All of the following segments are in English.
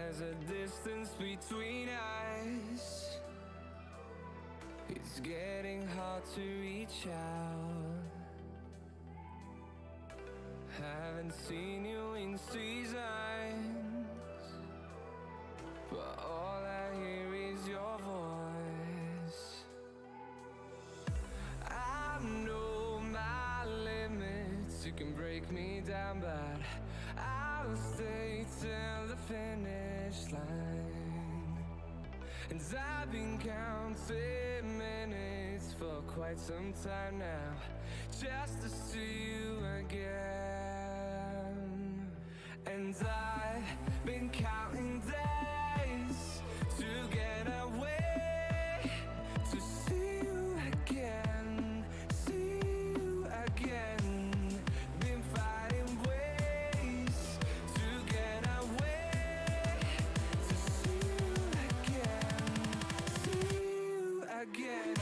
There's a distance between us. It's getting hard to reach out. Haven't seen you in seasons, but all I hear is your voice. I know my limits, you can break me down, but I'll stay till the finish line. And I've been counting minutes for quite some time now, just to see you again. And I've been counting days to get away, to see you again, see you again. Been finding ways to get away, to see you again, see you again.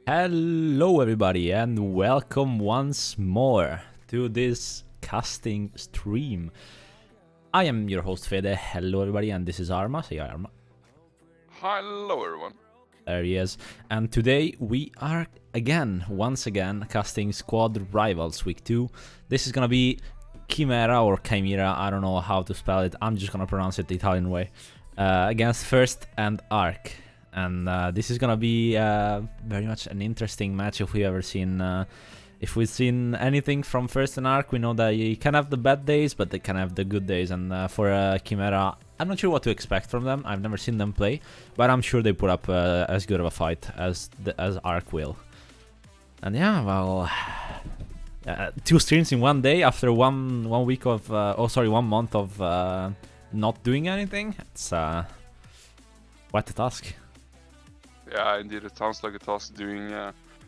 Hello everybody and welcome once more to this casting stream. I am your host Fede. Hello everybody, and this is Arma. Say hi, Arma. Hello everyone. There he is. And today we are once again casting Squad Rivals Week 2. This is gonna be CHIMERA or CHIMERA, I don't know how to spell it, I'm just gonna pronounce it the Italian way, against 1ST+ARK. And this is gonna be very much an interesting match if we've ever seen. If we've seen anything from 1ST+ARK, we know that you can have the bad days, but they can have the good days. And for CHIMERA, I'm not sure what to expect from them. I've never seen them play, but I'm sure they put up as good of a fight as ARK will. And yeah, well, 2 streams in one day after one week of 1 month of not doing anything. It's quite a task. Yeah, indeed, it sounds like a task doing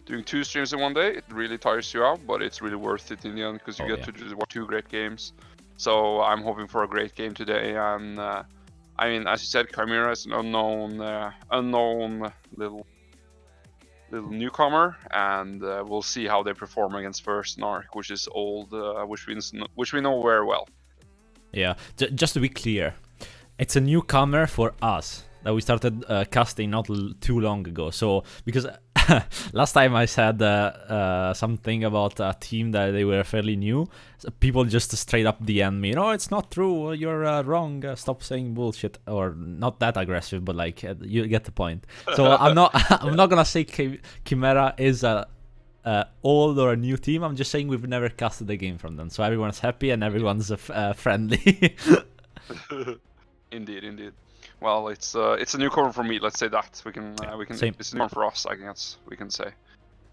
2 streams in one day. It really tires you out, but it's really worth it in the end because you get to just watch 2 great games. So I'm hoping for a great game today. And I mean, as you said, CHIMERA is an unknown little newcomer, and we'll see how they perform against 1ST+ARK, which is old, which we know very well. Yeah, just to be clear, it's a newcomer for us that we started casting not too long ago. So, because last time I said something about a team that they were fairly new, so people just straight up DM me, no, it's not true, you're wrong, stop saying bullshit, or not that aggressive, but like, you get the point. So I'm not gonna say CHIMERA is a old or a new team, I'm just saying we've never casted a game from them, so everyone's happy and everyone's friendly. Indeed. Well, it's a newcomer for me. Let's say that we can Same. It's a newcomer for us, I guess we can say.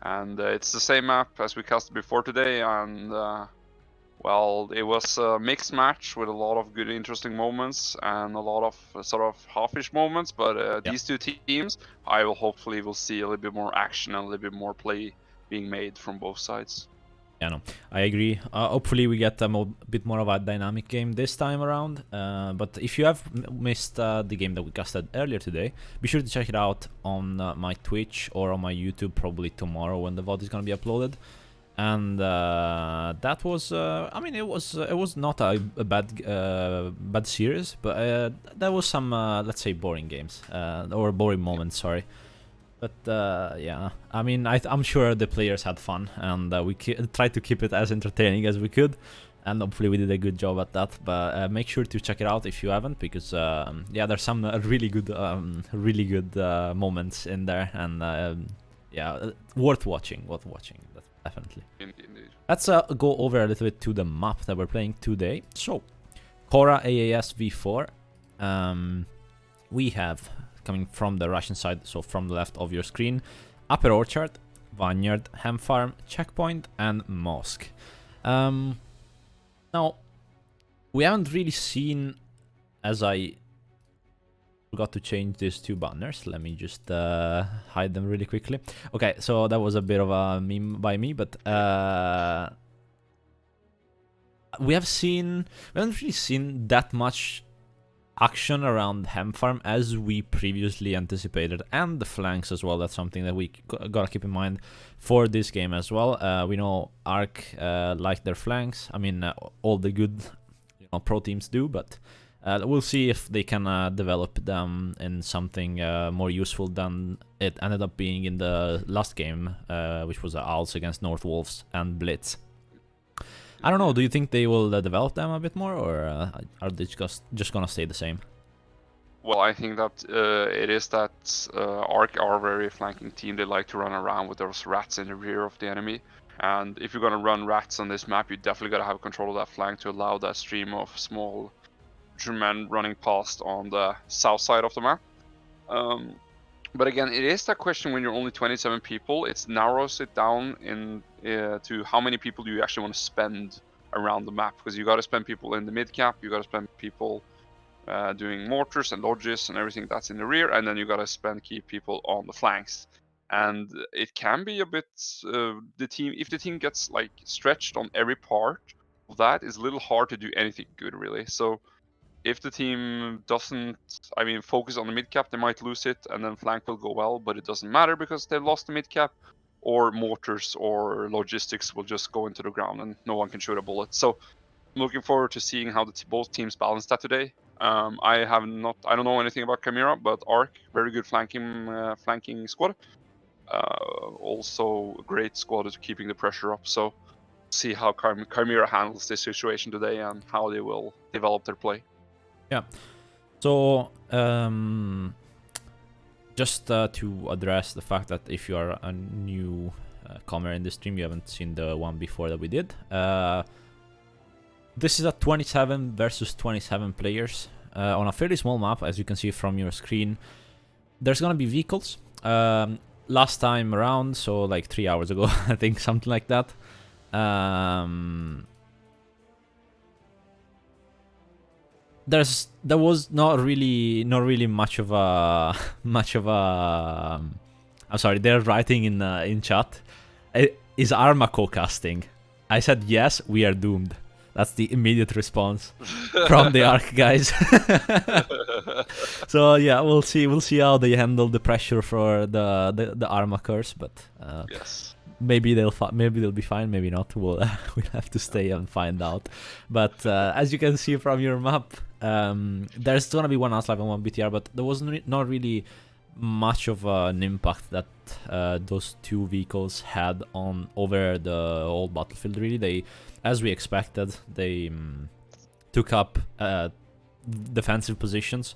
And it's the same map as we casted before today. And well, it was a mixed match with a lot of good, interesting moments and a lot of sort of halfish moments. But these 2 teams, I will hopefully see a little bit more action and a little bit more play being made from both sides. Yeah, no, I agree. Hopefully we get a bit more of a dynamic game this time around. But if you have missed the game that we casted earlier today, be sure to check it out on my Twitch or on my YouTube probably tomorrow when the VOD is going to be uploaded. And that was, I mean, it was not a bad series, but there was some, let's say, boring games or boring moments. Sorry. But yeah, I mean, I'm sure the players had fun, and we tried to keep it as entertaining as we could, and hopefully we did a good job at that. But make sure to check it out if you haven't, because yeah, there's some really good moments in there, and yeah, worth watching. That's definitely. Indeed. Let's go over a little bit to the map that we're playing today. So, Cora AAS V4. We have, coming from the Russian side, so from the left of your screen, Upper Orchard, Vineyard, Ham Farm, Checkpoint, and Mosque. Now, we haven't really seen, as I forgot to change these two banners. Let me just hide them really quickly. Okay, so that was a bit of a meme by me, but we haven't really seen that much action around Hem Farm as we previously anticipated, and the flanks as well. That's something that we gotta keep in mind for this game as well. We know ARK like their flanks. I mean, all the good pro teams do, but we'll see if they can develop them in something more useful than it ended up being in the last game, which was Owls against North Wolves and Blitz. I don't know, do you think they will develop them a bit more, or are they just gonna stay the same? Well, I think that it is that ARK are a very flanking team. They like to run around with those rats in the rear of the enemy. And if you're gonna run rats on this map, you definitely gotta have control of that flank to allow that stream of small men running past on the south side of the map. But again, it is that question when you're only 27 people. It narrows it down to how many people do you actually want to spend around the map, because you got to spend people in the mid cap, you got to spend people doing mortars and lodges and everything that's in the rear, and then you got to keep people on the flanks. And it can be a bit if the team gets like stretched on every part of that, it's a little hard to do anything good really. So if the team doesn't, focus on the mid cap, they might lose it, and then flank will go well, but it doesn't matter because they lost the mid cap, or mortars or logistics will just go into the ground and no one can shoot a bullet. So I'm looking forward to seeing how both teams balance that today. I don't know anything about CHIMERA, but ARK, very good flanking squad. Also a great squad at keeping the pressure up. So see how CHIMERA handles this situation today and how they will develop their play. Yeah. So, just to address the fact that if you are a new comer in the stream, you haven't seen the one before that we did. This is a 27 versus 27 players on a fairly small map, as you can see from your screen. There's gonna be vehicles. Last time around, so like 3 hours ago, I think, something like that. There was not really much of a I'm sorry, they're writing in chat. Is Arma co-casting? I said yes, we are doomed. That's the immediate response from the ARK guys. So yeah, we'll see how they handle the pressure for the Arma curse, but yes. Maybe they'll be fine, maybe not. We'll have to stay and find out. But as you can see from your map, there's gonna be one Aslive and one BTR, but there was not really much of an impact that those two vehicles had over the whole battlefield. Really, they, as we expected, they took up defensive positions,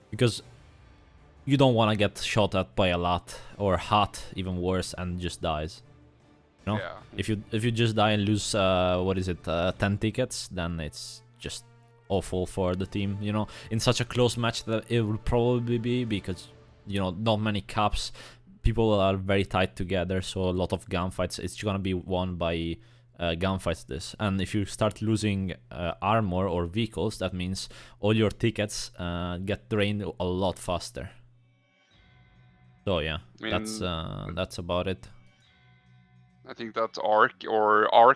because you don't want to get shot at by a lot, or hot, even worse, and just dies. You know? Yeah. If you just die and lose 10 tickets, then it's just awful for the team. You know, in such a close match that it will probably be, because not many caps, people are very tight together, so a lot of gunfights. It's gonna be won by gunfights. This, and if you start losing armor or vehicles, that means all your tickets get drained a lot faster. So yeah, that's about it. I think that ARK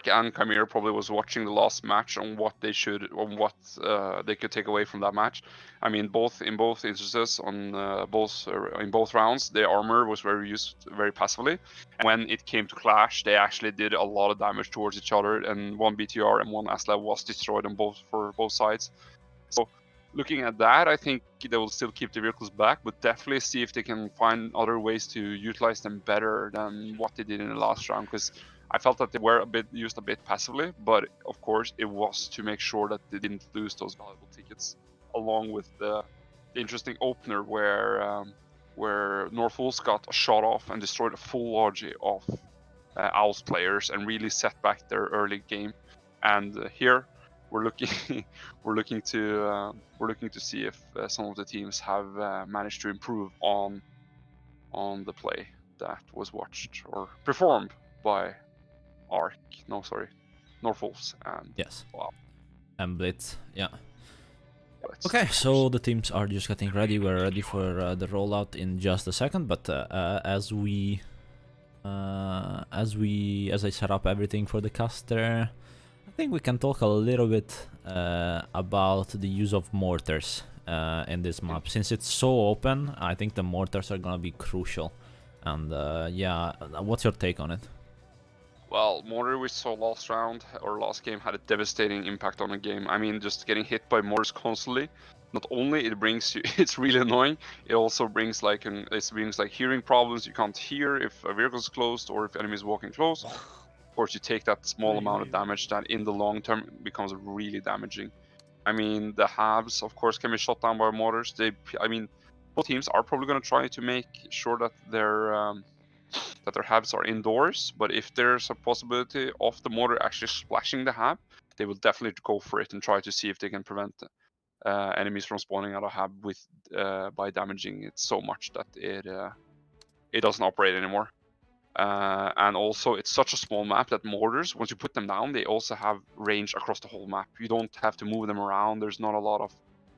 and CHIMERA probably was watching the last match on what they could take away from that match. I mean, in both instances, in both rounds, the armor was used very passively. And when it came to clash, they actually did a lot of damage towards each other, and one BTR and one ASLAV was destroyed on for both sides. So looking at that, I think they will still keep the vehicles back, but definitely see if they can find other ways to utilize them better than what they did in the last round, because I felt that they were used a bit passively, but of course it was to make sure that they didn't lose those valuable tickets, along with the interesting opener where North Wolves got a shot off and destroyed a full lodge of Owls players and really set back their early game. And here we're looking to see if some of the teams have managed to improve on the play that was watched or performed by North Wolves and yes. Wow. And Blitz, yeah. Blitz, Okay, of course. so the teams are just getting ready. We're ready for the rollout in just a second, but as I set up everything for the caster, I think we can talk a little bit about the use of mortars in this map. Since it's so open, I think the mortars are gonna be crucial. And yeah, what's your take on it? Well, mortar we saw last round or last game had a devastating impact on the game. I mean, just getting hit by mortars constantly. Not only it brings you, it's really annoying. It also brings like hearing problems. You can't hear if a vehicle's closed or if enemies walking close. Of course, you take that small amount of damage that in the long term becomes really damaging. I mean, the halves, of course, can be shot down by mortars. I mean, both teams are probably going to try to make sure that their halves are indoors. But if there's a possibility of the mortar actually splashing the half, they will definitely go for it and try to see if they can prevent enemies from spawning out of hab by damaging it so much that it doesn't operate anymore. And also, it's such a small map that mortars, once you put them down, they also have range across the whole map. You don't have to move them around. There's not a lot of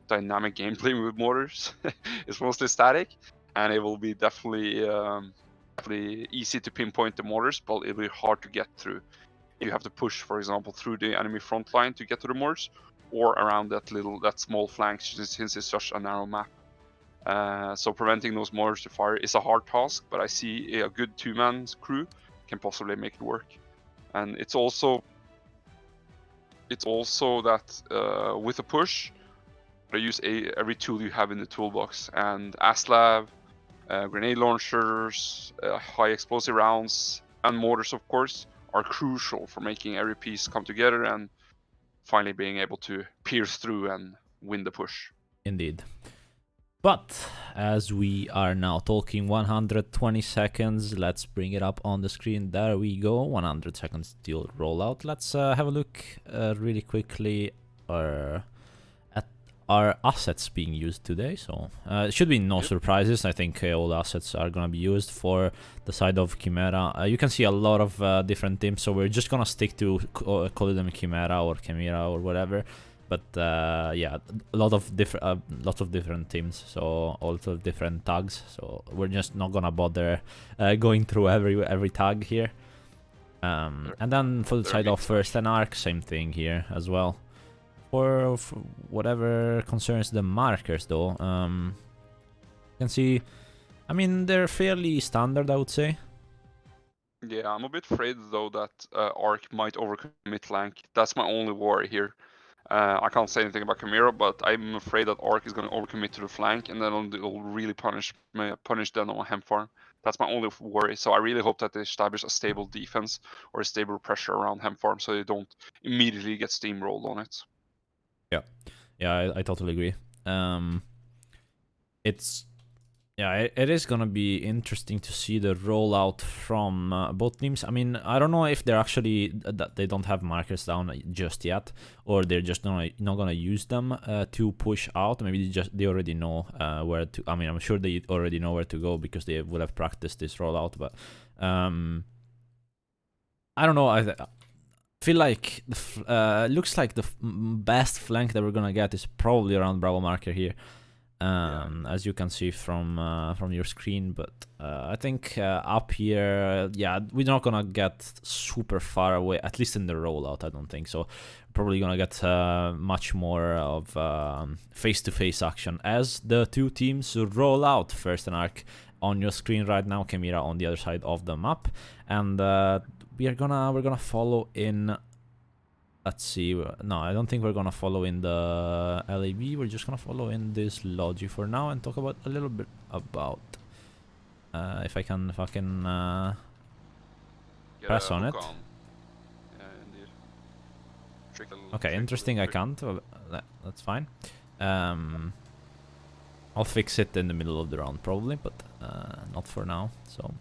dynamic gameplay with mortars. It's mostly static, and it will be definitely easy to pinpoint the mortars, but it'll be hard to get through. You have to push, for example, through the enemy front line to get to the mortars, or around that small flank, since it's such a narrow map. So preventing those mortars to fire is a hard task, but I see a good two-man crew can possibly make it work. And it's also that with a push, you use every tool you have in the toolbox, and ASLAV, grenade launchers, high explosive rounds, and mortars, of course, are crucial for making every piece come together and finally being able to pierce through and win the push. Indeed. But as we are now talking 120 seconds, let's bring it up on the screen. There we go, 100 seconds till rollout. Let's have a look really quickly at our assets being used today. So it should be no surprises. I think all the assets are going to be used for the side of CHIMERA. You can see a lot of different teams, so we're just going to stick to call them CHIMERA or CHIMERA or whatever. But yeah, lots of different teams, so also different tags. So we're just not gonna bother going through every tag here. And then for the side of 1ST+ARK, same thing here as well. For whatever concerns the markers, though, you can see, I mean, they're fairly standard, I would say. Yeah, I'm a bit afraid though that ARK might overcommit flank. That's my only worry here. I can't say anything about CHIMERA, but I'm afraid that ARK is going to overcommit to the flank, and then it'll really punish them on Hem farm. That's my only worry. So I really hope that they establish a stable defense or a stable pressure around Hem farm, so they don't immediately get steamrolled on it. Yeah, I totally agree. It is gonna be interesting to see the rollout from both teams. I mean, I don't know if they're actually that they don't have markers down just yet, or they're just not gonna use them to push out. Maybe they already know where to. I mean, I'm sure they already know where to go because they would have practiced this rollout. But I don't know. I feel like looks like the best flank that we're gonna get is probably around Bravo marker here. As you can see from your screen, but I think up here, yeah, we're not gonna get super far away, at least in the rollout. I don't think so. Probably gonna get much more of face-to-face action as the two teams roll out. 1ST+ARK on your screen right now, CHIMERA on the other side of the map, and we're gonna follow in. Let's see. No, I don't think we're gonna follow in the LAB. We're just gonna follow in this Logi for now and talk about a little bit about if I can fucking press on it. Yeah, indeed. Okay, interesting. I can't. That's fine. I'll fix it in the middle of the round probably, but not for now. So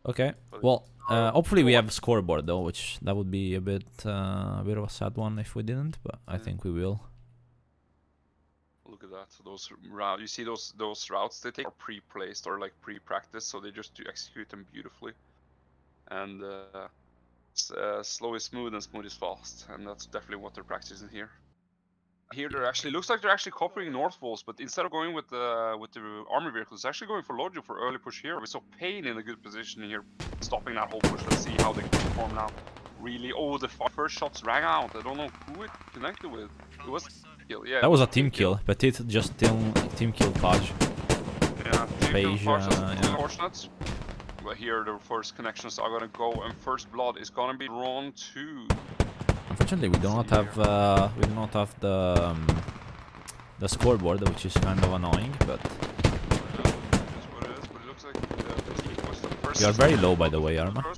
okay. Well, hopefully we have a scoreboard though, which that would be a bit of a sad one if we didn't, but I think we will. Look at that. So those routes, you see those routes they take are pre-placed or like pre-practiced, so they just do execute them beautifully. And slow is smooth and smooth is fast, and that's definitely what they're practicing here. Here they're actually looks like they're actually copying north walls, but instead of going with the army vehicles, actually going for logic for early push here. We saw Payne in a good position here, stopping that whole push. Let's see how they perform now. Really, oh, the first shots rang out. I don't know who it connected with. It was kill. Yeah, That was a team kill. Petit just team kill Page. Yeah, team kill Page. Yeah. Unfortunate. But here the first connections are gonna go, and first blood is gonna be drawn to. Unfortunately, we do not have the scoreboard, which is kind of annoying. But That's what it is. But it looks like Petit was the first. you are very low, by the way, Arma. Oh,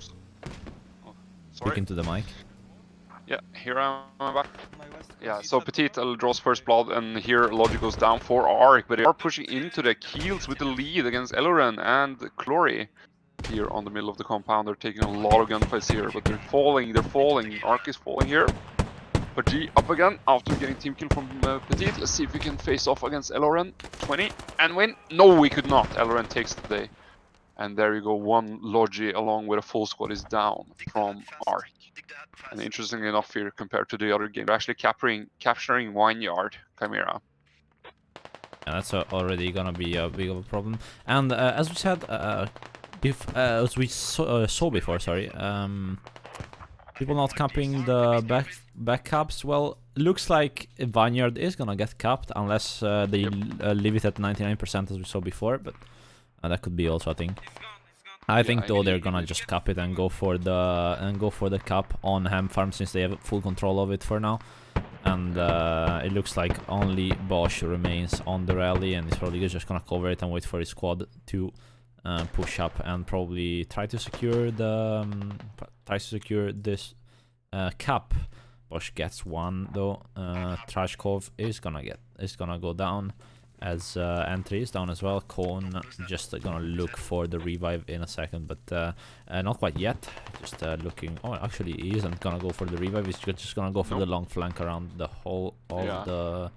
sorry. Speaking to the mic. Yeah, here I'm back. Yeah, so Petit draws first blood, and here Logic goes down for ARK, but they are pushing into the keels with the lead against Eloren and Clory. Here on the middle of the compound, they're taking a lot of gunfights here, but they're falling. ARK is falling here. But G up again after getting team kill from Petit. Let's see if we can face off against Eloren. 20 and win. No, we could not. Eloren takes the day. And there you go, one Logi along with a full squad is down from ARK. And interestingly enough here, compared to the other game, they're actually capturing Vineyard Chimera. And that's already gonna be a big of a problem. And as we said, as we saw before, sorry, people not capping the back caps. Well, looks like Vineyard is gonna get capped unless they leave it at 99% as we saw before, but that could be also a thing. I think though they're gonna just cap it and go for the cap on Ham Farm since they have full control of it for now. And it looks like only Bosch remains on the rally, and he's probably just gonna cover it and wait for his squad to push up and probably try to secure this cap. Bosch gets one though. Trashkov is gonna go down as entry is down as well. Cone just gonna look for the revive in a second, but not quite yet. Just looking. Oh, actually, he isn't gonna go for the revive. He's just gonna go for the long flank around the whole of the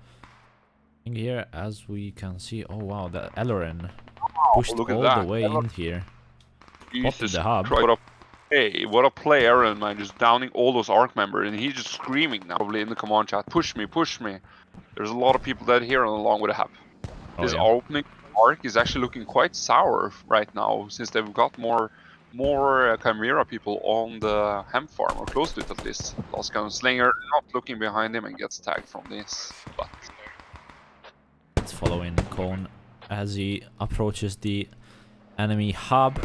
thing here, as we can see. Oh wow, the Eloren pushed all the way in here. Jesus, the hub. What a play, Aaron, man, just downing all those ARK members, and he's just screaming now, probably in the command chat, push me, push me. There's a lot of people dead here along with a hub. This opening ARK is actually looking quite sour right now, since they've got more Chimera people on the hemp farm, or close to it at least. Last gun Slinger not looking behind him and gets tagged from this. But it's following Cone as he approaches the enemy hub.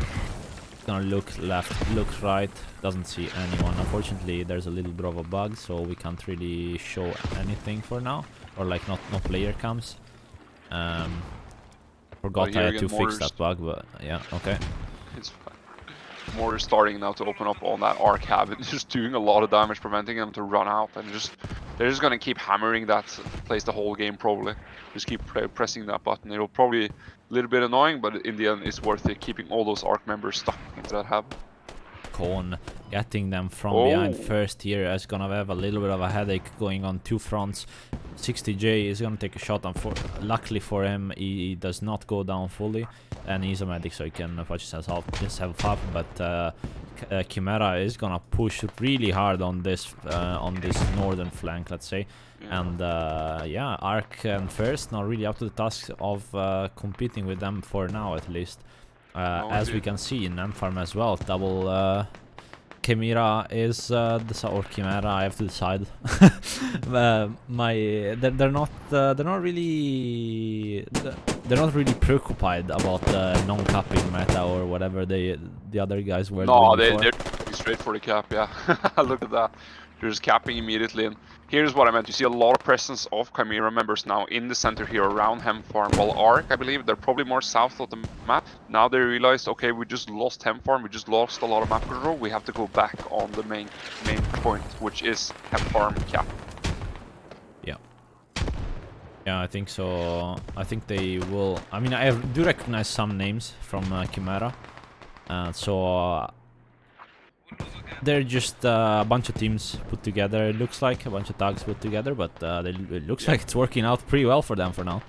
Gonna look left, look right, doesn't see anyone. Unfortunately, there's a little bit of a bug, so we can't really show anything for now, or like no player cams. Forgot I had to fix that bug, but yeah, okay. It's fine. More starting now to open up on that ARK hab, and just doing a lot of damage, preventing them to run out, and they're just gonna keep hammering that place the whole game probably. Just keep pressing that button. It'll probably a little bit annoying, but in the end it's worth it, keeping all those ARK members stuck into that hub. Cone getting them from behind first here is gonna have a little bit of a headache going on two fronts. 60J is gonna take a shot, and luckily for him, he does not go down fully, and he's a medic, so he can patch himself up. But Chimera is gonna push really hard on this northern flank, let's say. And yeah, ARK and First not really up to the task of competing with them for now, at least. As we can see in Farm as well, double Chimera is or Chimera, I have to decide. They're not really preoccupied about non-capping meta or whatever the other guys were doing. They're straight for the cap. Yeah, look at that. They're just capping immediately. And here's what I meant. You see a lot of presence of Chimera members now in the center here around Hem Farm. While ARK, I believe, they're probably more south of the map. Now they realized, okay, we just lost Hem Farm. We just lost a lot of map control. We have to go back on the main point, which is Hem Farm cap. Yeah. Yeah, I think so. I think they will. I mean, I do recognize some names from Chimera. So they're just a bunch of teams put together, it looks like, a bunch of tags put together, but it looks like it's working out pretty well for them for now.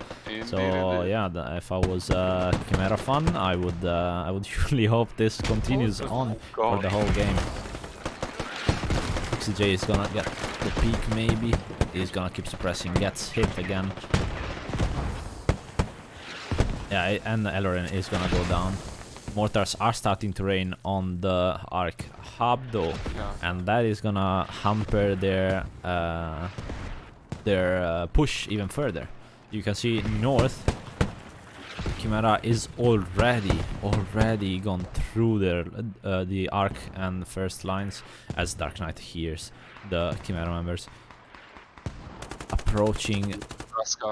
So yeah, if I was a Chimera fan, I would surely hope this continues on for the whole game. 60J is gonna get the peak maybe. He's gonna keep suppressing, gets hit again. Yeah, and Elloren is gonna go down. Mortars are starting to rain on the ARK hub though, and that is gonna hamper their push even further. You can see north, Chimera is already gone through the ARK and first lines as Dark Knight hears the Chimera members approaching.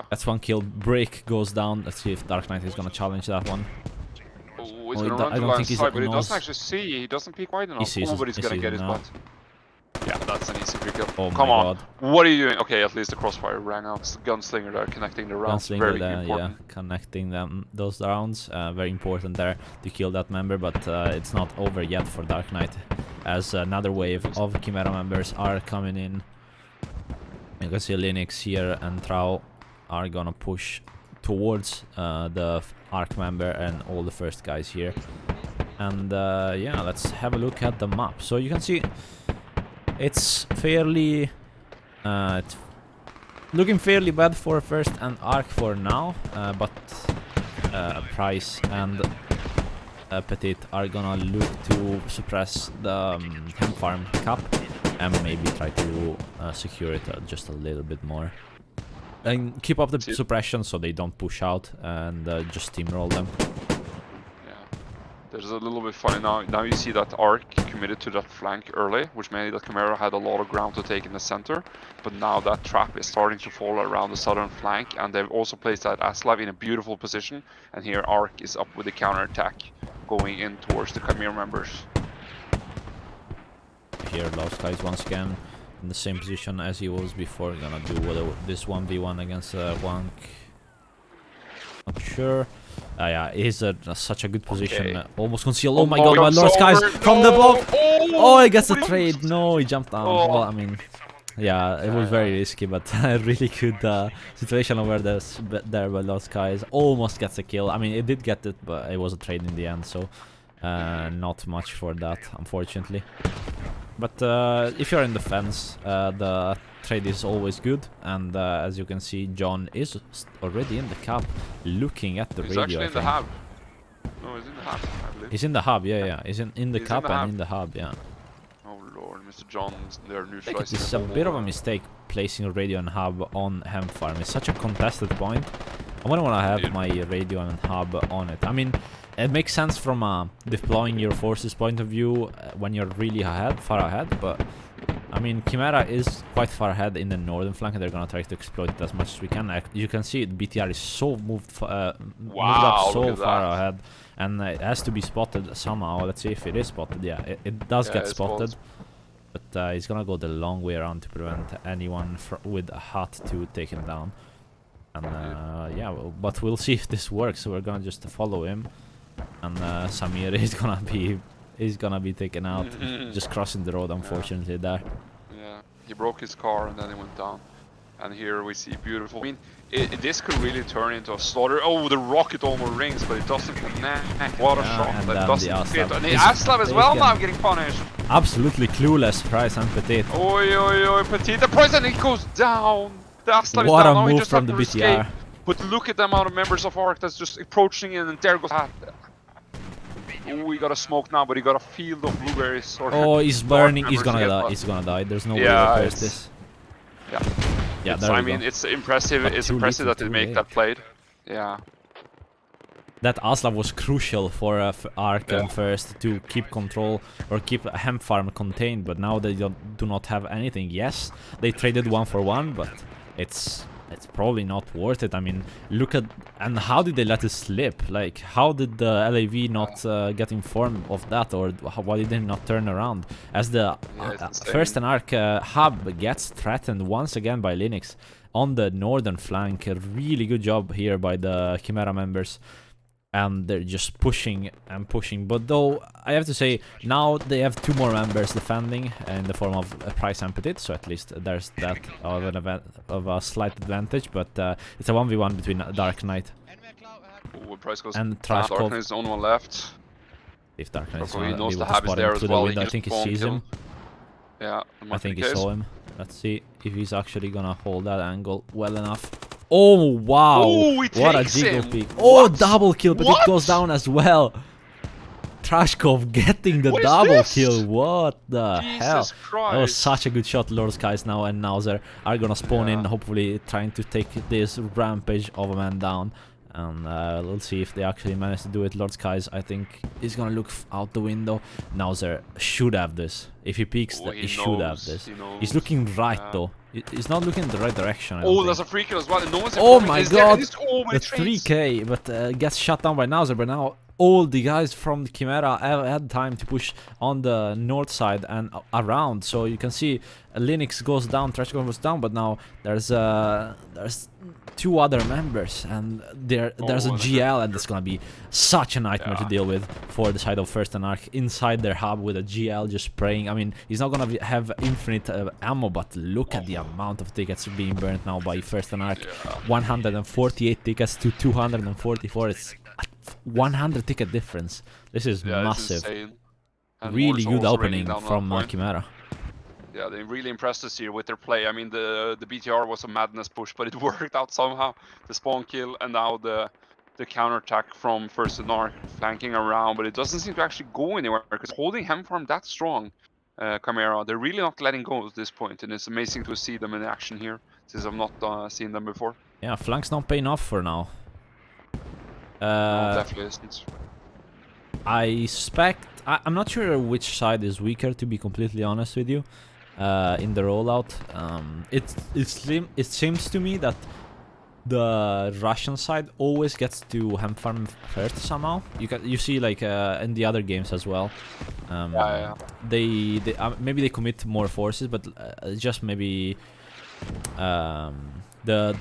That's one kill. Break goes down. Let's see if Dark Knight is gonna challenge that one. Oh, he's gonna run to the line side, but he doesn't actually see. He doesn't peek wide enough. But he's gonna get his butt. Yeah, that's an easy free kill. Oh Come on. God. What are you doing? Okay, at least the crossfire rang out. It's the gunslinger there connecting the rounds. Gunslinger very there, important. yeah, connecting those rounds. Very important there to kill that member, but it's not over yet for Dark Knight, as another wave of Chimera members are coming in. You can see Linux here and Trau are gonna push towards the ARK member and all the first guys here. And yeah, let's have a look at the map. So you can see it's fairly it's looking fairly bad for first and ARK for now, but Price and Petit are gonna look to suppress the hemp farm cap and maybe try to secure it just a little bit more and keep up the suppression so they don't push out and just steamroll them. There's a little bit funny now. Now you see that ARK committed to that flank early, which meant that Chimera had a lot of ground to take in the center. But now that trap is starting to fall around the southern flank, and they've also placed that Aslav in a beautiful position. And here ARK is up with the counterattack, going in towards the Chimera members. Here Lost Guys once again in the same position as he was before. Gonna do this 1v1 against Wank. Not sure. Yeah, he's such a good position. Almost concealed. Oh my God, my Lord Skies from the block. Oh, he gets a trade. No, he jumped down. Well, I mean, yeah, it was very risky, but a really good situation over there by Lord Skies. Almost gets a kill. I mean, it did get it, but it was a trade in the end, so not much for that, unfortunately. But if you're in defense, the trade is always good, and as you can see, John is already in the cap, looking at the radio. He's actually in the hub. No, he's in the hub, I believe. He's in the hub, yeah. He's in the cap and in the hub, yeah. Oh Lord, Mr. John's there neutralizing. I think it's a bit of a mistake placing radio and hub on hemp farm. It's such a contested point. I wouldn't want to have my radio and hub on it. I mean, it makes sense from deploying your forces point of view when you're really far ahead, but I mean, Chimera is quite far ahead in the northern flank, and they're gonna try to exploit it as much as we can. You can see BTR is so moved up so far ahead, and it has to be spotted somehow. Let's see if it is spotted. Yeah, it does get spotted, but he's gonna go the long way around to prevent anyone with a hut to take him down. And yeah, but we'll see if this works. So we're gonna just follow him, and Samir is gonna be taken out, just crossing the road, unfortunately, there. Yeah, he broke his car and then he went down. And here we see beautiful. I mean, this could really turn into a slaughter. Oh, the rocket almost rings, but it doesn't connect. What a shot! That doesn't fit. And the Aslav as well now getting punished. Absolutely clueless, Price and Petit. Oi, oi, oi, Petit. The Price, and it goes down. The Aslav is what down. a Now move just from the BTR. Escape. But look at the amount of members of ARK that's just approaching in, and there goes that. Oh, he got a smoke now, but he got a field of blueberries. Oh, he's burning. He's gonna die. He's gonna die. There's no way to reverse this. Yeah, I mean, it's impressive. It's impressive that they make that play. Yeah. That Aslav was crucial for ARK and first to keep control or keep a hemp farm contained, but now they do not have anything. Yes, they traded 1 for 1, but it's probably not worth it. I mean, look at, and how did they let it slip? Like, how did the LAV not get informed of that, or why did they not turn around? As the first and ARK hub gets threatened once again by Linux on the northern flank. A really good job here by the Chimera members. And they're just pushing and pushing. But though, I have to say, now they have 2 more members defending in the form of Price and Petit, so at least there's that of a slight advantage. But it's a 1v1 between Dark Knight and Trashkov. Dark Knight is the only one left. If Dark Knight is he knows able the to hab is spot there him as through the well. window, I think he sees him. Yeah, I think he saw him. Let's see if he's actually gonna hold that angle well enough. Oh, wow. Oh, he What a takes jiggle him. peek. Oh, What? double kill, but What? it goes down as well. Trashkov getting the What is double this? kill. What the hell? Jesus Christ. That was such a good shot. Lord Skies now and Nauser are gonna spawn in, Yeah. hopefully trying to take this rampage of a man down. And let's see if they actually manage to do it. Lord Skies, I think, is gonna look out the window. Nauser should have this. If he peeks, Oh, he should have knows, this. he knows. He's looking right Yeah. though. He's not looking in the right direction. I Oh, don't there's think. a free kill as well. And no one's Oh informing. my Is there- god! is- oh, my The trades. 3k, but gets shut down by Nauser. But now all the guys from the Chimera have had time to push on the north side and around. So you can see Linux goes down, Trashkov goes down, but now there's 2 other members, and there's a Oh, GL, and it's gonna be such a nightmare to Yeah. deal with for the side of 1ST+ARK inside their hub with a GL just spraying. I mean, he's not gonna have infinite ammo, but look at the amount of tickets being burnt now by 1ST+ARK. Yeah. 148 tickets to 244. It's a 100 ticket difference. This is Yeah, it's massive. insane. And Really Morris good also raining opening down on from that point. Chimera. Yeah, they really impressed us here with their play. I mean, the BTR was a madness push, but it worked out somehow. The spawn kill and now the counterattack from 1ST+ARK flanking around, but it doesn't seem to actually go anywhere because holding Hem Farm that strong, Chimera, they're really not letting go at this point, and it's amazing to see them in action here since I've not seen them before. Yeah, flank's not paying off for now. No, definitely isn't. I suspect... I'm not sure which side is weaker, to be completely honest with you, in the rollout. It seems to me that the Russian side always gets to Hem Farm first somehow. You see like in the other games as well. Yeah. They maybe they commit more forces, but just maybe the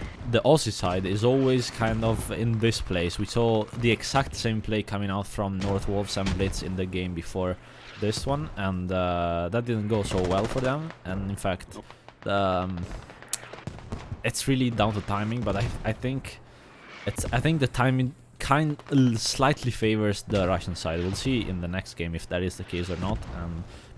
Aussie side is always kind of in this place. We saw the exact same play coming out from North Wolves and Blitz in the game before this one, and that didn't go so well for them. And in fact, it's really down to timing. But I think the timing slightly favors the Russian side. We'll see in the next game if that is the case or not.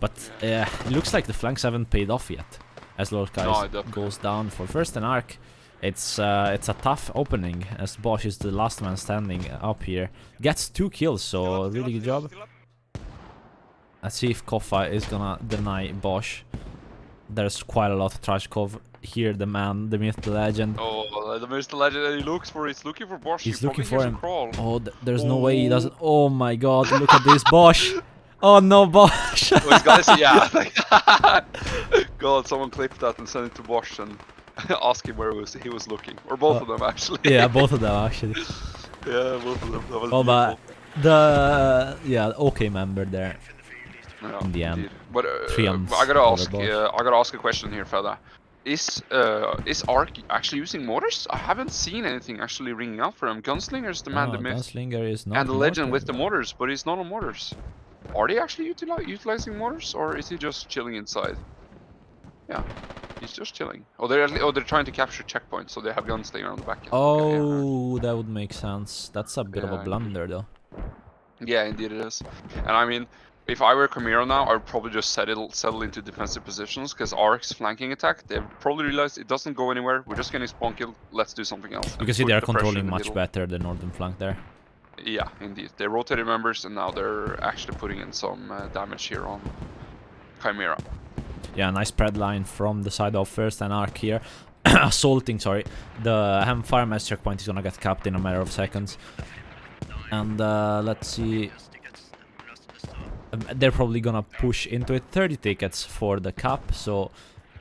But it looks like the flanks haven't paid off yet. As Lord Guys goes down for 1ST+ARK, it's a tough opening as Bosch is the last man standing up here. Gets 2 kills, so really good job. Let's see if Koffa is gonna deny Bosch. There's quite a lot of Trashkov here, the man, the myth, the legend. Oh, the Mr. Legend, he looks for, he's looking for Bosch. He's He looking probably for hears him. Crawl. Oh, there's no way he doesn't. Oh my god, look at this Bosch. Oh no, Bosch. Oh, he's got to see, yeah. God, someone clip that and send it to Bosch and ask him where he was looking. Or both of them, actually. Yeah, both of them actually. Yeah, both of them. That was Well, but the OK member there. yeah, in the end. indeed. But Triumphs I gotta ask, over I gotta ask a question here, fella. Is ARK actually using mortars? I haven't seen anything actually ringing out for him. Gunslinger's the man, the myth, Gunslinger is not and the legend mortar. with the mortars, but he's not on mortars. Are they actually utilizing mortars, or is he just chilling inside? Yeah, he's just chilling. Oh, they're trying to capture checkpoints, so they have Gunslinger on the back end. Oh, that would make sense. That's a bit of a Yeah. blunder, though. Yeah, indeed it is. And I mean, if I were Chimera now, I would probably just settle into defensive positions, because ARK's flanking attack, they've probably realized it doesn't go anywhere. We're just getting spawn killed. Let's do something else. You and can see put they're the pressure in controlling the much middle. better the northern flank there. Yeah, indeed. They rotated members, and now they're actually putting in some damage here on Chimera. Yeah, nice spread line from the side of 1ST+ARK here. Assaulting, sorry. The Hem Farm as checkpoint is gonna get capped in a matter of seconds. And let's see. They're probably gonna push into it. 30 tickets for the cap, so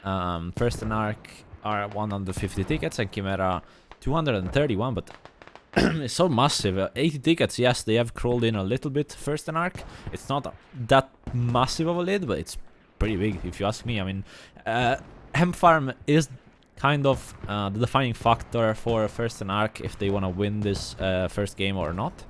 1ST+ARK are 150 tickets and Chimera 231, but it's so massive. 80 tickets, yes, they have crawled in a little bit. 1ST+ARK, it's not that massive of a lead, but it's pretty big if you ask me. I mean, Hem Farm is kind of the defining factor for 1ST+ARK if they want to win this first game or not.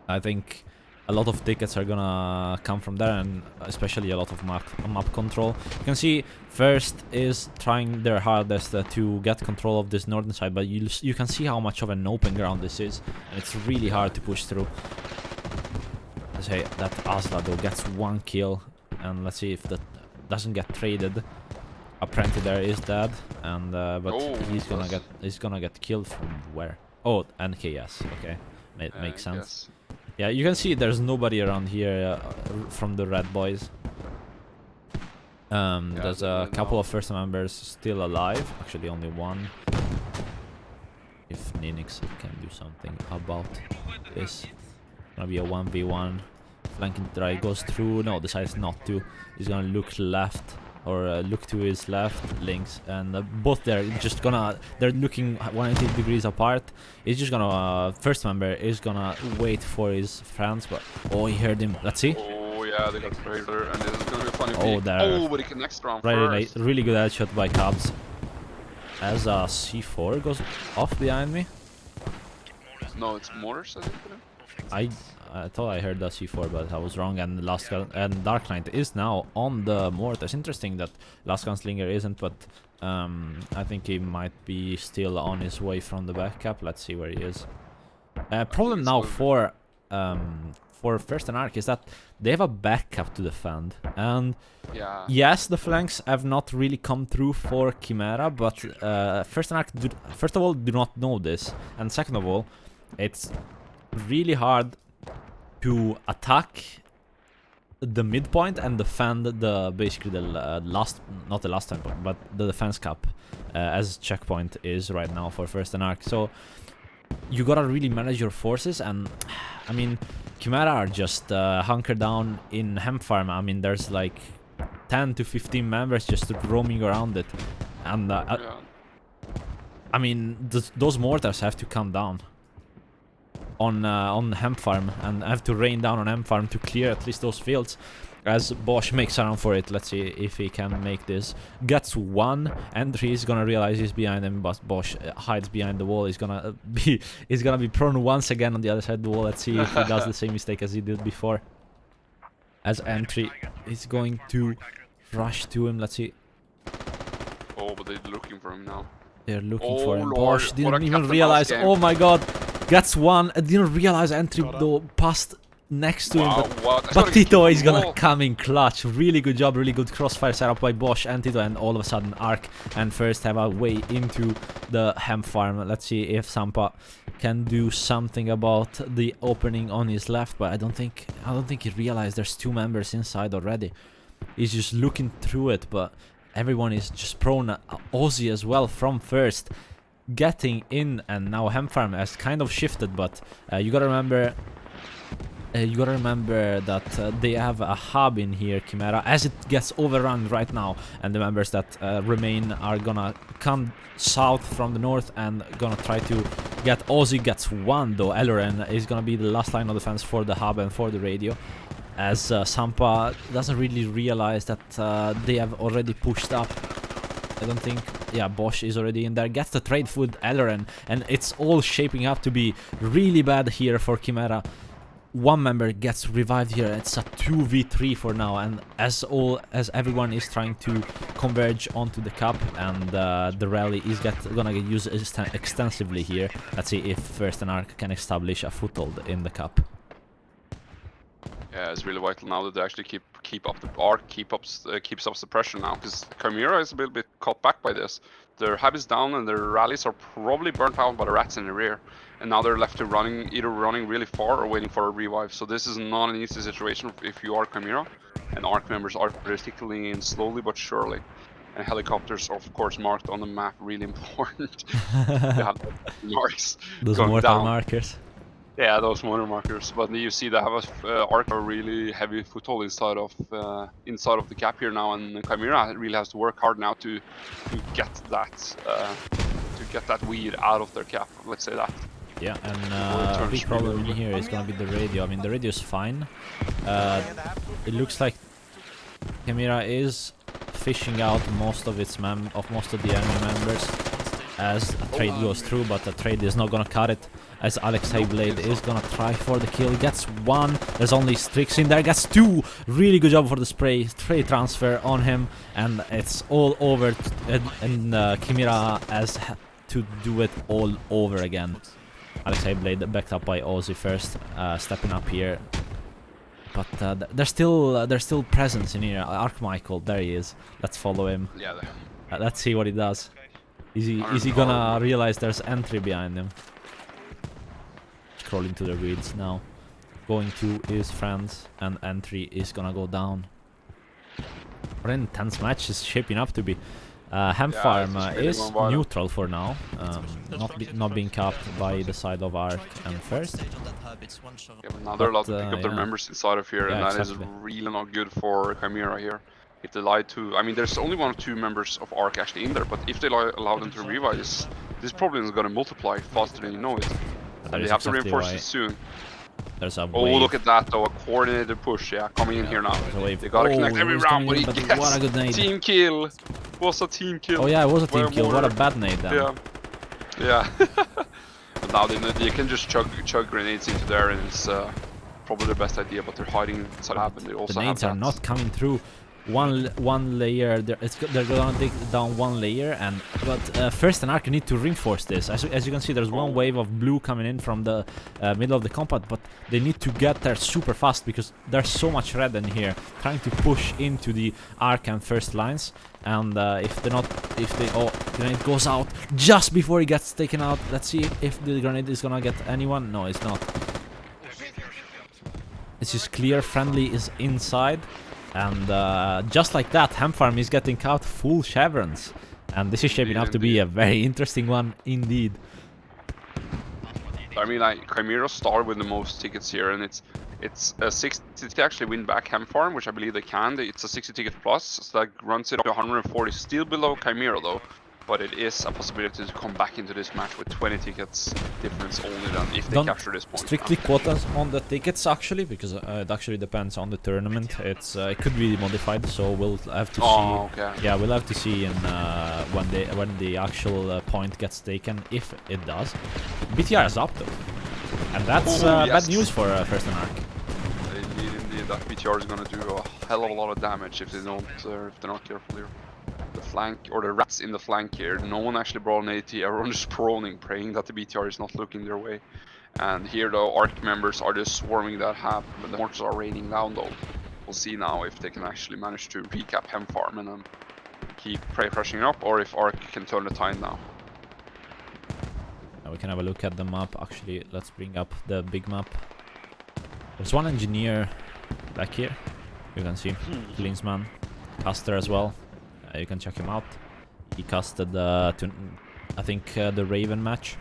I think a lot of tickets are gonna come from there, and especially a lot of map control. You can see First is trying their hardest to get control of this northern side, but you can see how much of an open ground this is, and it's really hard to push through. Let's say that Asla though gets 1 kill, and let's see if that doesn't get traded. Apprenti there is dead, and but Oh, he's gonna get killed from where? Oh, NKS. Okay, makes sense. Yes. Yeah, you can see there's nobody around here from the red boys. There's a couple of first members still alive. Actually, only one. If Ninix can do something about this, gonna be a 1v1. Flanking try goes through. No, decides not to. He's gonna look left or look to his left, links, and both they're just gonna they're looking 180 degrees apart. He's just gonna first member is gonna wait for his friends, but oh, he heard him. Let's see. Oh yeah, they got trailer, and this is gonna be a funny Oh, peek. there. Oh, but he connects from Really, first. really good headshot by Cubs. As a C4 goes off behind me. No, it's mortars, I think. I thought I heard the C4, but I was wrong. And Last Gun and Dark Knight is now on the mortars. Interesting that Last Gunslinger isn't, but I think he might be still on his way from the backup. Let's see where he is. Problem now for 1ST+ARK is that they have a backup to defend, and Yeah. yes, the flanks have not really come through for CHIMERA, but 1ST+ARK first of all do not know this, and second of all, it's really hard to attack the midpoint and defend the basically the not the last time, but the defense cap as checkpoint is right now for 1ST+ARK. So you gotta really manage your forces, and I mean CHIMERA are just hunkered down in hemp farm. I mean there's like 10 to 15 members just roaming around it, and Yeah. I mean those mortars have to come down on hemp farm and have to rain down on hemp farm to clear at least those fields. As Bosch makes a run for it, let's see if he can make this. Gets one entry, he's gonna realize he's behind him, but Bosch hides behind the wall. He's gonna be prone once again on the other side of the wall. Let's see if he does the same mistake as he did before. As entry is going to rush to him. Let's see. Oh, but they're looking for him now. They're looking Oh, for him. Lord, Bosch what didn't a even cat and mouse realize. game. Oh my god. Gets one. I didn't realize entry though passed next to him. Wow, But what? I But thought he Tito kicked is the gonna wall. come in clutch. Really good job, really good crossfire setup by Bosch and Tito, and all of a sudden Ark and First have a way into the hemp farm. Let's see if Sampa can do something about the opening on his left, but I don't think he realized there's two members inside already. He's just looking through it, but everyone is just prone. Ozzy as well from First getting in, and now hemp farm has kind of shifted, but you gotta remember that they have a hub in here, CHIMERA, as it gets overrun right now, and the members that remain are gonna come south from the north and gonna try to get. Ozzy gets one though. Elloren is gonna be the last line of defense for the hub and for the radio, as Sampa doesn't really realize that they have already pushed up. I don't think. Yeah, Bosch is already in there. Gets the trade with Elloren, and it's all shaping up to be really bad here for CHIMERA. One member gets revived here. It's a 2v3 for now, and as everyone is trying to converge onto the cup, and the rally is gonna get used extensively here. Let's see if 1ST+ARK can establish a foothold in the cup. Yeah, it's really vital now that they actually keep up the arc, keeps up the pressure now, because CHIMERA is a little bit caught back by this. Their hub is down and their rallies are probably burnt out by the rats in the rear, and now they're left to either running really far or waiting for a revive. So this is not an easy situation if you are CHIMERA, and ARC members are trickling in slowly but surely. And helicopters, of course, marked on the map, really important. They have marks. Those going mortal down. markers. Yeah, those motor markers. But you see they have a arc a really heavy foothold inside of the cap here now, and CHIMERA really has to work hard now to get that weed out of their cap. Let's say that. Yeah, and a big problem in here is gonna be the radio. I mean, the radio is fine. It looks like CHIMERA is fishing out most of the enemy members as a trade goes through, but the trade is not gonna cut it. As Alexei Blade is gonna try for the kill, gets one. There's only Strix in there, gets two. Really good job for the spray transfer on him, and it's all over. And CHIMERA has to do it all over again. Alexei Blade backed up by Ozzy first, stepping up here. but there's still presence in here. Ark Michael, there he is. Let's follow him. Yeah. Let's see what he does. Is he Armadillo. gonna realize there's entry behind him? Scrolling to the reeds now. Going to his friends, and entry is gonna go down. What an intense match is shaping up to be. Hemfarm really is going violent. neutral for now, not being capped by the side of Ark and first. Yeah, but now they're allowed to pick up their yeah. members inside of here, Yeah, and that exactly. is really not good for Chimera here. If they lie to, I mean, there's only 1 or 2 members of ARK actually in there, but if they allow them to revive, this problem is going to multiply faster than you know it. That And is they have to exactly reinforce why it soon. there's a Oh, wave. look at that though, a coordinated push, yeah, coming in here now. There's a wave. They gotta connect every he's round, coming but in, he but gets what a good nade. team kill. Was a team kill. Oh yeah, it was a team Where kill. What a more- bad nade then. Yeah. Yeah. But now they can just chug grenades into there, and it's probably the best idea, but they're hiding inside the and they also The have nades are that. not coming through. One layer. They're gonna dig down one layer, but first and Ark need to reinforce this. As you can see, there's one wave of blue coming in from the middle of the compound, but they need to get there super fast because there's so much red in here, trying to push into the Ark and first lines. And grenade goes out just before he gets taken out. Let's see if the grenade is gonna get anyone. No, it's not. It's just clear. Friendly is inside. And just like that, Hemfarm is getting out full chevrons. And this is shaping up to be a very interesting one indeed. I mean, like, Chimera started with the most tickets here, and it's a 60 to actually win back Hemfarm, which I believe they can. It's a 60 ticket plus, so that runs it up to 140, still below Chimera though. But it is a possibility to come back into this match with 20 tickets difference only than if they capture this point. Strictly quotas on the tickets actually, because it actually depends on the tournament. It could be modified, so we'll have to see. Oh, okay. Yeah, we'll have to see in when the actual point gets taken, if it does. BTR is up though, and that's bad news for first and Ark. Indeed, that BTR is gonna do a hell of a lot of damage if they don't, if they're not careful here. The flank, or the rats in the flank here, no one actually brought an AT, everyone just proning, praying that the BTR is not looking their way. And here though, ARK members are just swarming that hab, but the mortars are raining down though. We'll see now if they can actually manage to recap Hemfarm and then keep prey pressuring up, or if ARK can turn the tide now. Now we can have a look at the map. Actually, let's bring up the big map. There's one engineer back here. You can see Klinsman, caster as well. You can check him out. He casted I think the Raven match.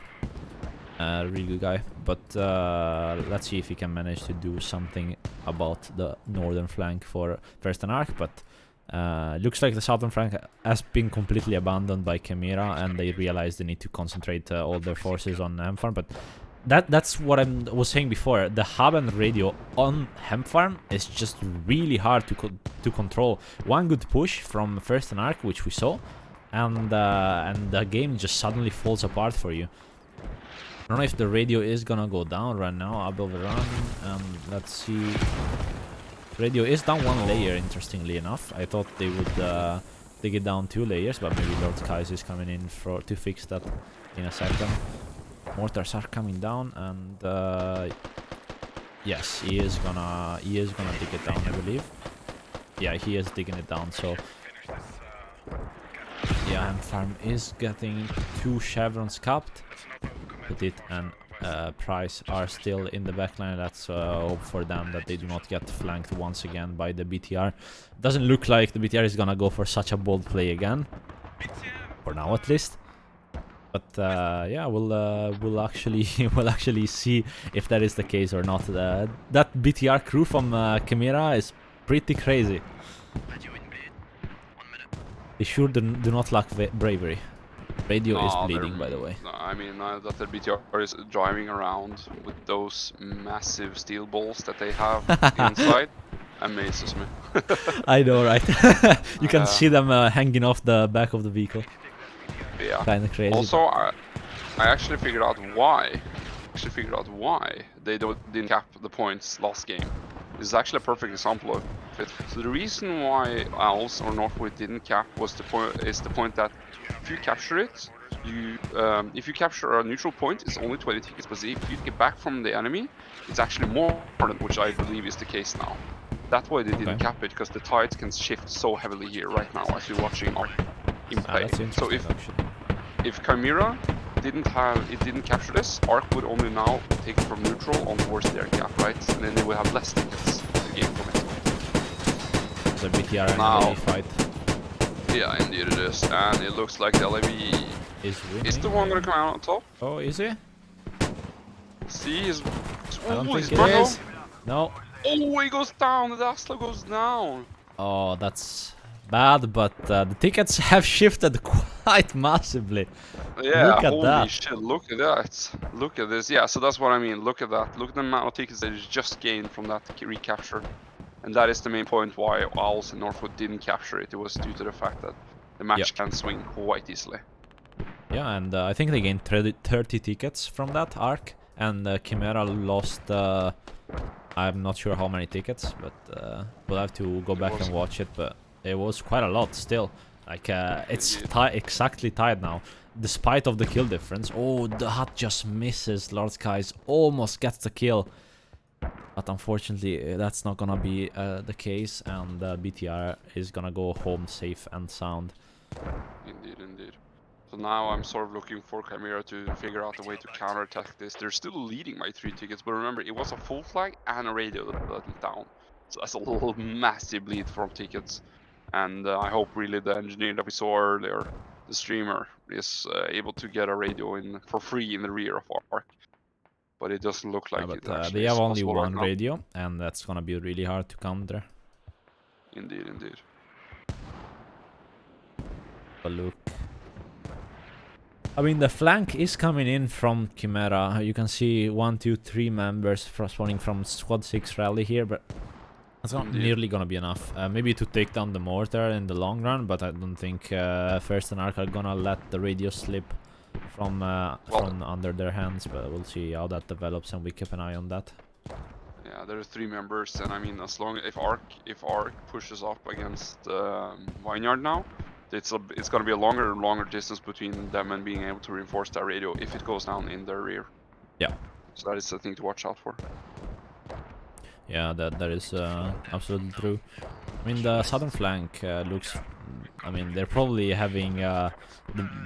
Really good guy. But let's see if he can manage to do something about the northern flank for first and Ark. But looks like the southern flank has been completely abandoned by Chimera, and they realize they need to concentrate all their forces on Hemfarm. But that's what I was saying before. The hub and radio on Hemfarm is just really hard to control. One good push from first and Ark, which we saw, and the game just suddenly falls apart for you. I don't know if the radio is gonna go down right now above the run. Let's see. Radio is down one layer, interestingly enough. I thought they would dig it down 2 layers, but maybe Lord Kaiser is coming in to fix that in a second. Mortars are coming down, and yes, he is gonna dig it down, I believe. Yeah, he is digging it down. So yeah, Hemfarm is getting 2 chevrons capped. Put it and Price are still in the backline. Let's hope for them that they do not get flanked once again by the BTR. Doesn't look like the BTR is gonna go for such a bold play again, for now at least. But yeah, we'll actually see if that is the case or not. That BTR crew from Chimera is pretty crazy. They sure do not lack bravery. Radio is bleeding, by the way. I mean, that the BTR is driving around with those massive steel balls that they have inside amazes me. I know, right? You can see them hanging off the back of the vehicle. Yeah. Kind of crazy. Also, I actually figured out why. They didn't cap the points last game. This is actually a perfect example of it. So the reason why Owls or Northwood didn't cap was the point that if you capture it, if you capture a neutral point, it's only 20 tickets, but if you get back from the enemy, it's actually more than, which I believe is the case now. That's why they didn't cap it, because the tides can shift so heavily here right now as you're watching ARK in play. That's interesting, So if Chimera didn't capture this, ARK would only now take it from neutral on towards their cap, right? And then they will have less tickets to gain from it. The BTR and Now, LAV fight. Yeah, indeed it is, and it looks like the LAV is the one gonna come out on top. Oh, is he? See, he's I don't think he's it is. No. Oh, he goes down. The Asla goes down. Oh, that's bad, but the tickets have shifted quite massively. Yeah, look at holy that. Shit, look at that. Look at this. Yeah, so that's what I mean. Look at that. Look at the amount of tickets that is just gained from that recapture. And that is the main point why Owls and Northwood didn't capture it. It was due to the fact that the match can swing quite easily. Yeah, and I think they gained 30 tickets from that ARK, and Chimera lost, I'm not sure how many tickets, but we'll have to go back and watch it, but it was quite a lot still. Like, it's exactly tied now, despite of the kill difference. Oh, the hut just misses. Lord Skies almost gets the kill. But unfortunately, that's not gonna be the case, and BTR is gonna go home safe and sound. Indeed, indeed. So now I'm sort of looking for Chimera to figure out a way to counterattack this. They're still leading by 3 tickets, but remember, it was a full flag and a radio that let them down. So that's a little massive lead from tickets. And I hope really the engineer that we saw earlier, the streamer, is able to get a radio in for free in the rear of ARK. But it doesn't look like it actually. They have only one right radio, and that's gonna be really hard to counter. Indeed, indeed. But look. I mean, the flank is coming in from Chimera. You can see 1, 2, 3 members spawning from Squad 6 rally here, but it's not nearly gonna be enough. Maybe to take down the mortar in the long run, but I don't think 1ST and ARK are gonna let the radio slip from under their hands. But we'll see how that develops, and we keep an eye on that. Yeah, there are 3 members, and I mean, as long if ARK pushes up against Vineyard now, it's gonna be a longer and longer distance between them and being able to reinforce that radio if it goes down in their rear. Yeah. So that is the thing to watch out for. Yeah, that is absolutely true. I mean, the southern flank looks... I mean, they're probably having the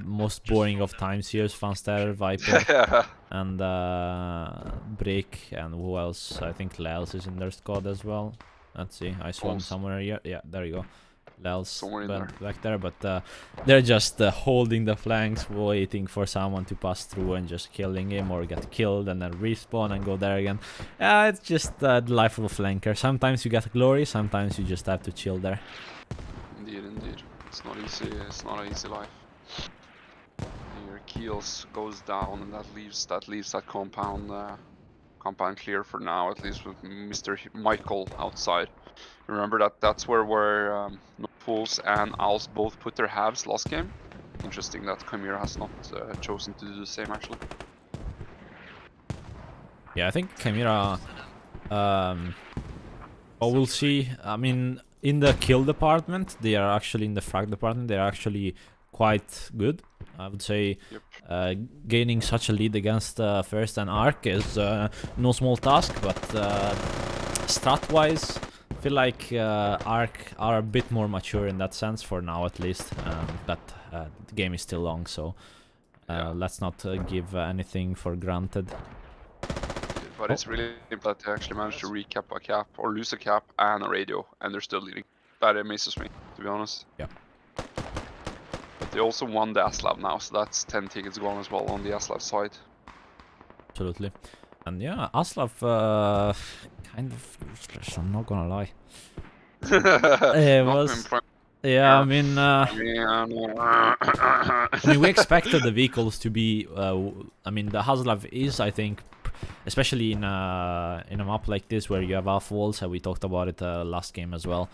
most boring of times here. 1ST, Viper, and Break, and who else? I think Lels is in their squad as well. Let's see, I saw him somewhere here. Yeah, there you go. Lels back there, but they're just holding the flanks, waiting for someone to pass through and just killing him or get killed and then respawn and go there again. It's just the life of a flanker. Sometimes you get glory, sometimes you just have to chill there. Indeed, indeed. It's not easy. It's not an easy life. Your kills goes down, and that leaves that compound clear for now, at least with Mr. Michael outside. Remember that's where Northwolves and Owls both put their halves last game. Interesting that Chimera has not chosen to do the same actually. Yeah, I think Chimera. We'll see. I mean, in the kill department, they are actually in the frag department. They are actually quite good. I would say gaining such a lead against 1ST and ARK is no small task, but strat-wise, I feel like ARK are a bit more mature in that sense for now at least, but the game is still long, so let's not give anything for granted. But it's really important that they actually managed to recap a cap or lose a cap and a radio, and they're still leading. That amazes me, to be honest. Yeah. But they also won the ASLAB now, so that's 10 tickets gone as well on the ASLAB side. Absolutely. And yeah, ASLAB kind of useless, I'm not gonna lie. It was... Yeah, I mean, we expected the vehicles to be... I mean, the ASLAB is, I think, especially in a map like this where you have half walls, and we talked about it last game as well,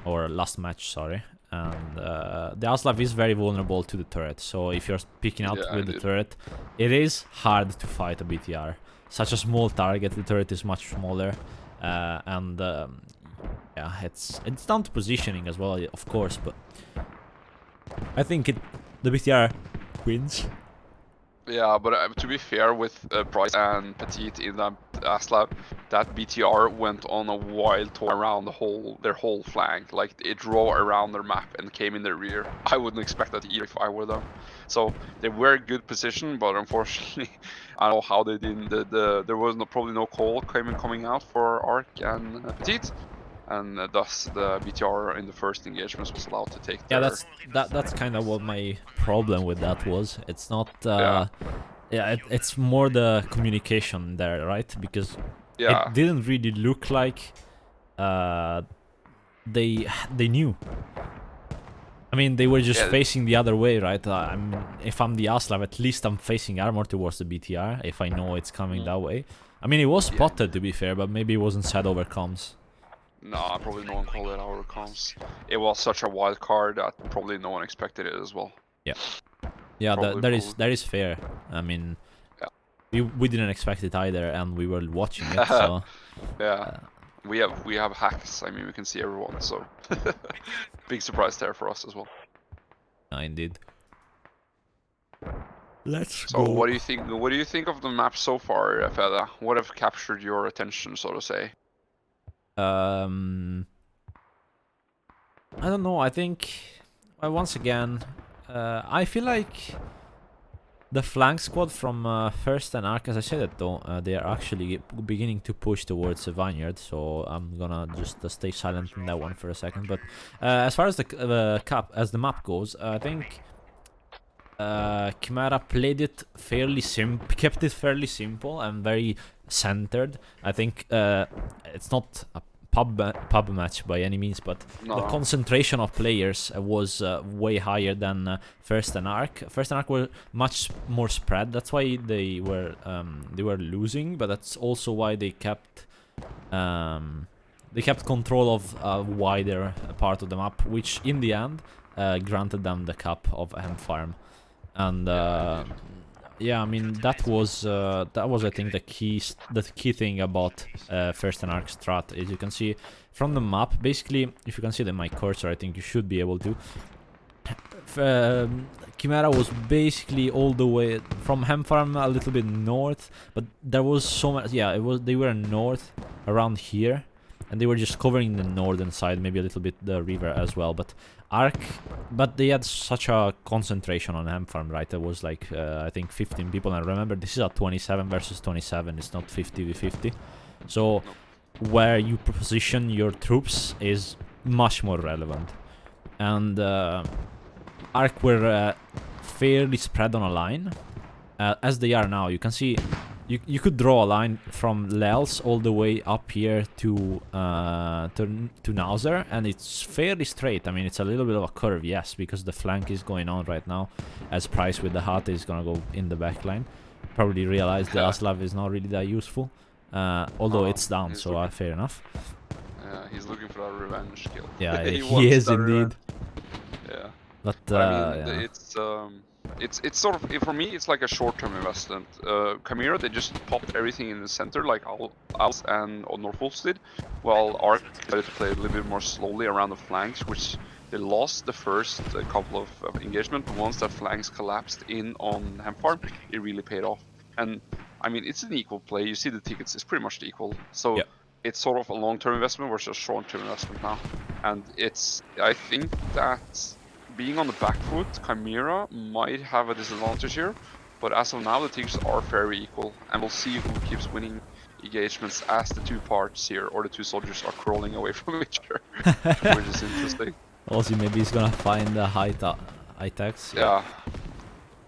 or last match, sorry. And the ASLAB is very vulnerable to the turret, so if you're picking out with the turret, it is hard to fight a BTR. Such a small target, the turret is much smaller, and yeah, it's down to positioning as well, of course, but I think the BTR wins. Yeah, but to be fair, with Price and Petit in that ASLAB, that BTR went on a wild tour around their whole flank. Like, it drove around their map and came in their rear. I wouldn't expect that either if I were them. So they were in good position, but unfortunately, I don't know how they didn't. There was probably no call coming out for ARK and Petit, and thus the BTR in the first engagements was allowed to take Yeah, their. that's kind of what my problem with that was. It's not. Yeah. Yeah, it's more the communication there, right? Because Yeah. it didn't really look like they knew. I mean, they were just facing the other way, right? If I'm the ASLAV, at least I'm facing armor towards the BTR, if I know it's coming that way. I mean, it was spotted, to be fair, but maybe it wasn't said over comms. No, probably no one called it over comms. It was such a wild card that probably no one expected it as well. Yeah. Yeah, that is fair. I mean, we didn't expect it either, and we were watching it, so... Yeah. We have hacks. I mean, we can see everyone, so big surprise there for us as well. Indeed. Let's go. So what do you think? What do you think of the map so far, Feda? What have captured your attention, so to say? I don't know. I think once again, I feel like the flank squad from 1ST and ARK, as I said it though, they are actually beginning to push towards the vineyard, so I'm gonna just stay silent in that one for a second. But as far as the map goes, I think CHIMERA played it kept it fairly simple and very centered. I think it's not a pub match by any means, but the concentration of players was way higher than 1ST and ARK. 1ST and ARK were much more spread. That's why they were losing, but that's also why they kept control of a wider part of the map, which in the end granted them the cup of M Farm. And yeah, I mean that was I think the key thing about 1ST and ARK strat is you can see from the map, basically, if you can see my cursor, I think you should be able to. CHIMERA was basically all the way from Hem Farm a little bit north, but there was so much. Yeah, they were north around here, and they were just covering the northern side, maybe a little bit the river as well. But but they had such a concentration on Hem Farm, right? There was like I think 15 people, and remember this is a 27 versus 27. It's not 50v50, so where you position your troops is much more relevant. And ARK were fairly spread on a line, as they are now. You can see you could draw a line from Lels all the way up here to Nauser, and it's fairly straight. I mean, it's a little bit of a curve, yes, because the flank is going on right now, as Price with the Hat is gonna go in the back line. Probably realized the Aslav is not really that useful, although it's down, so fair enough. Yeah, he's looking for that revenge kill. Yeah, he is indeed. Yeah. But I mean, it's sort of, for me, it's like a short-term investment. CHIMERA, they just popped everything in the center, like Als and Norfolk did, while ARK decided to play a little bit more slowly around the flanks, which they lost the first couple of engagement, but once that flanks collapsed in on Hem Farm, it really paid off. And I mean, it's an equal play. You see the tickets, it's pretty much equal. So it's sort of a long-term investment versus a short-term investment now. And I think that being on the back foot, CHIMERA might have a disadvantage here, but as of now the tickets are very equal, and we'll see who keeps winning engagements as the two parts here, or the two soldiers, are crawling away from each other, which is interesting. Also, maybe he's gonna find the high tax. Yeah.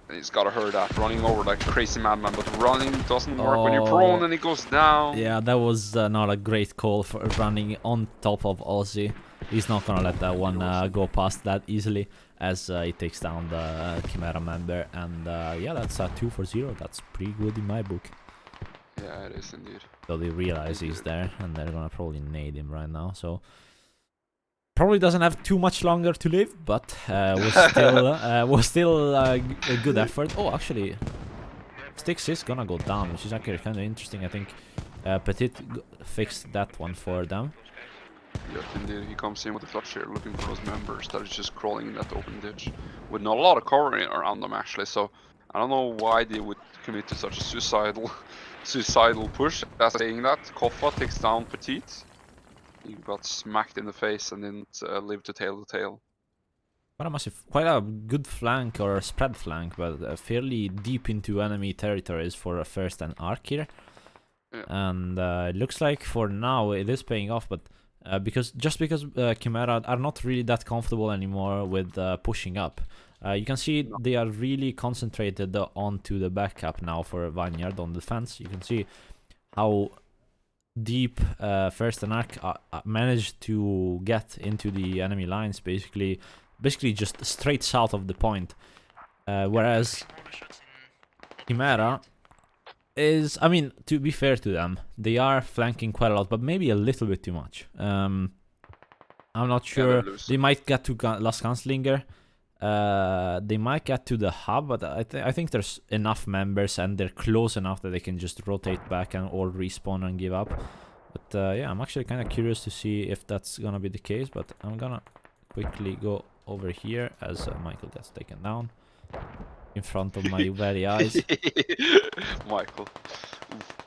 And he's gotta hurt that, running over like a crazy madman, but running doesn't work when you're prone and it goes down. Yeah, that was not a great call for running on top of Aussie. He's not gonna let that one go past that easily, as he takes down the CHIMERA member. And yeah, that's a 2-for-0. That's pretty good in my book. Yeah, it is indeed. So they realize he's there, and they're gonna probably nade him right now. So probably doesn't have too much longer to live, but was still a good effort. Oh, actually, Styx is gonna go down, which is actually kind of interesting. I think Petit fixed that one for them. Yep, indeed. He comes in with the clutch here, looking for those members that is just crawling in that open ditch, with not a lot of cover around them actually. So I don't know why they would commit to such a suicidal push. As saying that, Koffa takes down Petite. He got smacked in the face and didn't live to tell the tale. Quite a good flank or a spread flank, but fairly deep into enemy territories for a 1ST+ARK here. Yeah. And it looks like for now it is paying off, but because CHIMERA are not really that comfortable anymore with pushing up. You can see they are really concentrated onto the backup now for Vineyard on defense. You can see how deep 1ST+ARK managed to get into the enemy lines, basically just straight south of the point, whereas CHIMERA is, I mean, to be fair to them, they are flanking quite a lot, but maybe a little bit too much. I'm not sure. They might get to Last Gunslinger. They might get to the hub, but I think there's enough members and they're close enough that they can just rotate back and or respawn and give up. But yeah, I'm actually kind of curious to see if that's gonna be the case. But I'm gonna quickly go over here as Michael gets taken down in front of my very eyes. Michael.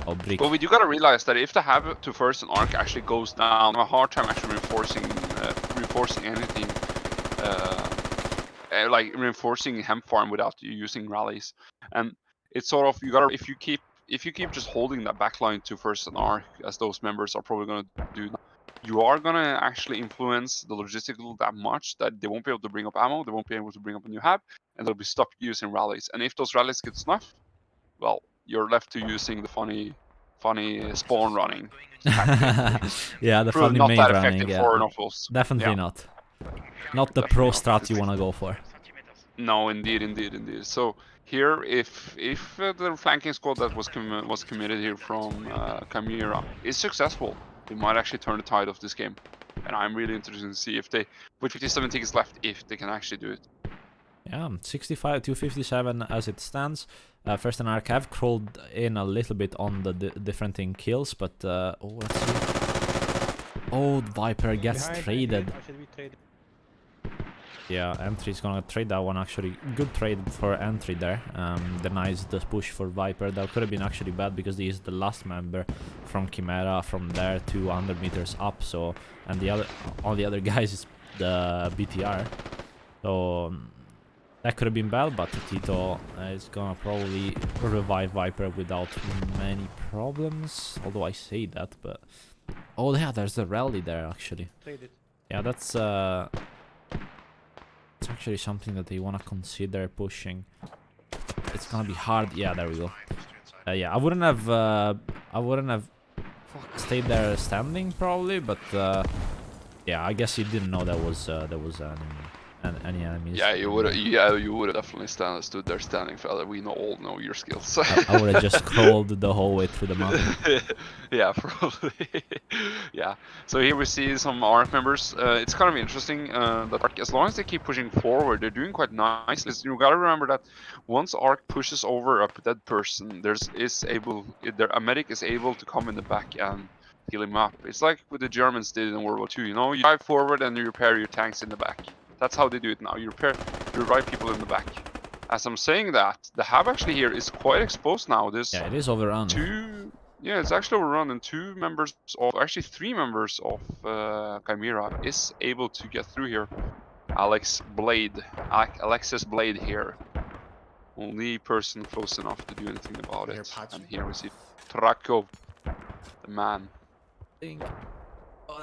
Oh, brick. But we do gotta realize that if the habit to 1ST+ARK actually goes down, I have a hard time actually reinforcing anything, like reinforcing hemp farm without using rallies. And it's sort of, you gotta, if you keep just holding that backline to 1ST+ARK, as those members are probably gonna do, you are gonna actually influence the logistical that much that they won't be able to bring up ammo, they won't be able to bring up a new hab, and they'll be stuck using rallies. And if those rallies get snuffed, well, you're left to using the funny spawn running. Yeah, the funny not main that running. effective Yeah, for enough. definitely not. Not the pro strat you wanna go for. No, indeed. So here, if the flanking squad that was committed here from CHIMERA is successful, they might actually turn the tide of this game. And I'm really interested to see if they, with 57 tickets left, if they can actually do it. Yeah, 65 to 57 as it stands. 1ST+ARK have crawled in a little bit on the different kills, but oh, let's see. Oh, Viper gets traded. Yeah, Entry is gonna trade that one actually. Good trade for Entry there. Denies the push for Viper. That could have been actually bad because he is the last member from CHIMERA from there 200 meters up. So, and all the other guys is the BTR. So that could have been bad, but Tito is gonna probably revive Viper without many problems. Although I say that, but oh yeah, there's the rally there actually. Yeah, that's it's actually something that they wanna consider pushing. It's gonna be hard. Yeah, there we go. Yeah, I wouldn't have stayed there standing probably, but yeah, I guess you didn't know there was any enemies. Yeah, you would have definitely stood there standing, fella. We all know your skills. I would have just crawled the whole way through the mountain. Yeah, probably. Yeah. So here we see some ARK members. It's kind of interesting that ARK, as long as they keep pushing forward, they're doing quite nicely. You gotta remember that once ARK pushes over a dead person, a medic is able to come in the back and heal him up. It's like what the Germans did in World War II. You know, you drive forward and you repair your tanks in the back. That's how they do it now. You revive people in the back. As I'm saying that, the hab actually here is quite exposed now. There's yeah, it is overrun. Yeah, it's actually overrun, and three members of CHIMERA is able to get through here. Alexis Blade here. Only person close enough to do anything about it. And here we see Traco, the man. Oh,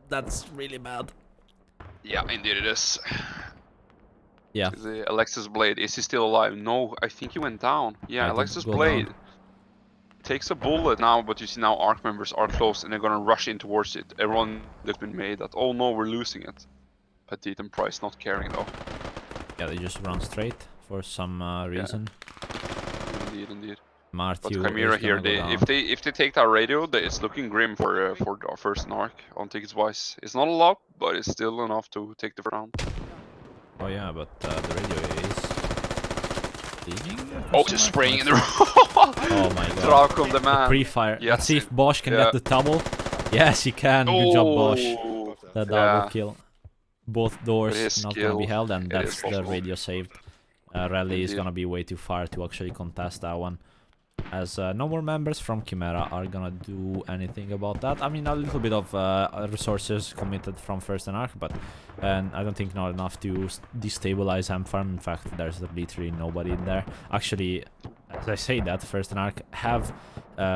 that's really bad. Yeah, indeed it is. Yeah. The Alexis Blade, is he still alive? No, I think he went down. Yeah, Alexis Blade takes a bullet now, but you see now ARK members are close and they're gonna rush in towards it. Everyone that's been made that, oh no, we're losing it. Petite and Price not caring though. Yeah, they just run straight for some reason. Yeah. Indeed. Martiu but CHIMERA here, if they take that radio, it's looking grim for our 1ST+ARK on tickets wise. It's not a lot, but it's still enough to take the round. Oh yeah, but the radio is leaving. Oh, just spraying in the room. Oh my god. Traco, the man. Pre-fire. Yes. Let's see if Bosch can get the double. Yes, he can. Good job, Bosch. the double kill. Both With doors his not gonna be skill, held, and it that's is the possible. radio saved. Rally is Indeed. gonna be way too far to actually contest that one, as no more members from Chimera are gonna do anything about that. I mean, a little bit of resources committed from 1ST+ARK, but I don't think not enough to destabilize Hemp Farm. In fact, there's literally nobody in there. Actually, as I say that, 1ST+ARK have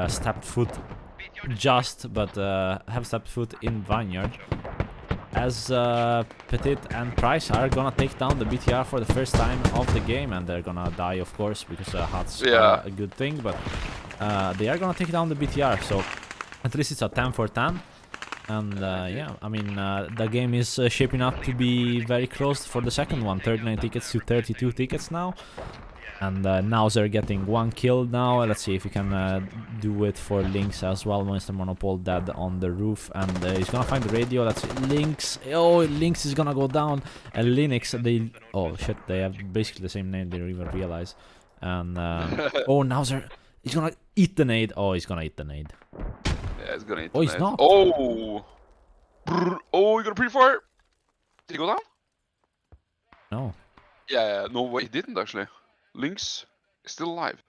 stepped foot have stepped foot in Vineyard, as Petit and Price are gonna take down the BTR for the first time of the game, and they're gonna die, of course, because HUDs are a good thing, but they are gonna take down the BTR, so at least it's a 10 for 10. And yeah, I mean, the game is shaping up to be very close for the second one. 39 tickets to 32 tickets now. And now they're getting 1 kill now. Let's see if we can do it for Lynx as well. Mr. Monopole dead on the roof, and he's gonna find the radio. That's Lynx. Oh, Lynx is gonna go down. And Linux, they... Oh shit, they have basically the same name, they don't even realize. And oh, now he's gonna eat the nade. Oh, he's gonna eat the nade. Yeah, he's gonna eat the Oh, he's nade. not. Oh! Oh, he got a pre-fire! Did he go down? No. Yeah, no, wait, he didn't actually. Lynx is still alive.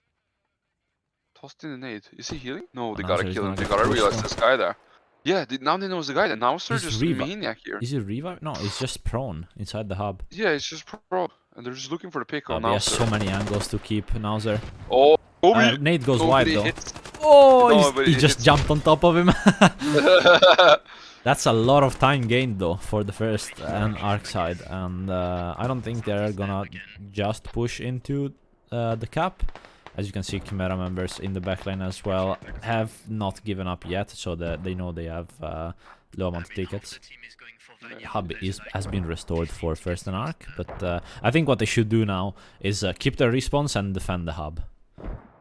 Tossed in the nade. Is he healing? No, they gotta kill him. They gotta realize this guy there. Yeah, now they know the guy there. Now they're just maniac here. Is he revive? No, he's just prone inside the hub. Yeah, it's just pro. And they're just looking for the pick on He has so many angles to keep Nauser. Oh, nade goes wide though. Hits. Oh, he just jumped on top of him. That's a lot of time gained though for the 1ST+ARK side, and I don't think they're gonna just push into the cap. As you can see, Chimera members in the backline as well have not given up yet, so that they know they have low amount of tickets. Hub has been restored for 1ST+ARK, but I think what they should do now is keep their response and defend the hub.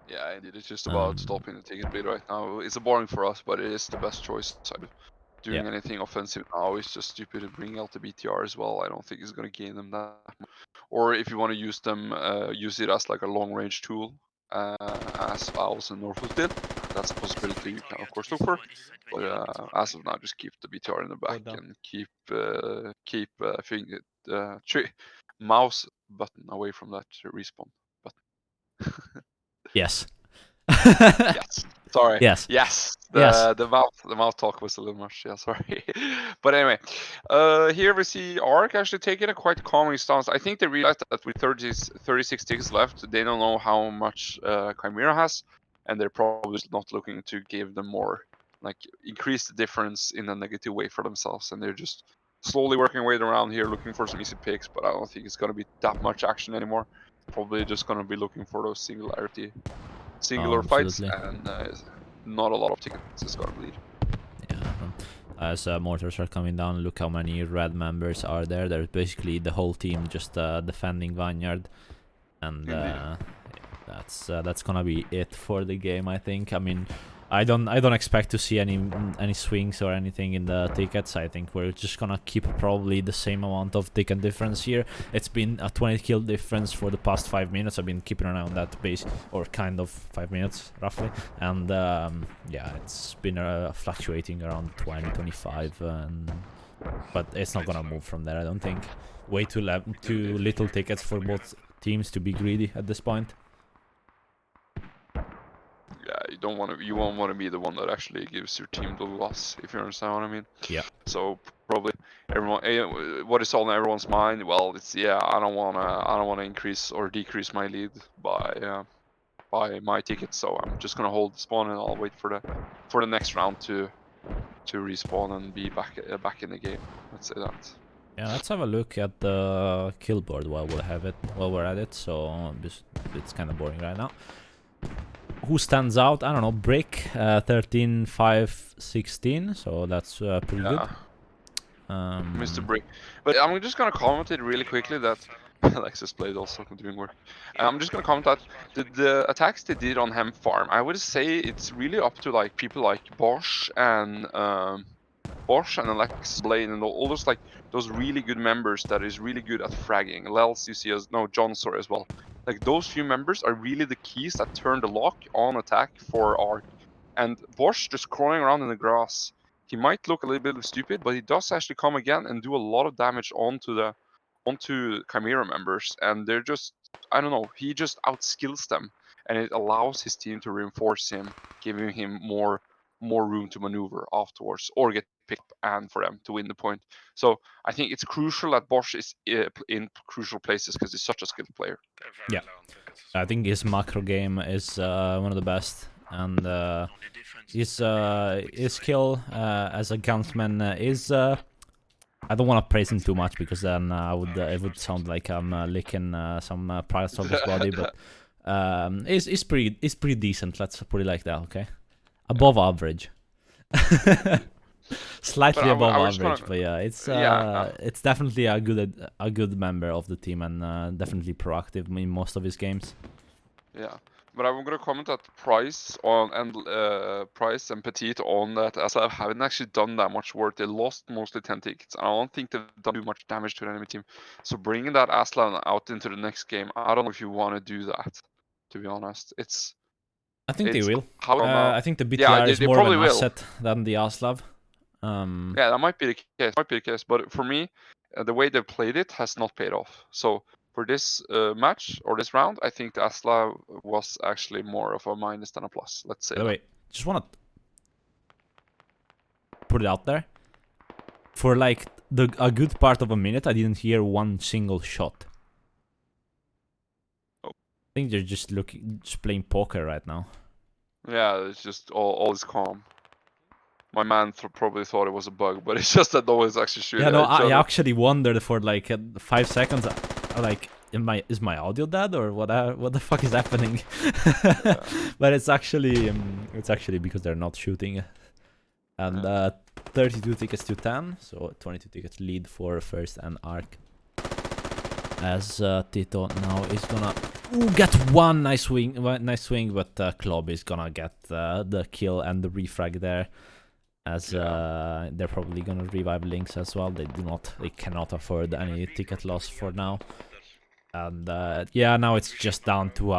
Yeah, indeed, it's just about stopping the ticket bleed right now. It's boring for us, but it is the best choice. Doing anything offensive now is just stupid, and bringing out the BTR as well, I don't think it's going to gain them that much. Or if you want to use them, use it as like a long range tool, as Owls and Norfolk did. That's a possibility you can of course look for. But as of now, just keep the BTR in the back and keep mouse button away from that respawn button. Yes. Yes. Sorry. Yes. Yes. Yes. The mouth talk was a little much. Yeah. Sorry. But anyway, here we see ARK actually taking a quite calming stance. I think they realized that with 36 tickets left, they don't know how much Chimera has, and they're probably not looking to give them more, like increase the difference in a negative way for themselves, and they're just slowly working their way around here, looking for some easy picks. But I don't think it's gonna be that much action anymore. Probably just gonna be looking for those singular fights, and not a lot of tickets is gonna bleed. Yeah. As mortars are coming down, look how many red members are there. There's basically the whole team just defending Vineyard, and that's gonna be it for the game, I think. I mean, I don't expect to see any swings or anything in the tickets. I think we're just gonna keep probably the same amount of ticket difference here. It's been a 20 kill difference for the past 5 minutes. I've been keeping an eye on that base, or kind of 5 minutes roughly, and yeah, it's been fluctuating around 20-25, but it's not gonna move from there, I don't think. Way too little tickets for both teams to be greedy at this point. Yeah, you won't want to be the one that actually gives your team the loss, if you understand what I mean. Yeah. So probably what is on everyone's mind? Well, it's I don't wanna increase or decrease my lead by my tickets, so I'm just gonna hold the spawn and I'll wait for the next round to respawn and be back in the game. Let's say that. Yeah, let's have a look at the kill board while we're at it. So it's kind of boring right now. Who stands out? I don't know. Brick 13, 5, 16. So that's pretty good. Mr. Brick. But I'm just gonna comment it really quickly that Alexis played also doing work. I'm just gonna comment that the attacks they did on Hemp Farm, I would say it's really up to like people like Bosch and Alexis Blade and all those like those really good members that is really good at fragging. Lels, you see John, sorry, as well. Like those few members are really the keys that turn the lock on attack for ARK. And Bosch just crawling around in the grass he might look a little bit stupid, but he does actually come again and do a lot of damage onto Chimera members, and they're just, I don't know, he just outskills them, and it allows his team to reinforce him, giving him more room to maneuver afterwards or get picked up, and for them to win the point. So I think it's crucial that Bosch is in crucial places because he's such a skilled player. Yeah, I think his macro game is one of the best, and his skill as a gunsman is. I don't want to praise him too much because then it would sound like I'm licking some parts of his body, but it's pretty decent. Let's put it like that, okay? Above average. Slightly above average, but yeah, it's definitely a good member of the team, and definitely proactive in most of his games. Yeah, but I'm gonna comment that Price and Petit on that, as I haven't actually done that much work. They lost mostly 10 tickets, and I don't think they've done too much damage to the enemy team. So bringing that Aslan out into the next game, I don't know if you want to do that. To be honest, I think they will. How I think the BTR is they more of probably an will. asset than the Aslav. Yeah, that might be the case. But for me, the way they played it has not paid off. So for this match or this round, I think the Asla was actually more of a minus than a plus. Let's say. By the way, just wanna put it out there. For like a good part of a minute, I didn't hear one single shot. Oh. I think they're just playing poker right now. Yeah, it's just all is calm. My man probably thought it was a bug, but it's just that no one's actually shooting. Yeah, no, at each I other. actually wondered for like 5 seconds. Like, is my audio dead or what? What the fuck is happening? Yeah. But it's actually because they're not shooting. And 32 tickets to 10, so 22 tickets lead for 1ST and ARK. As Tito now is gonna get one nice swing, but Club is gonna get the kill and the refrag there. As they're probably gonna revive Lynx as well. They cannot afford any ticket loss for now. And yeah, now it's just down to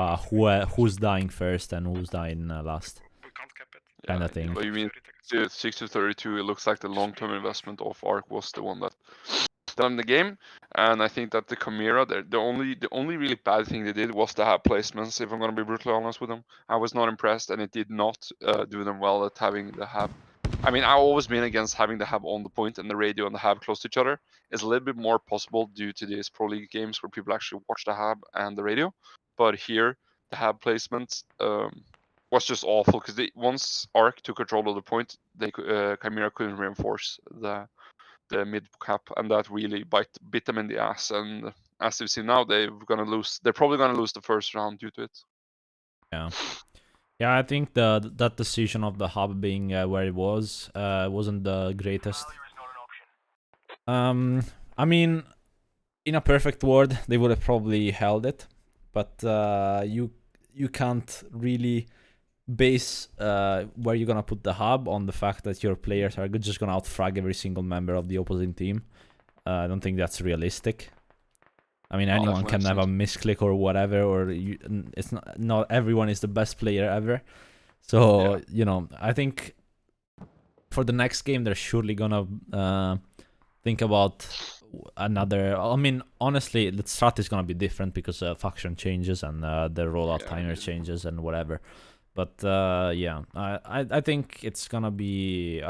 who's dying first and who's dying last. Kind of thing. But you mean 6 to 32? It looks like the long-term investment of ARK was the one that done the game, and I think that the Chimera, the only really bad thing they did was the hab placements. If I'm gonna be brutally honest with them, I was not impressed, and it did not do them well at having the hab. I mean, I've always been against having the hab on the point and the radio and the hab close to each other. It's a little bit more possible due to these pro league games where people actually watch the hab and the radio, but here the hab placement was just awful because once ARK took control of the point, Chimera couldn't reinforce the mid cap, and that really bit them in the ass. And as you see now, they're probably gonna lose the first round due to it. Yeah, I think that decision of the hub being where it wasn't the greatest. I mean, in a perfect world, they would have probably held it, but you can't really base where you're gonna put the hub on the fact that your players are just gonna outfrag every single member of the opposing team. I don't think that's realistic. I mean, anyone can have a misclick or whatever, or it's not everyone is the best player ever. So you know, I think for the next game they're surely gonna think about another. I mean, honestly, the strat is gonna be different because faction changes and the rollout timer changes and whatever. But yeah, I think it's gonna be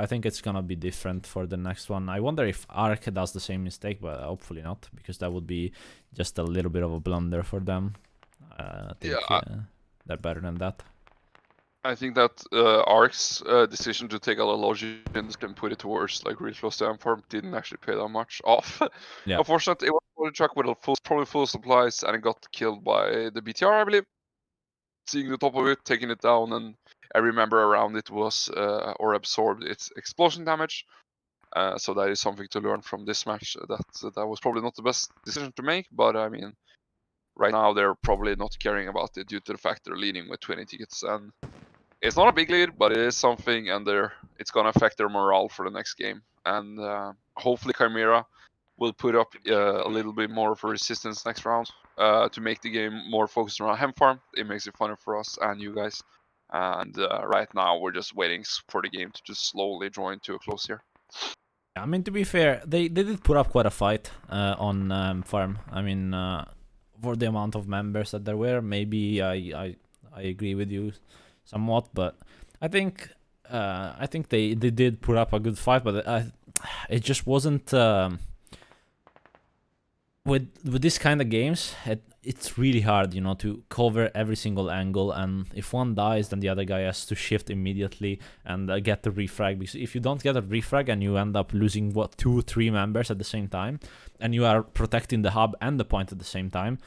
different for the next one. I wonder if ARK does the same mistake, but hopefully not, because that would be just a little bit of a blunder for them. I think they're better than that. I think that ARK's decision to take a lot of logic and put it towards like really close to farm didn't actually pay that much off. Yeah. Unfortunately, it was a truck with probably full supplies, and it got killed by the BTR, I believe. Seeing the top of it, taking it down, and every member around it was or absorbed its explosion damage. So that is something to learn from this match. That was probably not the best decision to make, but I mean, right now they're probably not caring about it due to the fact they're leading with 20 tickets, and it's not a big lead, but it is something, and it's gonna affect their morale for the next game. And hopefully Chimera will put up a little bit more of a resistance next round to make the game more focused around hem farm. It makes it funner for us and you guys. And right now we're just waiting for the game to just slowly drawing to a close here. I mean, to be fair, they did put up quite a fight on farm. I mean, for the amount of members that there were, maybe I agree with you somewhat, but I think they did put up a good fight, but it just wasn't with this kind of games. It's really hard, you know, to cover every single angle, and if one dies, then the other guy has to shift immediately and get the refrag. Because if you don't get a refrag and you end up losing 2-3 members at the same time, and you are protecting the hub and the point at the same time,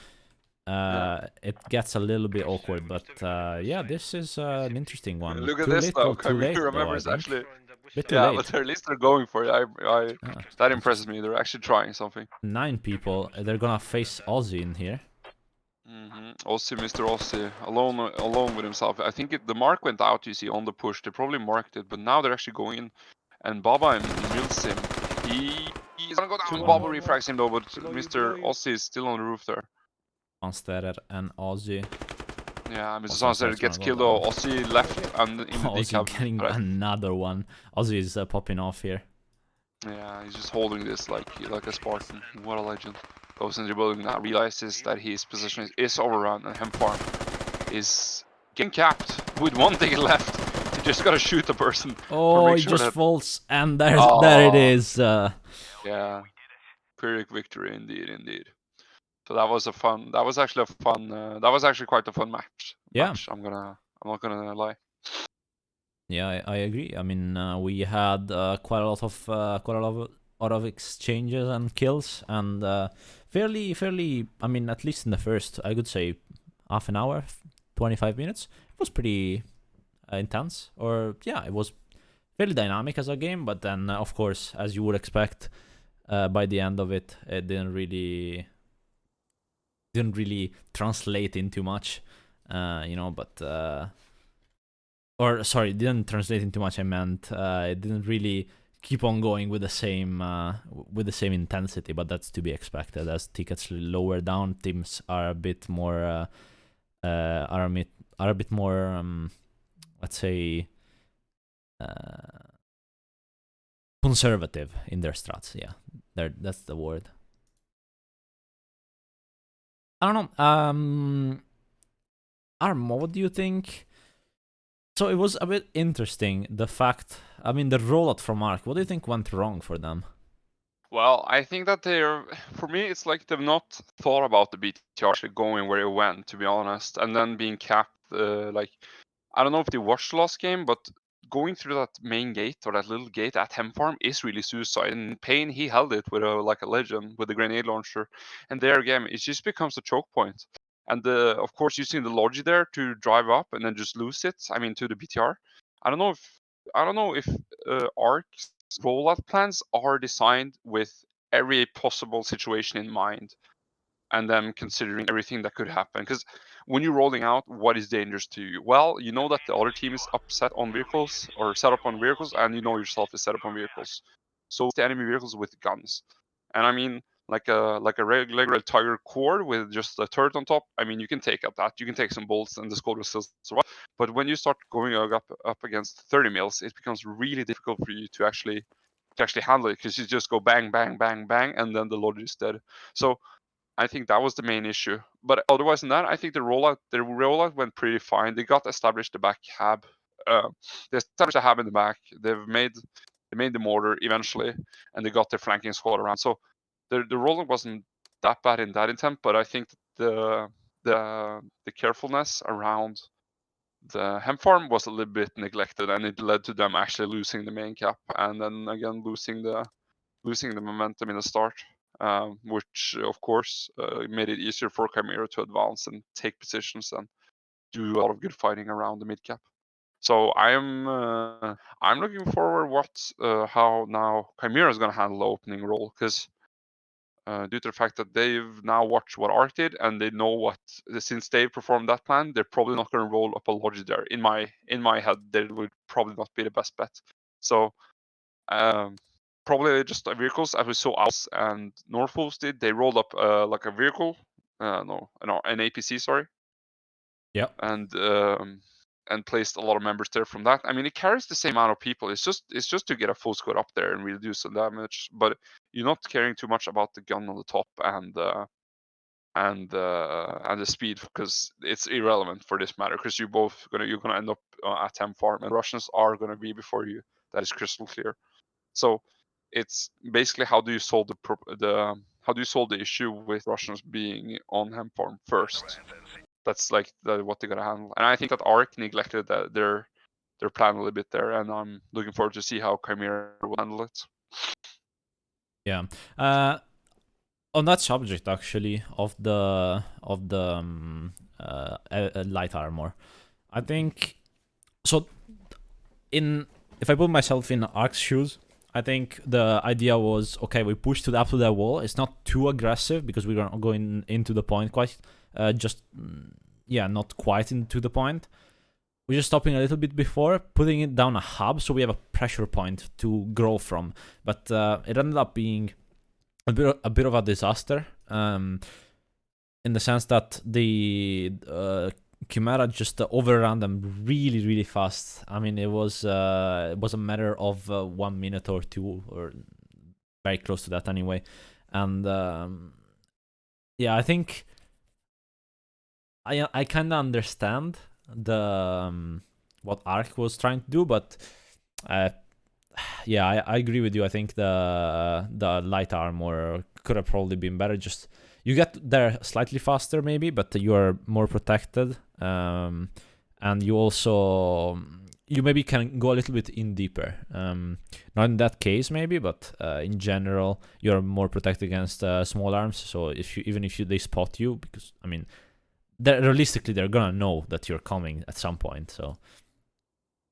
it gets a little bit awkward. But yeah, this is an interesting one. Look at Too this little, though. too late, though, I Remembers think. actually. Bit too Yeah, late. but at least they're going for it. That impresses Just me. They're actually trying something. 9 people. They're gonna face Ozzy in here. Aussie, Mr. Aussie, alone with himself. I think the mark went out, you see, on the push. They probably marked it, but now they're actually going in. And Baba mills him. He's gonna go down. Baba refrags him though, but Mr. Aussie is still on the roof there. Monster and Ozzy. Yeah, Mr. Sunset gets killed though. Aussie left and in the Ozzy decap. getting another one. Ozzy is popping off here. Yeah, he's just holding this like a Spartan. What a legend. Goes into the building now, realizes that his position is overrun, and Hemfarm is getting capped with 1 ticket left. He just gotta shoot the person. Oh, he just falls, and there it is. Yeah, Pyrrhic victory indeed. So that was actually quite a fun match. Yeah. I'm not gonna lie. Yeah, I agree. I mean, we had quite a lot of exchanges and kills, and fairly. I mean, at least in the first, I could say, half an hour, 25 minutes. It was pretty intense, or yeah, it was fairly dynamic as a game. But then, of course, as you would expect, by the end of it, it didn't really translate into much, you know. But or sorry, it didn't translate into much. I meant it didn't really keep on going with the same intensity. But that's to be expected. As tickets lower down, teams are a bit more let's say conservative in their strats. Yeah, that's the word. I don't know. Armo, what do you think? So it was a bit interesting, the fact, I mean, the rollout from ARK. What do you think went wrong for them? Well, I think that for me, it's like they've not thought about the BTR actually going where it went, to be honest, and then being capped. Like, I don't know if they watched the last game, but going through that main gate or that little gate at Hem Farm is really suicide. And Payne, he held it with like a legend with the grenade launcher, and there again, it just becomes a choke point. And of course, using the Logi there to drive up and then just lose it. I mean, to the BTR. I don't know if ARK's rollout plans are designed with every possible situation in mind, and then considering everything that could happen. Because when you're rolling out, what is dangerous to you? Well, you know that the other team is upset on vehicles or set up on vehicles, and you know yourself is set up on vehicles. So the enemy vehicles with guns, and I mean like a regular Tiger Core with just a turret on top. I mean, you can take up that, you can take some bolts, and the squad will still survive. But when you start going up against 30 mils, it becomes really difficult for you to actually handle it, because you just go bang, bang, bang, bang, and then the logic is dead. So I think that was the main issue. But otherwise than that, I think the rollout went pretty fine. They got established the back hab. They established a hab in the back. They made the mortar eventually, and they got their flanking squad around. So the rollout wasn't that bad in that intent, but I think the carefulness around the Hem Farm was a little bit neglected, and it led to them actually losing the main cap, and then again losing the momentum in the start, which of course made it easier for CHIMERA to advance and take positions and do a lot of good fighting around the mid cap. So I'm looking forward how now CHIMERA is going to handle the opening role, because due to the fact that they've now watched what ARK did, and they know since they've performed that plan, they're probably not going to roll up a Logi there. In my head, that would probably not be the best bet. So probably just vehicles, as we saw Aus and Norfolk did. They rolled up like a vehicle, an APC, sorry. Yeah. And and placed a lot of members there from that. I mean, it carries the same amount of people. It's just to get a full squad up there and really do some damage. But you're not caring too much about the gun on the top and the speed, because it's irrelevant for this matter. Because you're gonna end up at 10 farm, and Russians are gonna be before you. That is crystal clear. So it's basically how do you solve the issue with Russians being on Hem farm first? That's like what they're gonna handle. And I think that ARK neglected their plan a little bit there, and I'm looking forward to see how Chimera will handle it. Yeah. On that subject, actually, of the light armor, I think so. If I put myself in ARK's shoes, I think the idea was, okay, we push up to that wall. It's not too aggressive because we're going into the point quite, not quite into the point. We're just stopping a little bit before, putting it down a hub, so we have a pressure point to grow from. But it ended up being a bit of a disaster, in the sense that the Chimera just overran them really, really fast. I mean, it was a matter of 1 minute or two, or very close to that anyway. And I think I kind of understand the what ARK was trying to do, but I agree with you. I think the light armor could have probably been better. Just you get there slightly faster, maybe, but you are more protected, and you maybe can go a little bit in deeper. Not in that case, maybe, but in general, you're more protected against small arms. So even if they spot you, because I mean, realistically, they're gonna know that you're coming at some point. So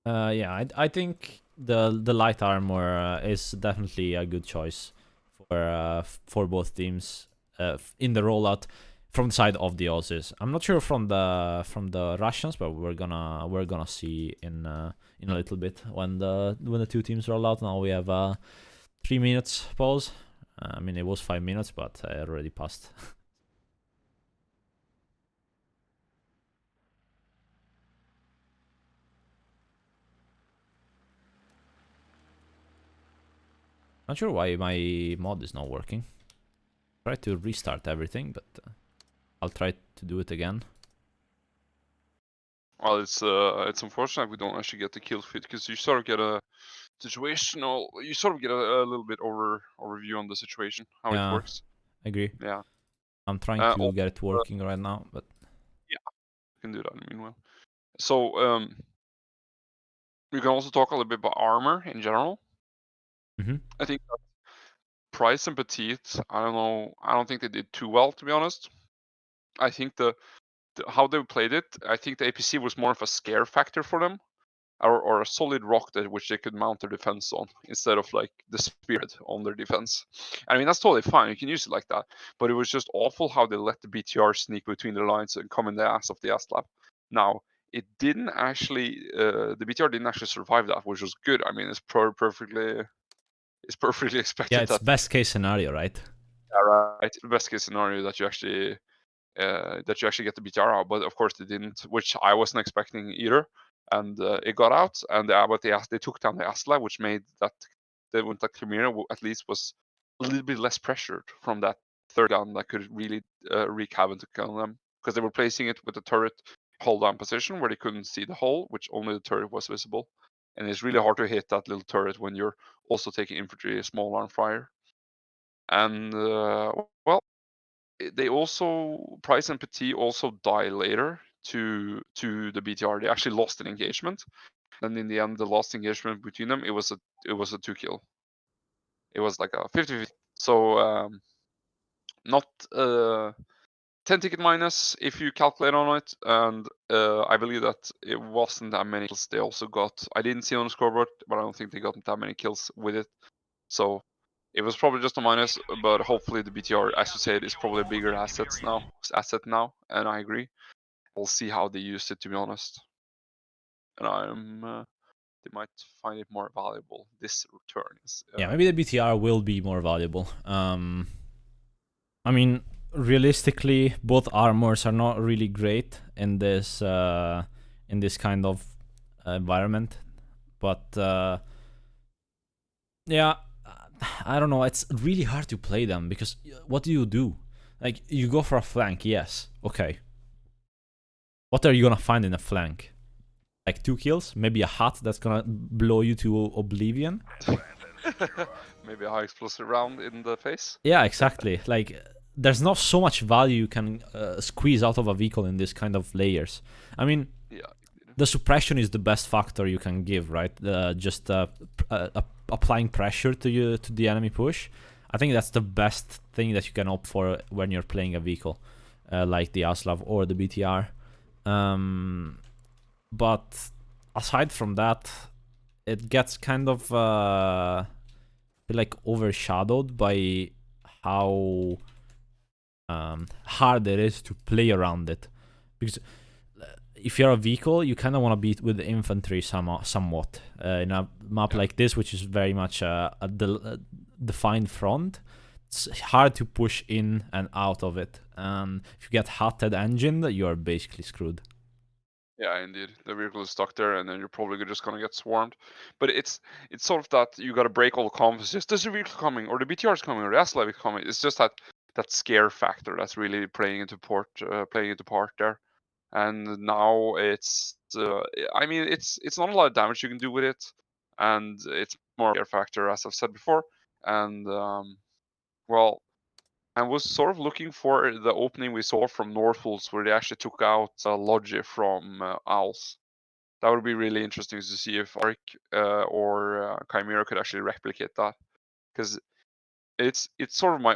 I think the light armor is definitely a good choice for both teams in the rollout from the side of the Aussies. I'm not sure from the Russians, but we're gonna see in a little bit when the two teams roll out. Now we have 3 minutes pause. I mean, it was 5 minutes, but I already passed. Not sure why my mod is not working. Try to restart everything, but I'll try to do it again. Well, it's unfortunate we don't actually get the kill feed, because you sort of get a situational, you sort of get a little bit overview on the situation, how it works. I agree. Yeah. I'm trying to get it working right now, but yeah, you can do that meanwhile. So we can also talk a little bit about armor in general. I think that Price and Petite, I don't think they did too well, to be honest. I think how they played it, I think the APC was more of a scare factor for them, or a solid rock which they could mount their defense on, instead of like the spearhead on their defense. I mean, that's totally fine, you can use it like that, but it was just awful how they let the BTR sneak between the lines and come in the ass of the ASLab. Now, it didn't actually, the BTR didn't actually survive that, which was good. I mean, it's perfectly expected. Yeah, it's best case scenario, right? Yeah, right. Best case scenario that you actually get the BTR out, but of course they didn't, which I wasn't expecting either. And it got out, and but they took down the Asla, which made that the Chimera at least was a little bit less pressured from that third gun that could really wreak havoc on them, because they were placing it with the turret hold down position where they couldn't see the hole, which only the turret was visible. And it's really hard to hit that little turret when you're also taking infantry small arm fire. And well, they also, Price and Petit also die later to the BTR. They actually lost an engagement, and in the end, the last engagement between them, it was a 2-kill. It was like a 50-50. So not 10 ticket minus if you calculate on it, and I believe that it wasn't that many kills they also got. I didn't see on the scoreboard, but I don't think they got that many kills with it. So it was probably just a minus, but hopefully the BTR, as you said, is probably a bigger asset now, and I agree. We'll see how they use it, to be honest. And they might find it more valuable this return. Yeah, maybe the BTR will be more valuable. I mean, realistically, both armors are not really great in this in this kind of environment. But yeah, I don't know. It's really hard to play them because what do? Like, you go for a flank, yes, okay. What are you gonna find in a flank? Like 2 kills, maybe a hut that's gonna blow you to oblivion. Maybe a high explosive round in the face. Yeah, exactly. Like, there's not so much value you can squeeze out of a vehicle in this kind of layers. I mean, Yeah. the suppression is the best factor you can give, right? Just applying pressure to the enemy push. I think that's the best thing that you can opt for when you're playing a vehicle like the Aslav or the BTR. But aside from that, it gets kind of like overshadowed by how hard it is to play around it. Because if you're a vehicle, you kind of want to beat with the infantry somewhat. In a map like this, which is very much a defined front, it's hard to push in and out of it. And if you get hotted engine, you're basically screwed. Yeah, indeed. The vehicle is stuck there, and then you're probably just gonna get swarmed. But it's sort of that you gotta break all the confidences. There's a vehicle coming, or the BTR is coming, or the Aslav is coming. It's just that scare factor that's really playing into part there. And now it's, I mean, it's not a lot of damage you can do with it, and it's more scare factor, as I've said before. And well, I was sort of looking for the opening we saw from Northwoods, where they actually took out Logi from Owls. That would be really interesting to see if Ark or Chimera could actually replicate that, because it's sort of the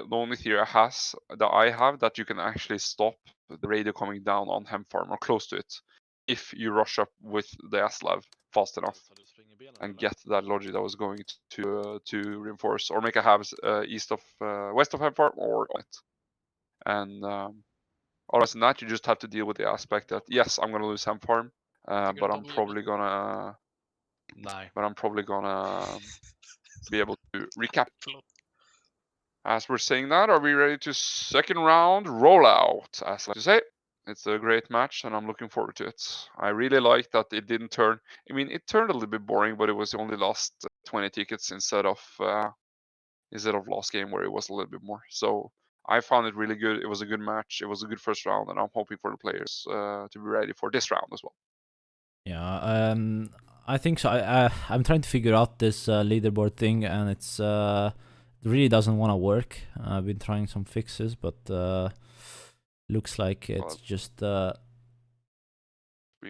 only theory I have that you can actually stop the radio coming down on Hem Farm or close to it if you rush up with the Aslav fast enough and get that logic that was going to reinforce or make a halves west of Hem Farm or on it. And otherwise than that, you just have to deal with the aspect that yes, I'm gonna lose Hem Farm, but I'm probably gonna be able to recap. As we're saying that, are we ready to second round rollout? As I like to say, it's a great match, and I'm looking forward to it. I really like that it didn't turn. I mean, it turned a little bit boring, but it was only lost 20 tickets instead of last game where it was a little bit more. So I found it really good. It was a good match. It was a good first round, and I'm hoping for the players to be ready for this round as well. Yeah, I think so. I'm trying to figure out this leaderboard thing, and it's it really doesn't want to work. I've been trying some fixes, but looks like it's just being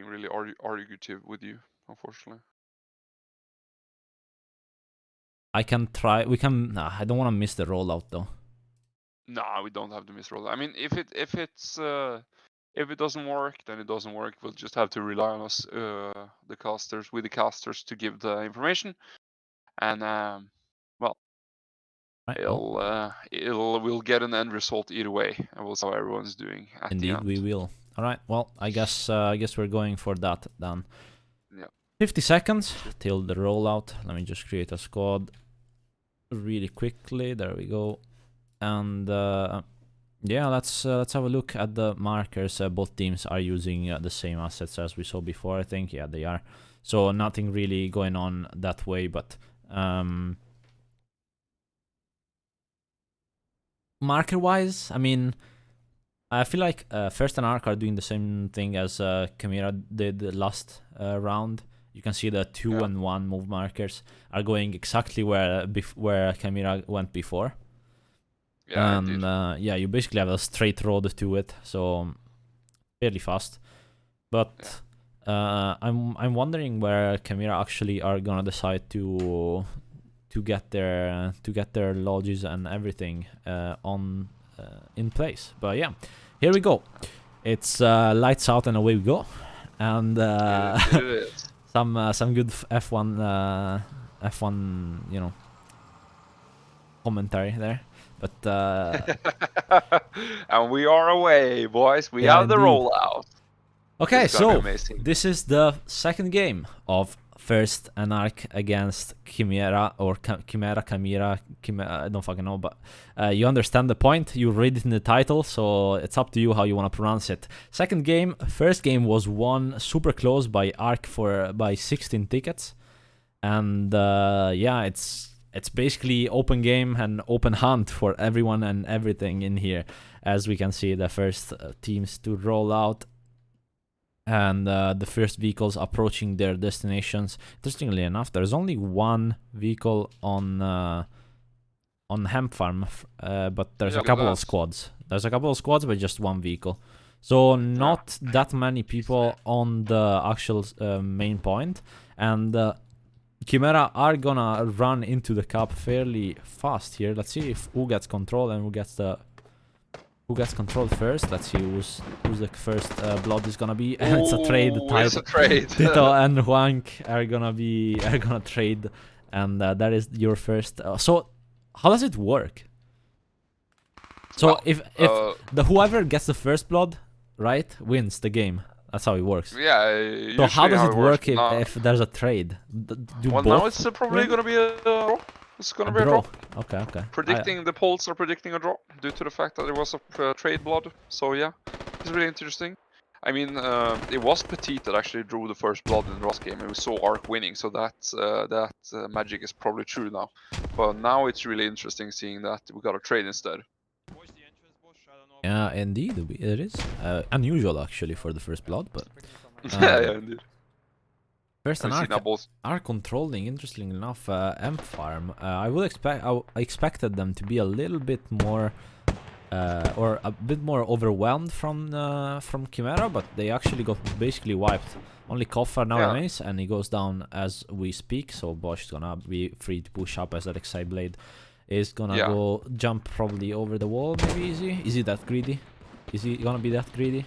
really argumentative with you, unfortunately. I can try. We can. Nah, I don't want to miss the rollout though. No, we don't have to miss rollout. I mean, if it doesn't work, then it doesn't work. We'll just have to rely on us, the casters, to give the information, and well, right, we'll get an end result either way, and we'll see how everyone's doing at Indeed, the end. we will. All right. Well, I guess we're going for that then. Yeah. 50 seconds till the rollout. Let me just create a squad really quickly. There we go. And yeah, let's have a look at the markers. Both teams are using the same assets as we saw before, I think. Yeah, they are. So nothing really going on that way, but marker-wise, I mean, I feel like 1ST and ARK are doing the same thing as CHIMERA did the last round. You can see the 2 and 1 move markers are going exactly where CHIMERA went before. Yeah, and yeah, you basically have a straight road to it, so fairly fast. But I'm wondering where CHIMERA actually are gonna decide to get their lodges and everything on in place. But yeah, here we go. It's lights out and away we go, and some good F1 you know, commentary there. But and we are away, boys. We have the rollout. Okay, so this is the second game of 1ST+ARK against CHIMERA or CHIMERA, I don't fucking know, but you understand the point. You read it in the title, so it's up to you how you want to pronounce it. Second game, first game was won super close by ARK by 16 tickets, and yeah, it's basically open game and open hunt for everyone and everything in here. As we can see, the first teams to roll out. And the first vehicles approaching their destinations. Interestingly enough, there's only one vehicle on Hemp Farm, but there's a couple of squads. There's a couple of squads, but just one vehicle. So not that many people on the actual main point. And CHIMERA are gonna run into the cup fairly fast here. Let's see if who gets control and who gets control first. Let's see who's the first blood is gonna be. And it's a trade. It's a trade. Tito and Huank are gonna trade, and that is your first. So how does it work? So well, if the whoever gets the first blood, right, wins the game. That's how it works. Yeah. So how does it work now, if there's a trade? Well, now it's probably gonna be a draw. It's gonna be a draw. Okay. Predicting the polls are predicting a draw due to the fact that there was a trade blood. So yeah, it's really interesting. I mean, it was Petit that actually drew the first blood in the last game, and we saw ARK winning. So that magic is probably true now. But now it's really interesting seeing that we got a trade instead. Yeah, indeed, it is unusual actually for the first blood, but yeah, indeed. 1ST+ARK are controlling, interestingly enough, Hemp Farm. I expected them to be a little bit more, or a bit more overwhelmed from CHIMERA, but they actually got basically wiped. Only Kofar now remains, and he goes down as we speak. So Bosch is gonna be free to push up as that Excite Blade is gonna go jump probably over the wall. Maybe is he that greedy? Is he gonna be that greedy?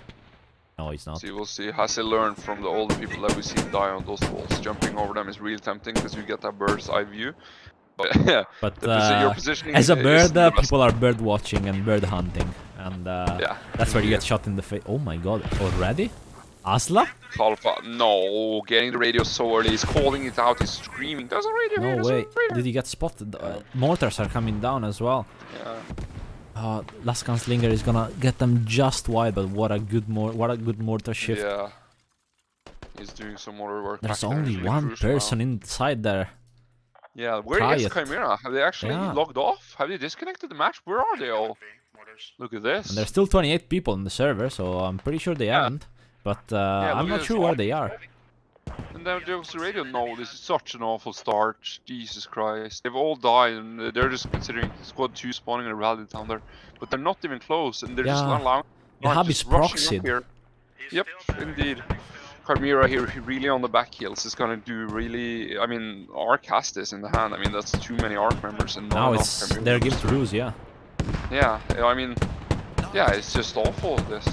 No, he's not. So we'll see. Has he learned from the older people that we see die on those walls? Jumping over them is really tempting because you get that bird's eye view. But yeah, but your positioning as a bird, people are bird watching and bird hunting, and that's where you get shot in the face. Oh my god! Already? Asla? Kalfa, no, getting the radio so early. He's calling it out. He's screaming. There's a radio here. No way. Did he get spotted? Mortars are coming down as well. Yeah. Last Gunslinger is gonna get them just wide, but what a good mortar shift. Yeah. He's doing some mortar work. There's only one person inside there. Yeah, where is CHIMERA? Have they actually logged off? Have they disconnected the match? Where are they all? Look at this. And there's still 28 people in the server, so I'm pretty sure they haven't. But I'm not sure where they are. And then there's the radio. No, this is such an awful start. Jesus Christ. They've all died, and they're just considering Squad 2 spawning in a rally down there. But they're not even close, and they're just not allowing. Hab is proxied. Yep, indeed. CHIMERA here really on the back heels is gonna do really. I mean, ARK has this in the hand. I mean, that's too many ARK members, and now it's their game to lose. Yeah. Yeah, I mean, yeah, it's just awful. This.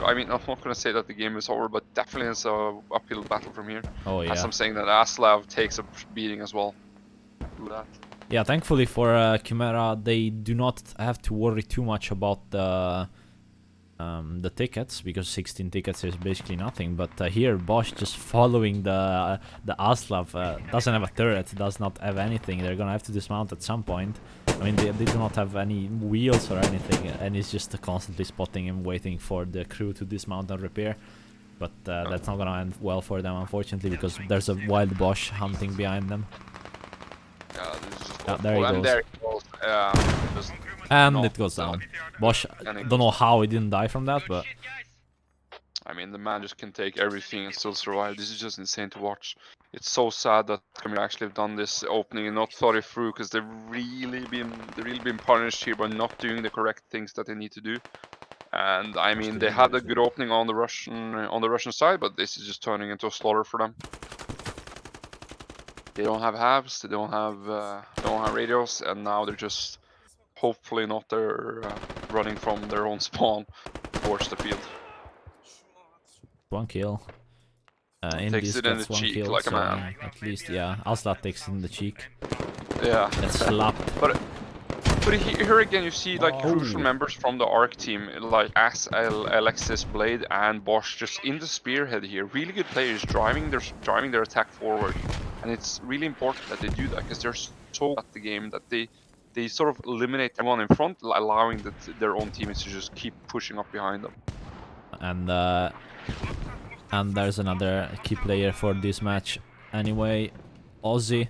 I mean, I'm not gonna say that the game is over, but definitely it's a uphill battle from here. Oh yeah. As I'm saying that Aslav takes a beating as well. Do that. Yeah, thankfully for CHIMERA, they do not have to worry too much about the tickets, because 16 tickets is basically nothing. But here, Bosch just following the Aslav doesn't have a turret, does not have anything. They're gonna have to dismount at some point. I mean, they do not have any wheels or anything, and he's just constantly spotting him, waiting for the crew to dismount and repair. But that's not gonna end well for them, unfortunately, because there's a wild Bosch hunting behind them. There he goes. And there it goes. And it goes down. Bosch, don't know how he didn't die from that, but... I mean, the man just can take everything and still survive. This is just insane to watch. It's so sad that CHIMERA actually have done this opening and not thought it through, because they've really been punished here by not doing the correct things that they need to do. And I mean, they had a good opening on the Russian side, but this is just turning into a slaughter for them. They don't have halves, they don't have radios, and now they're just hopefully not running from their own spawn towards the field. One kill. Takes it in the cheek kill, like so a man. At least, yeah. Aslat takes it in the cheek. Yeah. Gets slapped. But But here again, you see like crucial members from the ARK team, like Alexis, Blade, and Bosch, just in the spearhead here. Really good players driving their attack forward, and it's really important that they do that because they're so at the game that they sort of eliminate everyone in front, allowing their own teammates to just keep pushing up behind them. And there's another key player for this match. Anyway, Ozzy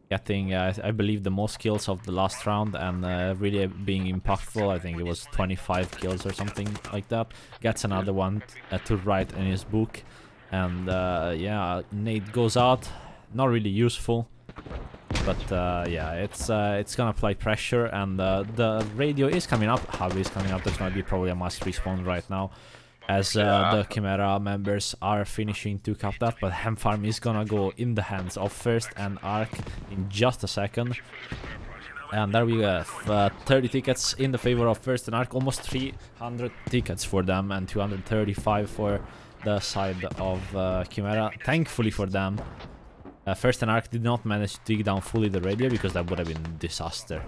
getting, I believe, the most kills of the last round and really being impactful. I think it was 25 kills or something like that. Gets another one to write in his book. And yeah, Nate goes out. Not really useful. But yeah, it's gonna apply pressure, and the radio is coming up. Hub is coming up. There's gonna be probably a must respawn right now, as the Chimera members are finishing to cap that. But Hemfarm is gonna go in the hands of 1st and ARK in just a second. And there we have 30 tickets in the favor of 1st and ARK. Almost 300 tickets for them, and 235 for the side of Chimera. Thankfully for them, 1st and ARK did not manage to dig down fully the radio, because that would have been a disaster.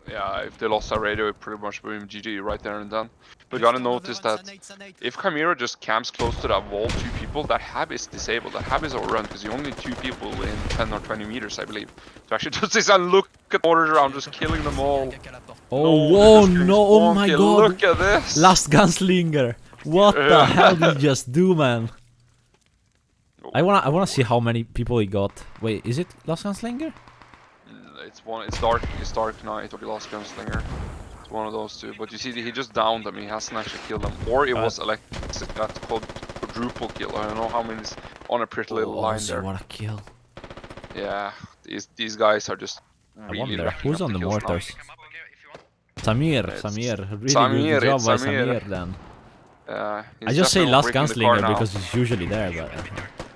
Yeah, if they lost that radio, it pretty much would have been GG right there and then. We gotta notice that if Chimera just camps close to that wall, 2 people, that hab is disabled. That hab is overrun because you only need 2 people in 10 or 20 meters, I believe. So actually just this and look at orders around, just killing them all. Oh, whoa, no, oh my god. Look at this. Last Gunslinger. What the hell did you just do, man? I wanna see how many people he got. Wait, is it Last Gunslinger? It's Dark Knight or the Last Gunslinger. It's one of those two. But you see, he just downed them. He hasn't actually killed them. Or it was Alexis, that's called quadruple kill. I don't know how many is on a pretty little line there. What a kill! Yeah, these guys are just really. I wonder who's on the mortars. Samir, really Samir, good job by Samir. Samir then. I just say Last Gunslinger because he's usually there, but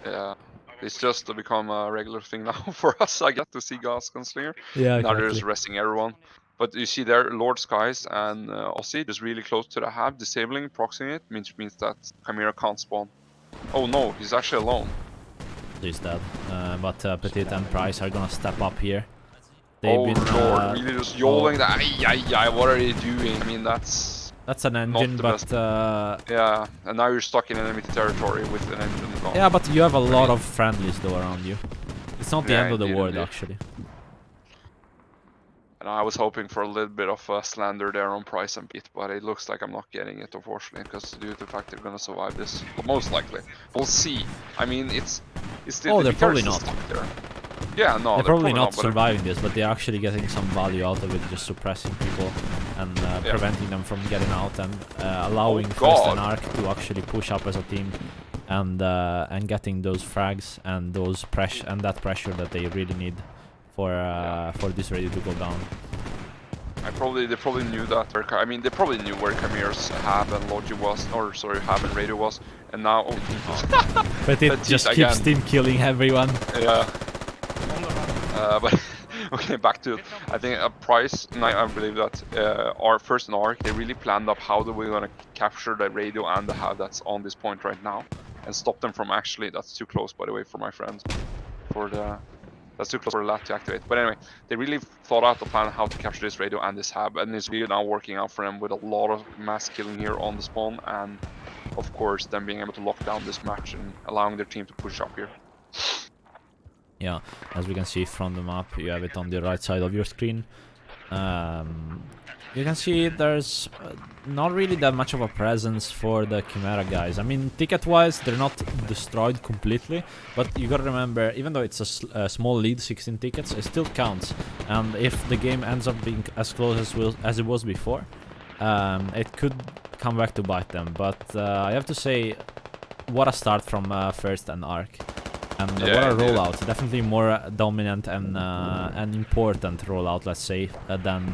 yeah, it's just become a regular thing now for us. I get to see Last Gunslinger. yeah, Now they're exactly. just resting everyone. But you see there, Lord Skies and Aussie just really close to the hab, disabling, proxying it, means that Chimera can't spawn. Oh no, he's actually alone. He's dead. But Petit and Price are gonna step up here. They've Oh been, Lord, really just yolling that. Ay, what are they doing? I mean, that's an engine, but yeah, and now you're stuck in enemy territory with an engine gone. yeah, but you have a lot of friendlies though around you. It's not the Yeah, end of the indeed, world, indeed. actually. And I was hoping for a little bit of slander there on Price and Pete, but it looks like I'm not getting it, unfortunately, because due to the fact they're gonna survive this, but most likely. We'll see. I mean, it's still. Oh, they're probably still not. stuck there. Yeah, no, They're probably not but surviving this, but they're actually getting some value out of it, just suppressing people and preventing them from getting out, and allowing 1st and ARK to actually push up as a team, and getting those frags and that pressure that they really need for this radio to go down. they probably knew that. I mean, they probably knew where Chimera's hab and Logi was, or sorry, hab and radio was, and now But it just keeps team killing everyone. Yeah. But okay, back to it. I think Price, I believe that our 1st and ARK, they really planned up how we're gonna capture the radio and the hab that's on this point right now, and stop them from actually. That's too close, by the way, for my friends. That's too close for the lat to activate. But anyway, they really thought out the plan how to capture this radio and this hab, and it's really now working out for them with a lot of mass killing here on the spawn, and of course them being able to lock down this match and allowing their team to push up here. Yeah, as we can see from the map, you have it on the right side of your screen. You can see there's not really that much of a presence for the Chimera guys. I mean, ticket-wise, they're not destroyed completely, but you gotta remember, even though it's a small lead, 16 tickets, it still counts. And if the game ends up being as close as it was before, it could come back to bite them. But I have to say, what a start from 1st and ARK. And what a rollout! Definitely more dominant and important rollout, let's say, than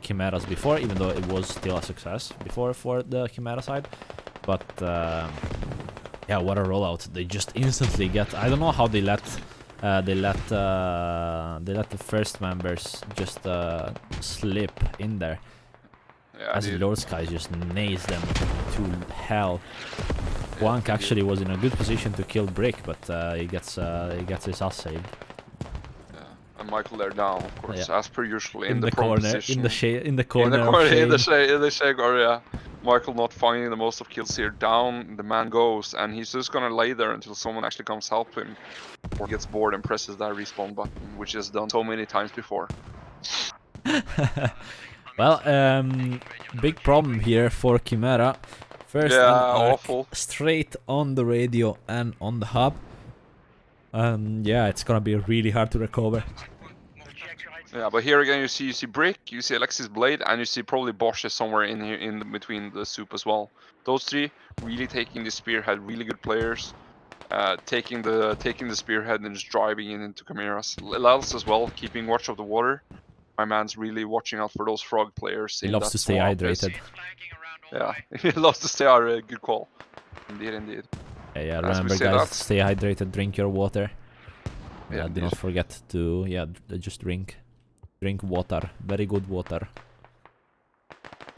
Chimera's before. Even though it was still a success before for the Chimera side, but yeah, what a rollout! They just instantly get. I don't know how they let the 1st members just slip in there. Yeah, as Lord Sky just nails them to hell. Wank actually was in a good position to kill Brick, but he gets his ass saved. Yeah, and Michael there down, of course, Yeah. as per usual in the the prone corner, position. in the corner, in the of corner, shame. in the shade area. Michael not finding the most of kills here. Down the man goes, and he's just gonna lay there until someone actually comes help him, or gets bored and presses that respawn button, which is done so many times before. Well, big problem here for Chimera. First, Yeah, an arc awful. straight on the radio and on the hub. Yeah, it's gonna be really hard to recover. Yeah, but here again you see Brick, you see Alexis Blade, and you see probably Bosch is somewhere in here in between the soup as well. Those three really taking the spearhead, really good players. Taking the spearhead and just driving in into Chimeras. Lels as well, keeping watch of the water. My man's really watching out for those frog players He in loves that to stay swamp. hydrated. Yeah, he loves to stay hydrated. Good call. Indeed, indeed. Yeah, As we remember say guys, that, stay hydrated, drink your water. yeah, Do not forget to, just drink water, very good water.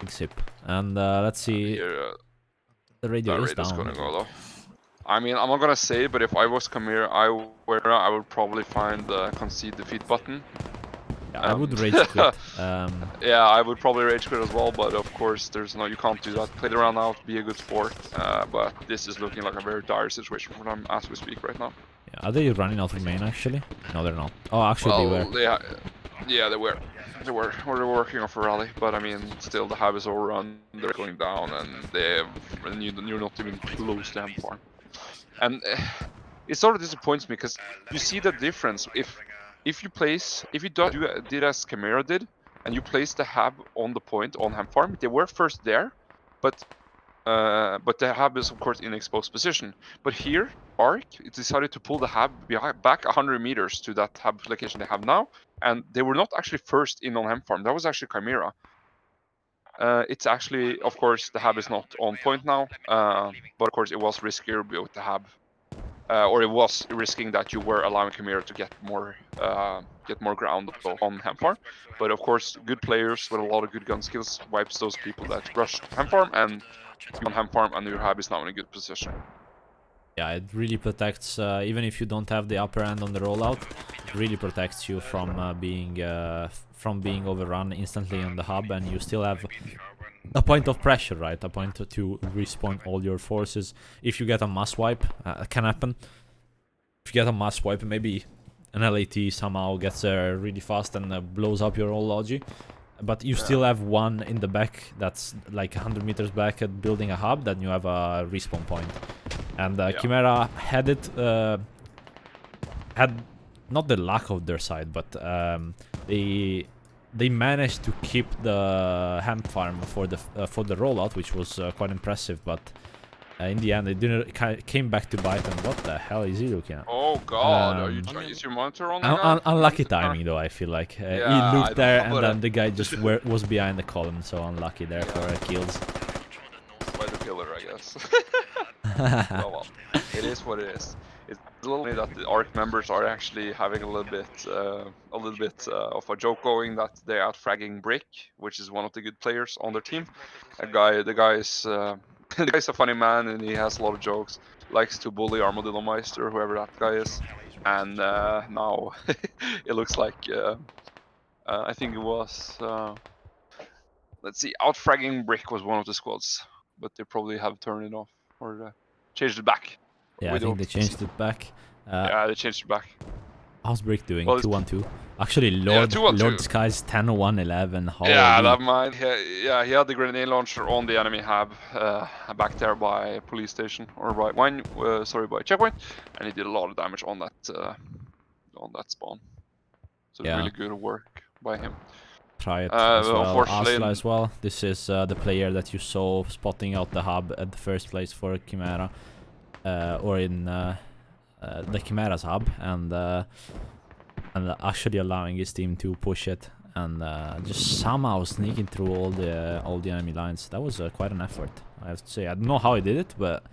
Big sip. And let's see, here, the radio that is radio's down. gonna go though. I mean, I'm not gonna say it, but if I was Chimera, I would probably find the concede defeat button. Yeah, I would rage quit. Yeah, I would probably rage quit as well, but of course, there's no, you can't do that. Play the round out, be a good sport. But this is looking like a very dire situation for them as we speak right now. Yeah, are they running out of main actually? No, they're not. Oh, actually they were. Yeah, they were. They were working off a rally, but I mean, still the hub is overrun. They're going down, and you're not even close to them farm. And it sort of disappoints me because you see the difference. If you did as Chimera did, and you place the hub on the point on Ham Farm, they were first there, but the hub is of course in exposed position. But here, ARK decided to pull the hub back 100 meters to that hub location they have now, and they were not actually first in on Ham Farm. That was actually Chimera. It's actually, of course, the hub is not on point now, but of course it was riskier with the hub. Or it was risking that you were allowing Chimera to get more ground on Ham Farm. But of course, good players with a lot of good gun skills wipes those people that rushed Ham Farm, and on Ham Farm, and your hub is now in a good position. Yeah, it really protects, even if you don't have the upper end on the rollout, it really protects you from being overrun instantly on the hub, and you still have a point of pressure, right? A point to respawn all your forces. If you get a mass wipe, can happen. If you get a mass wipe, maybe an LAT somehow gets there really fast and blows up your whole logi. But you still have one in the back that's like 100 meters back at building a hub, then you have a respawn point. And Chimera had it, had not the luck of their side, but they managed to keep the Ham Farm for the rollout, which was quite impressive. But in the end, it came back to bite them. What the hell is he looking at? Oh God, is your monitor on? Unlucky timing, though. I feel like he looked there, and then the guy just was behind the column, so unlucky there for kills. By the pillar, I guess. Oh well, it is what it is. It's a little bit that the ARK members are actually having a little bit of a joke going that they're out fragging Brick, which is one of the good players on their team. The guy is the guy's a funny man, and he has a lot of jokes. Likes to bully ArmadilloMeister, whoever that guy is. And now it looks like I think it was let's see, out fragging Brick was one of the squads, but they probably have turned it off or changed it back. Yeah, I think they changed it back. Yeah, they changed it back. How's Brick doing? Well, 2-1-2. Actually, Lord Sky's 10-1-11. Holy. Yeah, that might. He had the grenade launcher on the enemy hub back there by police station or by by checkpoint, and he did a lot of damage on that spawn. So really good work by him. Try it as well. Unfortunately, Asla as well. This is the player that you saw spotting out the hub at the first place for Chimera, or in the Chimera's hub, and actually allowing his team to push it and just somehow sneaking through all the enemy lines. That was quite an effort, I have to say. I don't know how he did it, but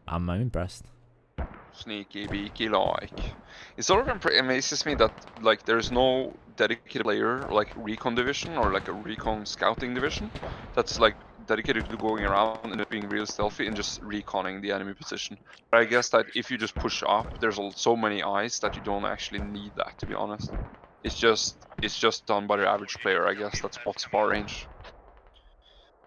I'm impressed. Sneaky beaky like. It sort of amazes me that like there's no dedicated player like recon division or like a recon scouting division that's like dedicated to going around and being real stealthy and just reconning the enemy position. But I guess that if you just push up, there's so many eyes that you don't actually need that, to be honest. It's just done by the average player, I guess. That's what's far range.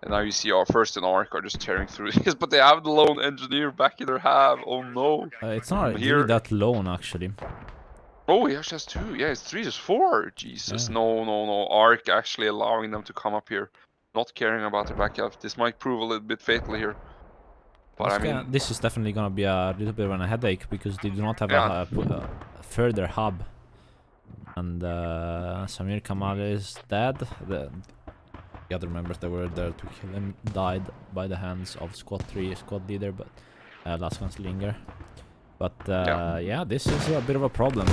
And now you see our 1ST and ARK are just tearing through this, but they have the lone engineer back in their half. Oh no! It's not Here- really that lone actually. Oh, he actually has 2. Yeah, it's 3, it's 4. Jesus, Yeah. no. ARK actually allowing them to come up here, not caring about their back half. This might prove a little bit fatal here. But I mean, This is definitely gonna be a little bit of a headache because they do not have Yeah. a further hub. And Samir Kamal is dead. The other members that were there to kill him died by the hands of Squad 3, Squad leader, but last one's Linger. But yeah, this is a bit of a problem.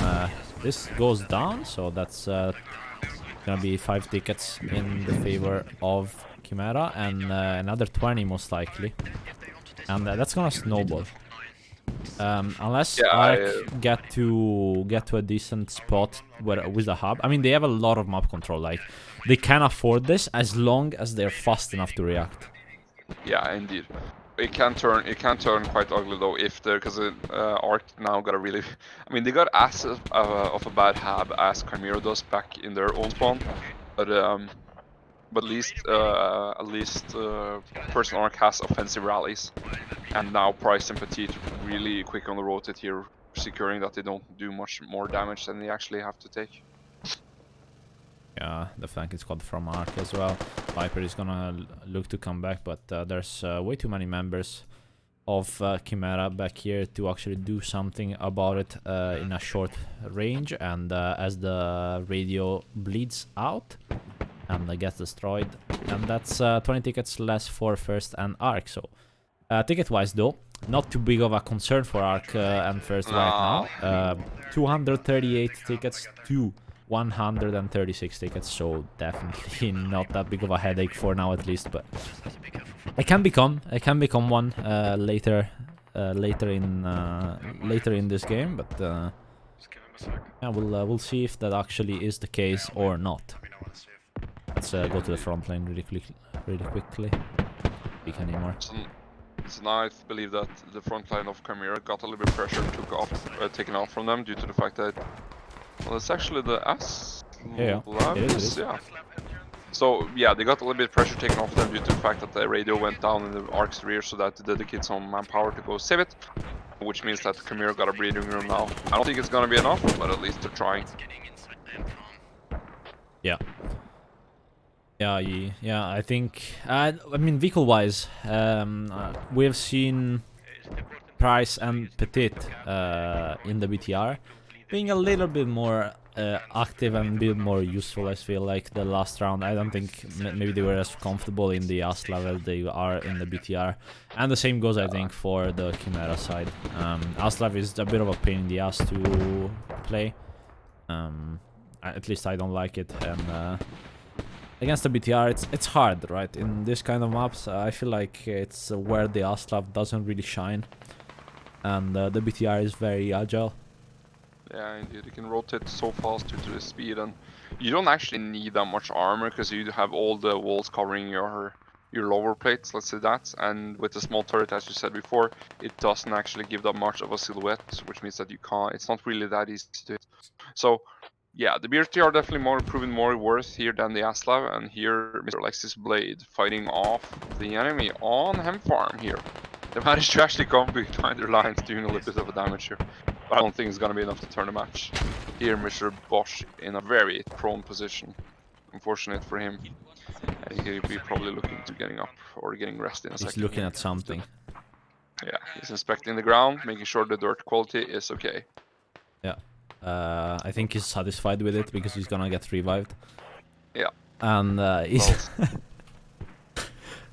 This goes down, so that's gonna be 5 tickets in the favor of Chimera, and another 20 most likely. And that's gonna snowball. Unless Yeah, ARK get to a decent spot with the hub. I mean, they have a lot of map control. Like, they can afford this as long as they're fast enough to react. Yeah, indeed. It can turn quite ugly though if they're because ARK now got a really. I mean, they got as of a bad hab as CHIMERA does back in their own spawn, but at least 1ST ARK has offensive rallies, and now Price and Petit really quick on the rotate here, securing that they don't do much more damage than they actually have to take. Yeah, the flanking squad from ARK as well. Viper is gonna look to come back, but there's way too many members of Chimera back here to actually do something about it in a short range. And as the radio bleeds out and gets destroyed, and that's 20 tickets less for 1ST and ARK. So ticket-wise though, not too big of a concern for ARK and 1ST right now. 238 tickets to 136 tickets, so definitely not that big of a headache for now at least. But it can become one later in this game. But yeah, we'll see if that actually is the case or not. Let's go to the front line really quickly. Speak anymore. So now I believe that the front line of CHIMERA got a little bit pressure taken off from them due to the fact that, well, it's actually the S. Yeah, it is. Yeah. So yeah, they got a little bit pressure taken off them due to the fact that the radio went down in the ARK's rear, so that they dedicate some manpower to go save it, which means that CHIMERA got a breathing room now. I don't think it's gonna be enough, but at least they're trying. Yeah. Yeah, I think. I mean, vehicle-wise, we have seen Price and Petit in the BTR being a little bit more active and a bit more useful. I feel like the last round, I don't think maybe they were as comfortable in the Aslav as they are in the BTR, and the same goes, I think, for the Chimera side. Aslav is a bit of a pain in the ass to play. At least I don't like it, and against the BTR, it's hard, right? In this kind of maps, I feel like it's where the Aslav doesn't really shine, and the BTR is very agile. Yeah, indeed, you can rotate so fast due to the speed, and you don't actually need that much armor because you have all the walls covering your lower plates, let's say that. And with the small turret, as you said before, it doesn't actually give that much of a silhouette, which means that you can't. It's not really that easy to hit. So yeah, the BRT are definitely proven more worth here than the Aslav, and here Mr. Alexis Blade fighting off the enemy on Hem Farm here. They managed to actually come behind their lines, doing a little bit of a damage here. But I don't think it's gonna be enough to turn the match. Here Mr. Bosch in a very prone position. Unfortunate for him. He'll be probably looking to getting up or getting rest in a second. He's looking at something. Yeah, he's inspecting the ground, making sure the dirt quality is okay. Yeah. I think he's satisfied with it because he's gonna get revived. Yeah. And he's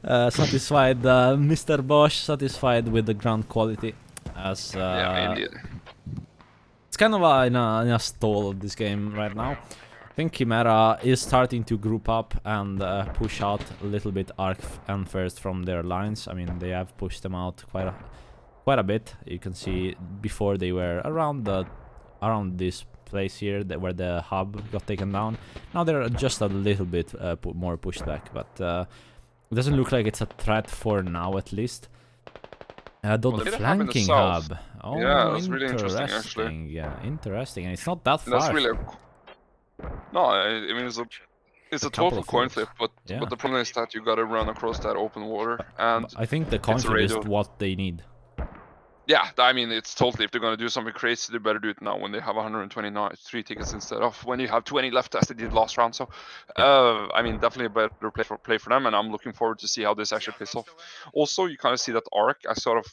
satisfied, Mr. Bosch satisfied with the ground quality. As yeah, indeed. It's kind of in a stall this game right now. I think Chimera is starting to group up and push out a little bit ARK and 1ST from their lines. I mean, they have pushed them out quite a bit. You can see before they were around this place here where the hub got taken down. Now they're just a little bit more pushed back, but it doesn't look like it's a threat for now, at least. Though the flanking hub. Oh, yeah, that's really interesting, actually. Yeah, interesting, and it's not that far. That's really No, I mean it's a couple total of coin forts. flip, but Yeah. the problem is that you gotta run across that open water, and I think the coin it's a flip is radio. what they need. Yeah, I mean it's totally, if they're gonna do something crazy, they better do it now when they have 123 tickets instead of when you have 20 left as they did last round. So, I mean definitely a better play for them, and I'm looking forward to see how this actually pays off. Also, you kind of see that ARK. I sort of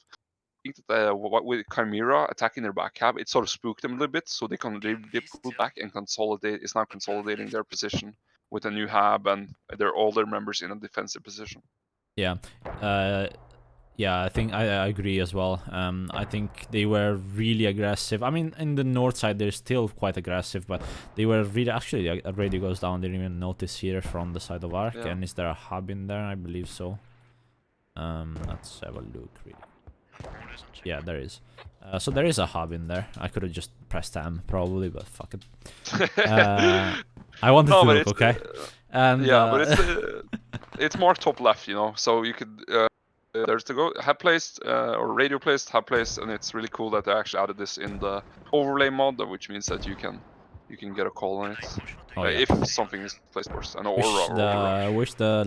think that with Chimera attacking their back cab, it sort of spooked them a little bit, so they pulled back and consolidate. Is now consolidating their position with a new hab and their older members in a defensive position. Yeah. Yeah, I think I agree as well. I think they were really aggressive. I mean, in the north side, they're still quite aggressive, but they were really... Actually, a radio goes down. Didn't even notice here from the side of ARK. Yeah. And is there a hub in there? I believe so. Let's have a look, really. Yeah, there is. So there is a hub in there. I could have just pressed M, probably, but fuck it. I wanted to look, okay? And, yeah, but it's more top left, you know. So you could... there's the hub placed or radio placed, hub placed, and it's really cool that they actually added this in the overlay mod, which means that you can get a call on it if something is placed first. And wish the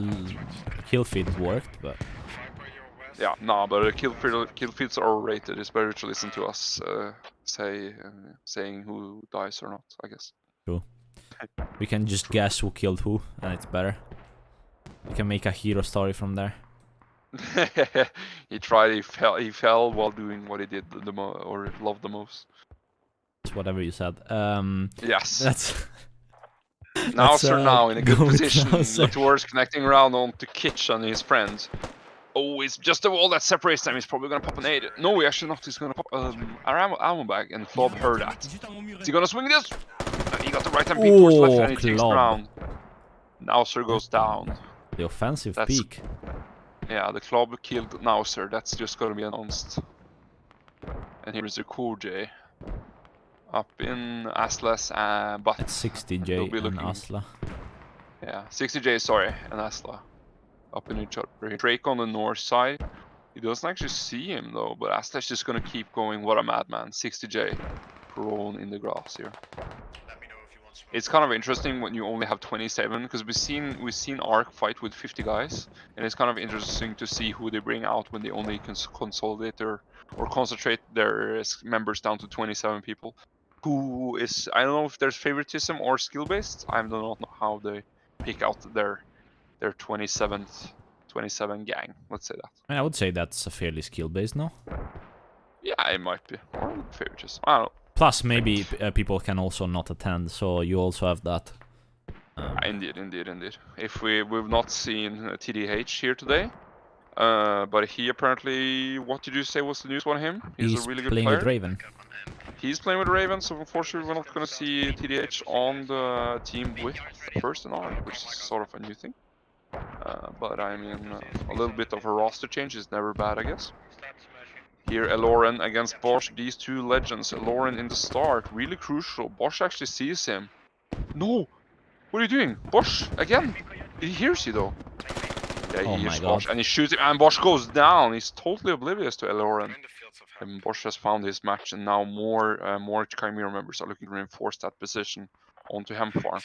kill feed worked, but yeah, no, but kill feeds are rated. It's better to listen to us saying who dies or not, I guess. True. We can just guess who killed who, and it's better. We can make a hero story from there. He tried. He fell while doing what he did or loved the most. It's whatever you said. Yes. That's. Nauser now in a good position. Nauser. Towards connecting around onto Kitch and his friends. Oh, it's just the wall that separates them. He's probably gonna pop an 8. No, actually not. He's gonna pop an ammo bag, and Flob heard that. Is he gonna swing this? And he got the right hand peek towards left, and he takes the round. Nauser goes down. The offensive peak. Yeah, the club killed Nauser. That's just gonna be announced. And here is the J up in Asla's, but it's 60J and Asla. Yeah, 60J, sorry, and Asla up in each other. Drake on the north side. He doesn't actually see him though, but Asla's just gonna keep going. What a madman! 60J prone in the grass here. It's kind of interesting when you only have 27, because we've seen ARK fight with 50 guys, and it's kind of interesting to see who they bring out when they only can consolidate or concentrate their members down to 27 people. Who is, I don't know if there's favoritism or skill based. I do not know how they pick out their 27 gang. Let's say that. I would say that's a fairly skill based, no? Yeah, it might be, or favoritism. I don't know. Plus, maybe people can also not attend, so you also have that. Indeed. If we've not seen TDH here today, but he apparently, what did you say was the news on him? He's a really good playing player. With Raven. He's playing with Raven, so unfortunately we're not going to see TDH on the team with 1ST+ARK, which is sort of a new thing. But I mean, a little bit of a roster change is never bad, I guess. Here, Eloren against Bosch, these two legends. Eloren in the start, really crucial. Bosch actually sees him. No! What are you doing? Bosch, again? He hears you though. Yeah, he hears Bosch, and he shoots him, and Bosch goes down. He's totally oblivious to Eloren. And Bosch has found his match, and now more Chimera members are looking to reinforce that position onto Hemp Farm.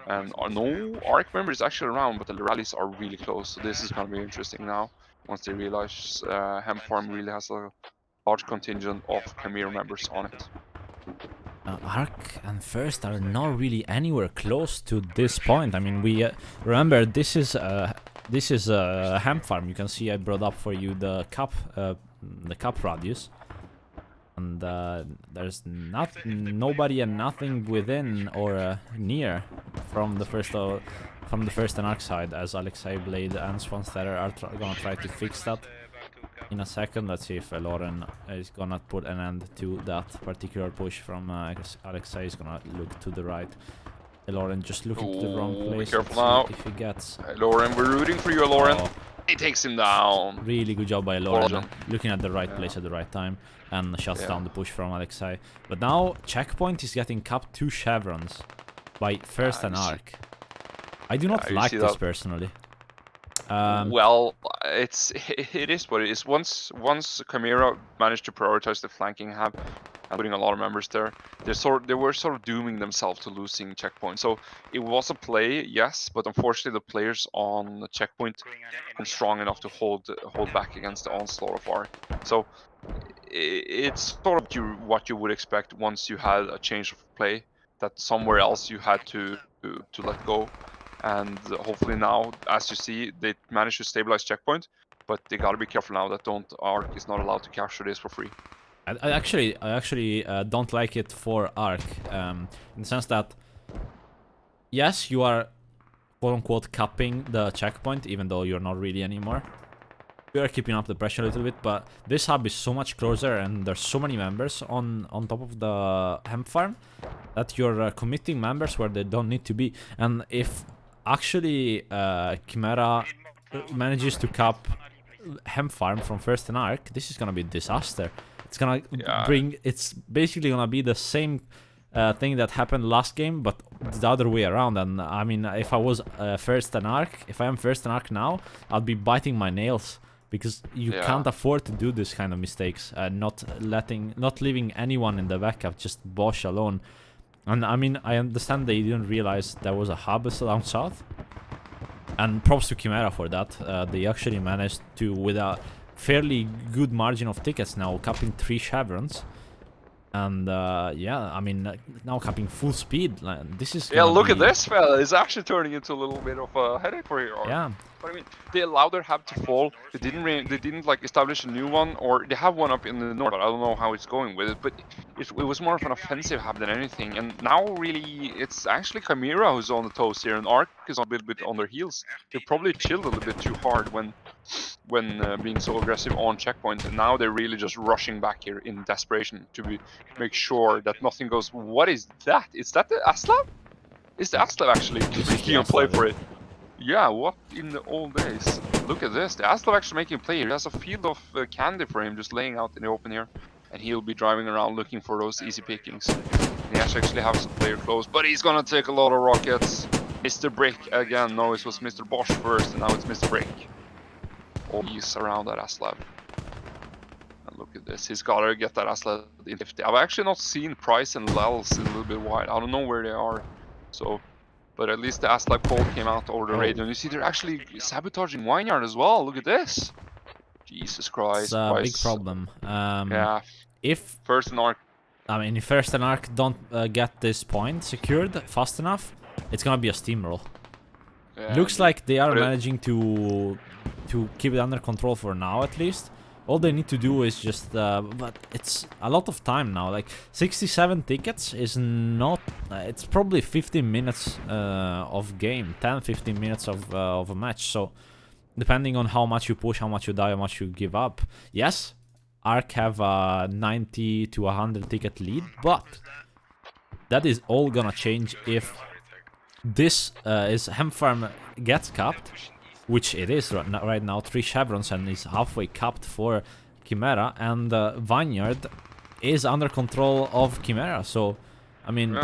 And no ARK member is actually around, but the rallies are really close, so this is going to be interesting now. Once they realize Hemp Farm really has a large contingent of Chimera members on it. ARK and 1ST are not really anywhere close to this point. I mean, we remember this is a Hemp Farm. You can see I brought up for you the cup radius, and there's nobody and nothing within or near from the 1ST+ARK side, as Alexei, Blade, and Swanstetter are gonna try to fix that in a second. Let's see if Eloren is gonna put an end to that particular push from Alexei. Is gonna look to the right. Eloren just looking to the wrong place. Be careful now. If he gets. Eloren, we're rooting for you, Eloren. He takes him down. Really good job by Eloren, looking at the right place at the right time, and shuts down the push from Alexei. But now Checkpoint is getting capped 2 chevrons by 1ST+ARK. I do not like this personally. Well, it is what it is. Once Chimera managed to prioritize the flanking hub, and putting a lot of members there. They were sort of dooming themselves to losing checkpoint. So it was a play, yes, but unfortunately the players on the checkpoint aren't strong enough to hold back against the onslaught of ARK. So it's sort of what you would expect once you had a change of play, that somewhere else you had to let go. And hopefully now, as you see, they managed to stabilize checkpoint, but they gotta be careful now that ARK is not allowed to capture this for free. I actually don't like it for ARK, in the sense that, yes, you are quote-unquote capping the checkpoint, even though you're not really anymore. You are keeping up the pressure a little bit, but this hub is so much closer and there's so many members on top of the hemp farm that you're committing members where they don't need to be. And if actually CHIMERA manages to cap hemp farm from 1ST+ARK, this is gonna be a disaster. It's gonna bring, it's basically gonna be the same thing that happened last game, but the other way around. And I mean, if I was 1ST+ARK, if I am 1ST+ARK now, I'll be biting my nails, because you can't afford to do this kind of mistakes, not leaving anyone in the backup, just Bosch alone. And I mean, I understand they didn't realize there was a hub down south, and props to CHIMERA for that. They actually managed to, with a fairly good margin of tickets now, capping 3 chevrons. And yeah, I mean, now capping full speed. This is look at this, fella. It's actually turning into a little bit of a headache for you. Yeah. But I mean, they allowed their hub to fall. They didn't like establish a new one, or they have one up in the north, but I don't know how it's going with it. But it was more of an offensive hub than anything. And now really, it's actually CHIMERA who's on the toes here, and ARK is a little bit on their heels. They probably chilled a little bit too hard when being so aggressive on checkpoint, and now they're really just rushing back here in desperation to make sure that nothing goes. What is that? Is that the Aslav? Is the Aslav actually making a play for it? Yeah, what in the old days? Look at this, the Aslav actually making a play here. He has a field of candy for him just laying out in the open here, and he'll be driving around looking for those easy pickings. And he actually has some player close, but he's gonna take a lot of rockets. Mr. Brick again. No, it was Mr. Bosch first, and now it's Mr. Brick. He's around that Aslav. And look at this, he's gotta get that Aslav in 50. I've actually not seen Price and Lels in a little bit wide. I don't know where they are. So, but at least the Aslav call came out over the radio. And you see they're actually sabotaging Vineyard as well. Look at this. Jesus Christ. It's a big problem. Yeah. If 1ST+ARK. I mean, if 1ST+ARK don't get this point secured fast enough, it's gonna be a steamroll. Yeah, looks like they are managing to keep it under control for now, at least. All they need to do is just, but it's a lot of time now. Like 67 tickets is not. It's probably 15 minutes of game, 10-15 minutes of a match. So depending on how much you push, how much you die, how much you give up. Yes, ARK have a 90 to 100 ticket lead, but that is all gonna change if this hemp farm gets capped, which it is right now, 3 chevrons, and is halfway capped for CHIMERA, and Vineyard is under control of CHIMERA. So, I mean,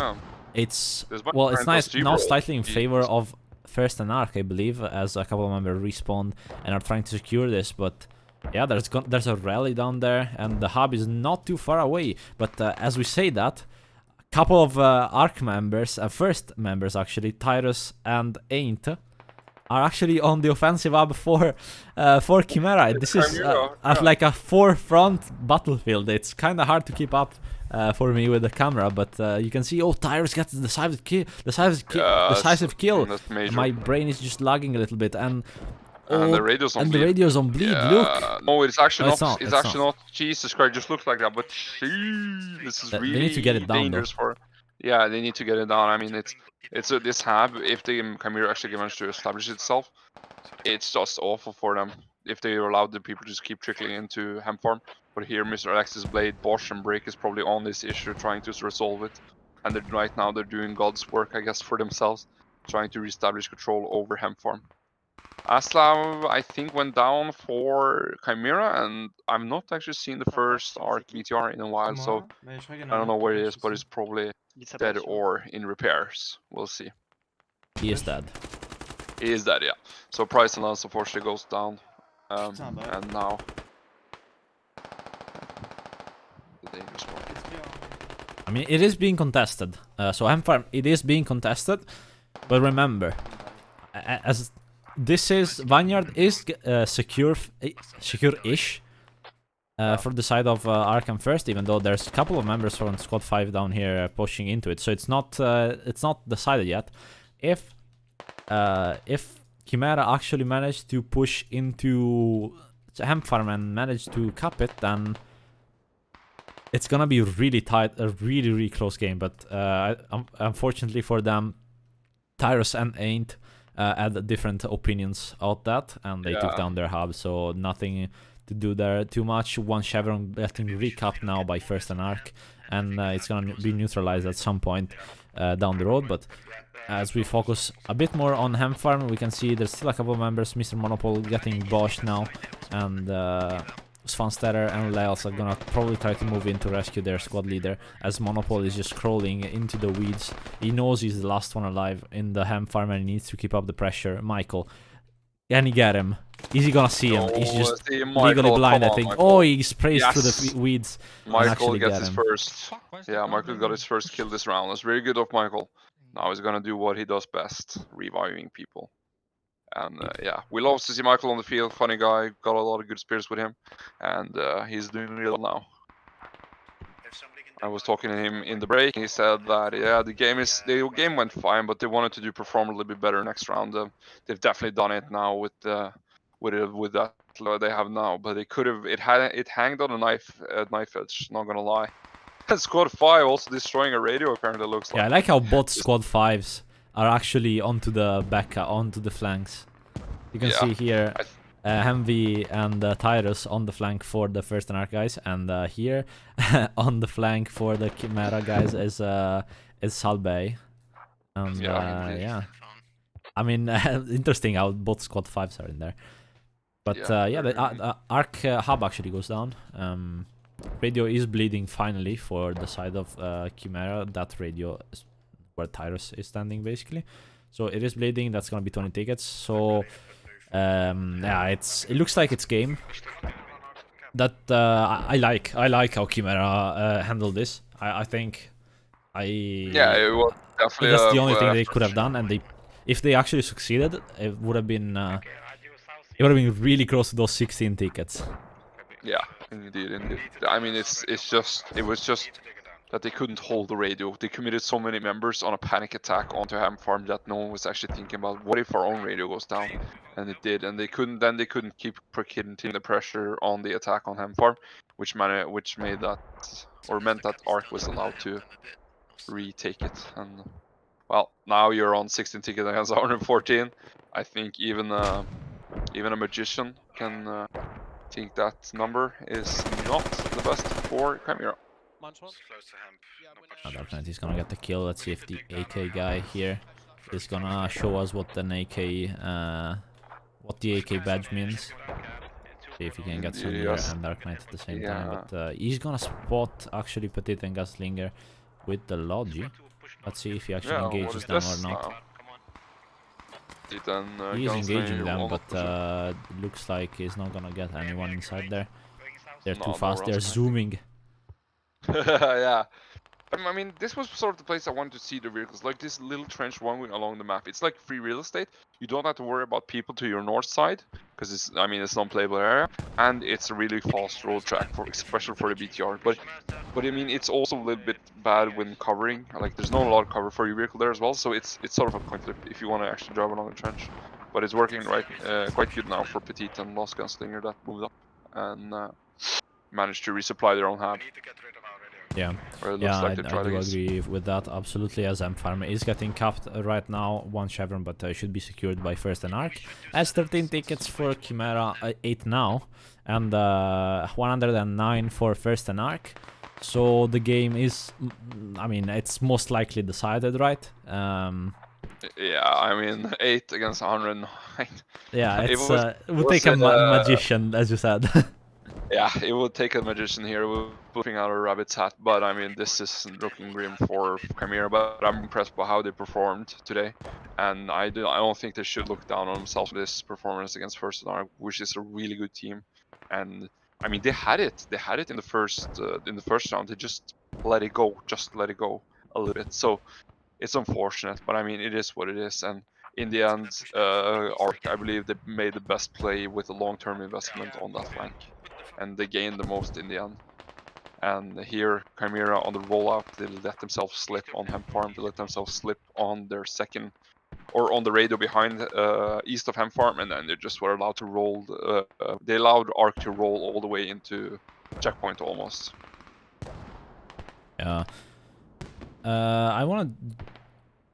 it's nice now, slightly in favor of 1ST+ARK, I believe, as a couple of members respawned and are trying to secure this. But yeah, there's a rally down there, and the hub is not too far away. But as we say that, a couple of ARK members, 1st members actually, Tyrus and Ain't, are actually on the offensive hub for CHIMERA. This is like a 4-front battlefield. It's kind of hard to keep up for me with the camera, but you can see, Tyrus gets the decisive kill. My brain is just lagging a little bit, and the radio's on bleed. Look. No, it's actually not. It's actually not. Jesus Christ, just looks like that. But this is really they need to get it down, dangerous for. Yeah, they need to get it down. I mean, it's this hub. If the CHIMERA actually managed to establish itself, it's just awful for them. If they allowed the people to just keep trickling into hemp farm. But here, Mr. Alexis Blade, Bosch, and Brick is probably on this issue, trying to resolve it. And right now they're doing God's work, I guess, for themselves, trying to reestablish control over hemp farm. Aslav, I think, went down for CHIMERA, and I've not actually seen the 1ST+ARK BTR in a while, so I don't know where it is, but it's probably dead or in repairs. We'll see. He is dead. He is dead, yeah. So Price and Lance unfortunately goes down, and now the dangerous one. I mean, it is being contested. So Hemfarm, it is being contested. But remember, as this is Vineyard is secure-ish for the side of Arkham first, even though there's a couple of members from Squad 5 down here pushing into it. So it's not decided yet. If Chimera actually managed to push into Hemfarm and managed to cap it, then it's gonna be really tight, a really close game. But unfortunately for them, Tyrus and Ain't had different opinions of that, and they took down their hub, so nothing to do there too much. One Chevron getting recapped now by 1ST+ARK, and it's gonna be neutralized at some point down the road. But as we focus a bit more on Hemfarm, we can see there's still a couple of members. Mr. Monopole getting boshed now, and Svansterer and Laels are gonna probably try to move in to rescue their squad leader, as Monopole is just crawling into the weeds. He knows he's the last one alive in the Hemfarm and he needs to keep up the pressure. Michael, can he get him? Is he gonna see him? He's just legally blind, I think. Oh, he sprays through the weeds. Michael gets his first. Yeah, Michael got his first kill this round. That's very good of Michael. Now he's gonna do what he does best, reviving people. And yeah, we love to see Michael on the field. Funny guy, got a lot of good spirits with him, and he's doing real now. I was talking to him in the break, and he said that yeah, the game went fine, but they wanted to perform a little bit better next round. They've definitely done it now with that they have now, but they could have. It hanged on a knife edge. Not gonna lie. Squad 5 also destroying a radio. Apparently, looks like. Yeah, I like how both Squad 5s are actually onto the back, onto the flanks. You can see here Hemvi and Tyrus on the flank for the 1ST+ARK guys, and here on the flank for the Chimera guys is Salbei. And yeah, I mean, interesting how both Squad 5s are in there. But yeah, the Ark hub actually goes down. Radio is bleeding finally for the side of Chimera. That radio is where Tyrus is standing basically. So it is bleeding. That's gonna be 20 tickets. So yeah, it looks like it's game. That I like how Chimera handled this. I think it was definitely that's the only thing they could have done, and if they actually succeeded, it would have been really close to those 16 tickets. Yeah, indeed. I mean, it was just that they couldn't hold the radio. They committed so many members on a panic attack onto Hemfarm that no one was actually thinking about what if our own radio goes down, and it did. And they couldn't keep continuing the pressure on the attack on Hemfarm, which meant that Ark was allowed to retake it. And well, now you're on 16 tickets against 114. I think even a magician can think that number is not the best for Chimera. Dark Knight is gonna get the kill. Let's see if the AK guy here is gonna show us what the AK badge means. See if he can get Samir and Dark Knight at the same time. But he's gonna spot actually Petit and Gaslinger with the Logi. Let's see if he actually engages them or not. He's engaging them, but looks like he's not gonna get anyone inside there. They're too fast. They're zooming. Yeah. I mean, this was sort of the place I wanted to see the vehicles, like this little trench runway along the map. It's like free real estate. You don't have to worry about people to your north side, because it's non-playable area, and it's a really fast road track, especially for the BTR. But I mean, it's also a little bit bad when covering. Like, there's not a lot of cover for your vehicle there as well, so it's sort of a coin flip if you want to actually drive along the trench. But it's working quite good now for Petit and Lost Gunslinger that moved up and managed to resupply their own hub. Yeah, I do agree with that, absolutely, as Hemfarm is getting capped right now, 1 Chevron, but should be secured by 1ST+ARK. As 13 tickets for Chimera, 8 now, and 109 for 1ST+ARK. So the game is, I mean, it's most likely decided, right? Yeah, I mean, 8 against 109. Yeah, it would take a magician, as you said. Yeah, it would take a magician here with flipping out a rabbit's hat, but I mean, this is looking grim for Chimera, but I'm impressed by how they performed today, and I don't think they should look down on themselves for this performance against 1ST+ARK, which is a really good team, and I mean, they had it. They had it in the first round. They just let it go. Just let it go a little bit. So it's unfortunate, but I mean, it is what it is. And in the end, ARK, I believe they made the best play with a long-term investment on that flank, and they gained the most in the end. And here, CHIMERA on the rollout, they let themselves slip on Hemp Farm. They let themselves slip on their second, or on the radio behind, east of Hemp Farm, and then they just were allowed to roll. They allowed ARK to roll all the way into checkpoint almost. Yeah. I want to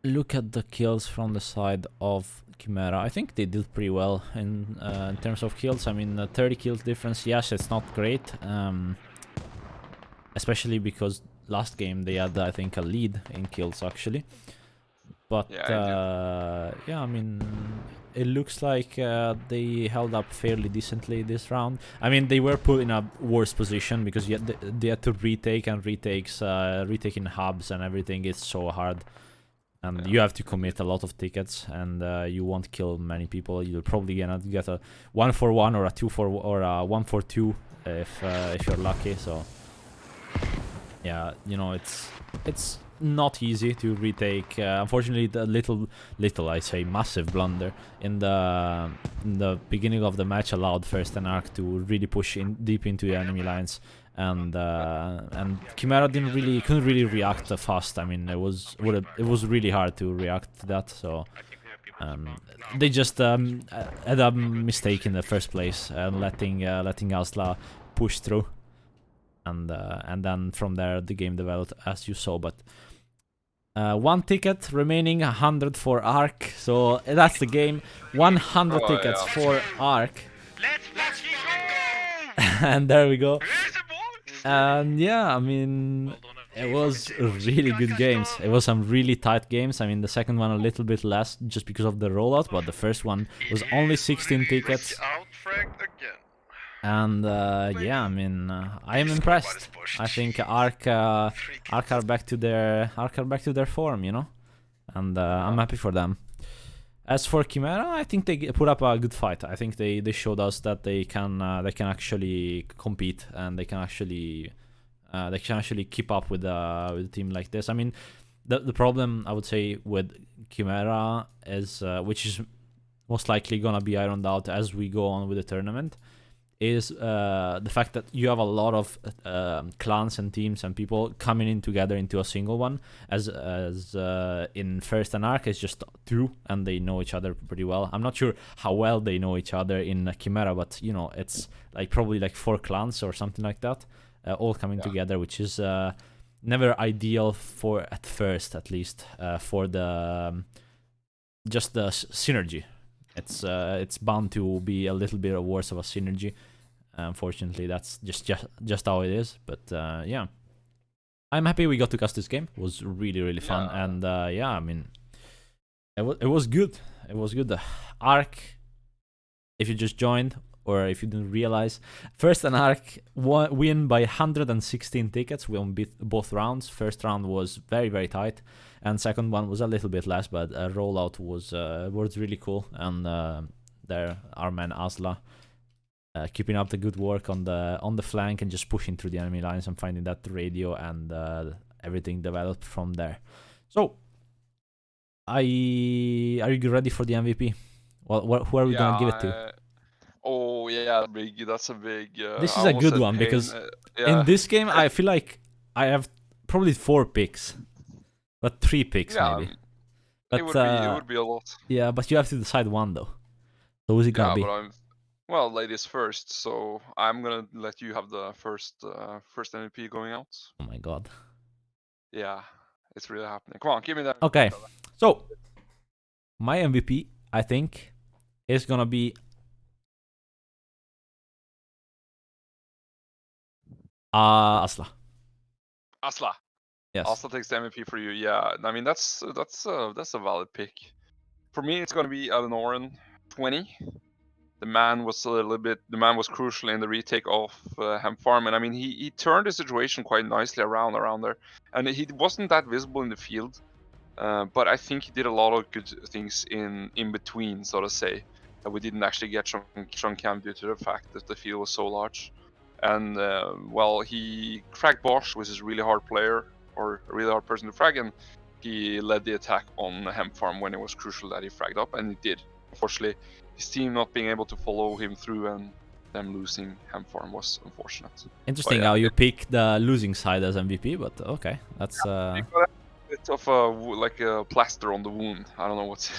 look at the kills from the side of CHIMERA. I think they did pretty well in terms of kills. I mean, 30 kills difference, yes, it's not great. Especially because last game they had, I think, a lead in kills actually. But yeah, I mean, it looks like they held up fairly decently this round. I mean, they were put in a worse position because they had to retake, and retaking hubs and everything is so hard. And you have to commit a lot of tickets, and you won't kill many people. You're probably gonna get a 1-for-1 or a 2-for or a 1-for-2 if you're lucky. So yeah, you know, it's not easy to retake. Unfortunately, the little I say massive blunder in the beginning of the match allowed 1ST+ARK to really push in deep into the enemy lines, and CHIMERA couldn't really react fast. I mean, it was really hard to react to that. So they just had a mistake in the first place, letting Asla push through. And then from there the game developed as you saw. But one ticket remaining, 100 for ARK. So that's the game. 100 tickets for ARK. Let's go! And there we go. Where's the ball? And yeah, I mean, it was really good games. It was some really tight games. I mean, the second one a little bit less just because of the rollout, but the first one was only 16 tickets. Outfragged again. And yeah, I mean, I am impressed. I think ARK are back to their form, you know, and I'm happy for them. As for CHIMERA, I think they put up a good fight. I think they showed us that they can actually compete, and they can actually keep up with a team like this. I mean, the problem I would say with CHIMERA is, which is most likely gonna be ironed out as we go on with the tournament, is the fact that you have a lot of clans and teams and people coming in together into a single one. As in 1ST+ARK, it's just two, and they know each other pretty well. I'm not sure how well they know each other in CHIMERA, but you know, it's like probably like 4 clans or something like that, all coming together, which is never ideal for, at first at least, for the just the synergy. It's bound to be a little bit worse of a synergy. Unfortunately, that's just how it is. But yeah, I'm happy we got to cast this game. It was really fun, and yeah, I mean, it was good. It was good. The ARK, if you just joined or if you didn't realize, 1ST+ARK win by 116 tickets. We won both rounds. First round was very tight, and second one was a little bit less, but rollout was really cool. And there, our man Asla keeping up the good work on the flank and just pushing through the enemy lines and finding that radio, and everything developed from there. So, are you ready for the MVP? Well, who are we gonna give it to? Oh yeah, that's a big. This is a good one because in this game I feel like I have probably 4 picks, but 3 picks maybe. But it would be a lot. Yeah, but you have to decide one though. So who's it gonna be? But well, ladies first. So I'm gonna let you have the first MVP going out. Oh my god. Yeah, it's really happening. Come on, give me that. Okay, so my MVP, I think, is gonna be Asla. Asla. Yes. Asla takes the MVP for you. Yeah, I mean that's a valid pick. For me, it's gonna be Alenoran 20. The man was crucial in the retake of Hemp Farm, and I mean he turned the situation quite nicely around there, and he wasn't that visible in the field, but I think he did a lot of good things in between, so to say, that we didn't actually get from camp due to the fact that the field was so large. and well, he fragged Bosch, which is a really hard player or a really hard person to frag, and he led the attack on the hemp farm when it was crucial that he fragged up, and he did. Unfortunately, his team not being able to follow him through and them losing hemp farm was unfortunate. Interesting yeah, how you pick the losing side as MVP, but okay, that's Bit of a like a plaster on the wound. I don't know what's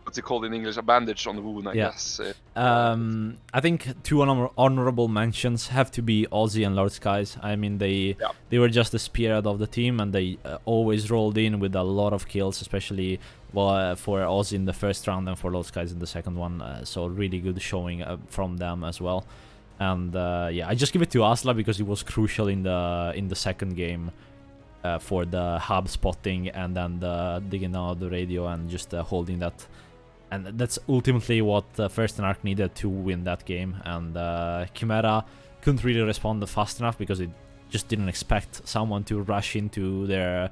what's it called in English, a bandage on the wound, I Yeah. guess. I think two honorable mentions have to be Aussie and Lord Skies. I mean, they were just the spirit of the team, and they always rolled in with a lot of kills, especially for Aussie in the first round and for Lord Skies in the second one. So really good showing from them as well. And yeah, I just give it to Asla because it was crucial in the second game. For the hub spotting and then the digging out the radio and just holding that. And that's ultimately what 1ST+ARK needed to win that game. And CHIMERA couldn't really respond fast enough because it just didn't expect someone to rush into their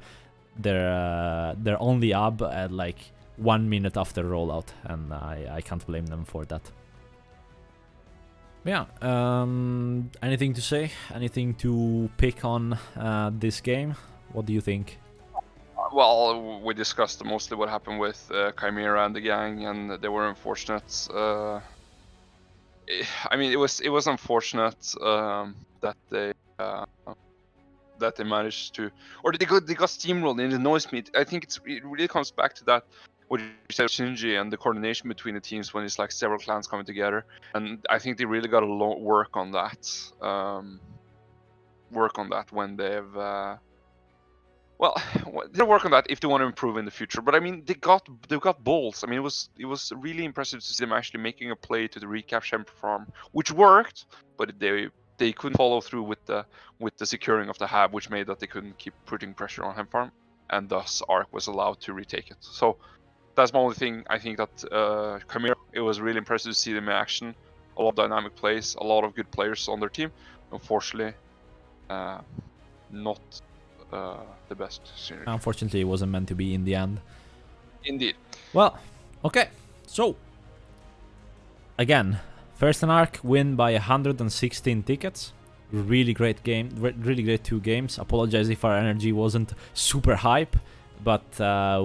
only hub at like 1 minute after rollout. And I can't blame them for that. Yeah, anything to say? Anything to pick on this game? What do you think? Well, we discussed mostly what happened with Chimera and the gang, and they were unfortunate. I mean, it was unfortunate that they managed to, or they got steamrolled, and it annoys me. I think it really comes back to that what you said, Shinji, and the coordination between the teams when it's like several clans coming together, and I think they really got to work on that. Work on that when they've. Well, they'll work on that if they want to improve in the future. But I mean, they've got balls. I mean, it was really impressive to see them actually making a play to the recap Shemp farm, which worked, but they couldn't follow through with the securing of the hab, which made that they couldn't keep putting pressure on hemp farm, and thus Ark was allowed to retake it. So that's my only thing. I think that Chimera, it was really impressive to see them in action. A lot of dynamic plays, a lot of good players on their team. Unfortunately, not. The best synergy. Unfortunately, it wasn't meant to be in the end. Indeed. Well, okay. So, again, 1ST+ARK win by 116 tickets. Really great game. Really great 2 games. Apologize if our energy wasn't super hype, but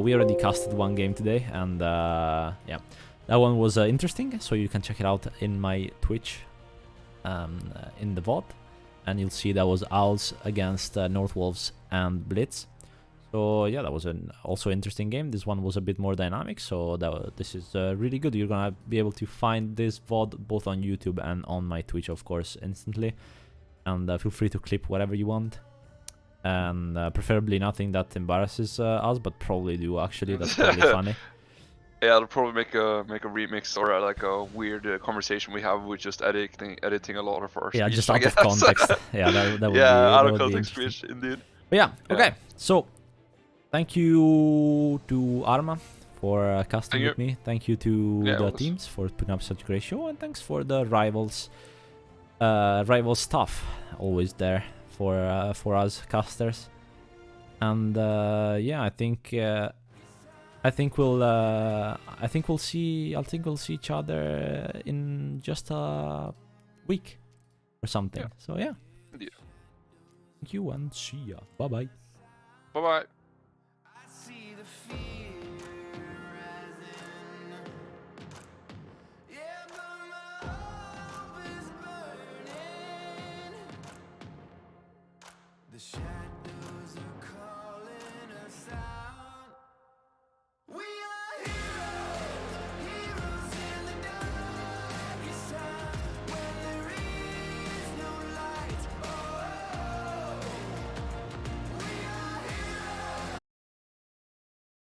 we already casted 1 game today, and yeah, that one was interesting. So you can check it out in my Twitch, in the VOD. And you'll see that was Owls against Northwolves and Blitz. So yeah, that was an also interesting game. This one was a bit more dynamic, so this is really good. You're gonna be able to find this VOD both on YouTube and on my Twitch, of course, instantly. And feel free to clip whatever you want. And preferably nothing that embarrasses us, but probably do actually. That's probably funny. Yeah, I'll probably make a remix or like a weird conversation we have with just editing a lot of our speech, just out of context. Yeah, that would be out of context speech, indeed. But yeah, okay. So thank you to Arma for casting with me. Thank you to the teams for putting up such a great show, and thanks for the rivals stuff always there for us casters. And yeah, I think we'll see each other in just a week or something. Yeah. So yeah. Indeed. Thank you and see ya. Bye bye. Bye bye. The shadow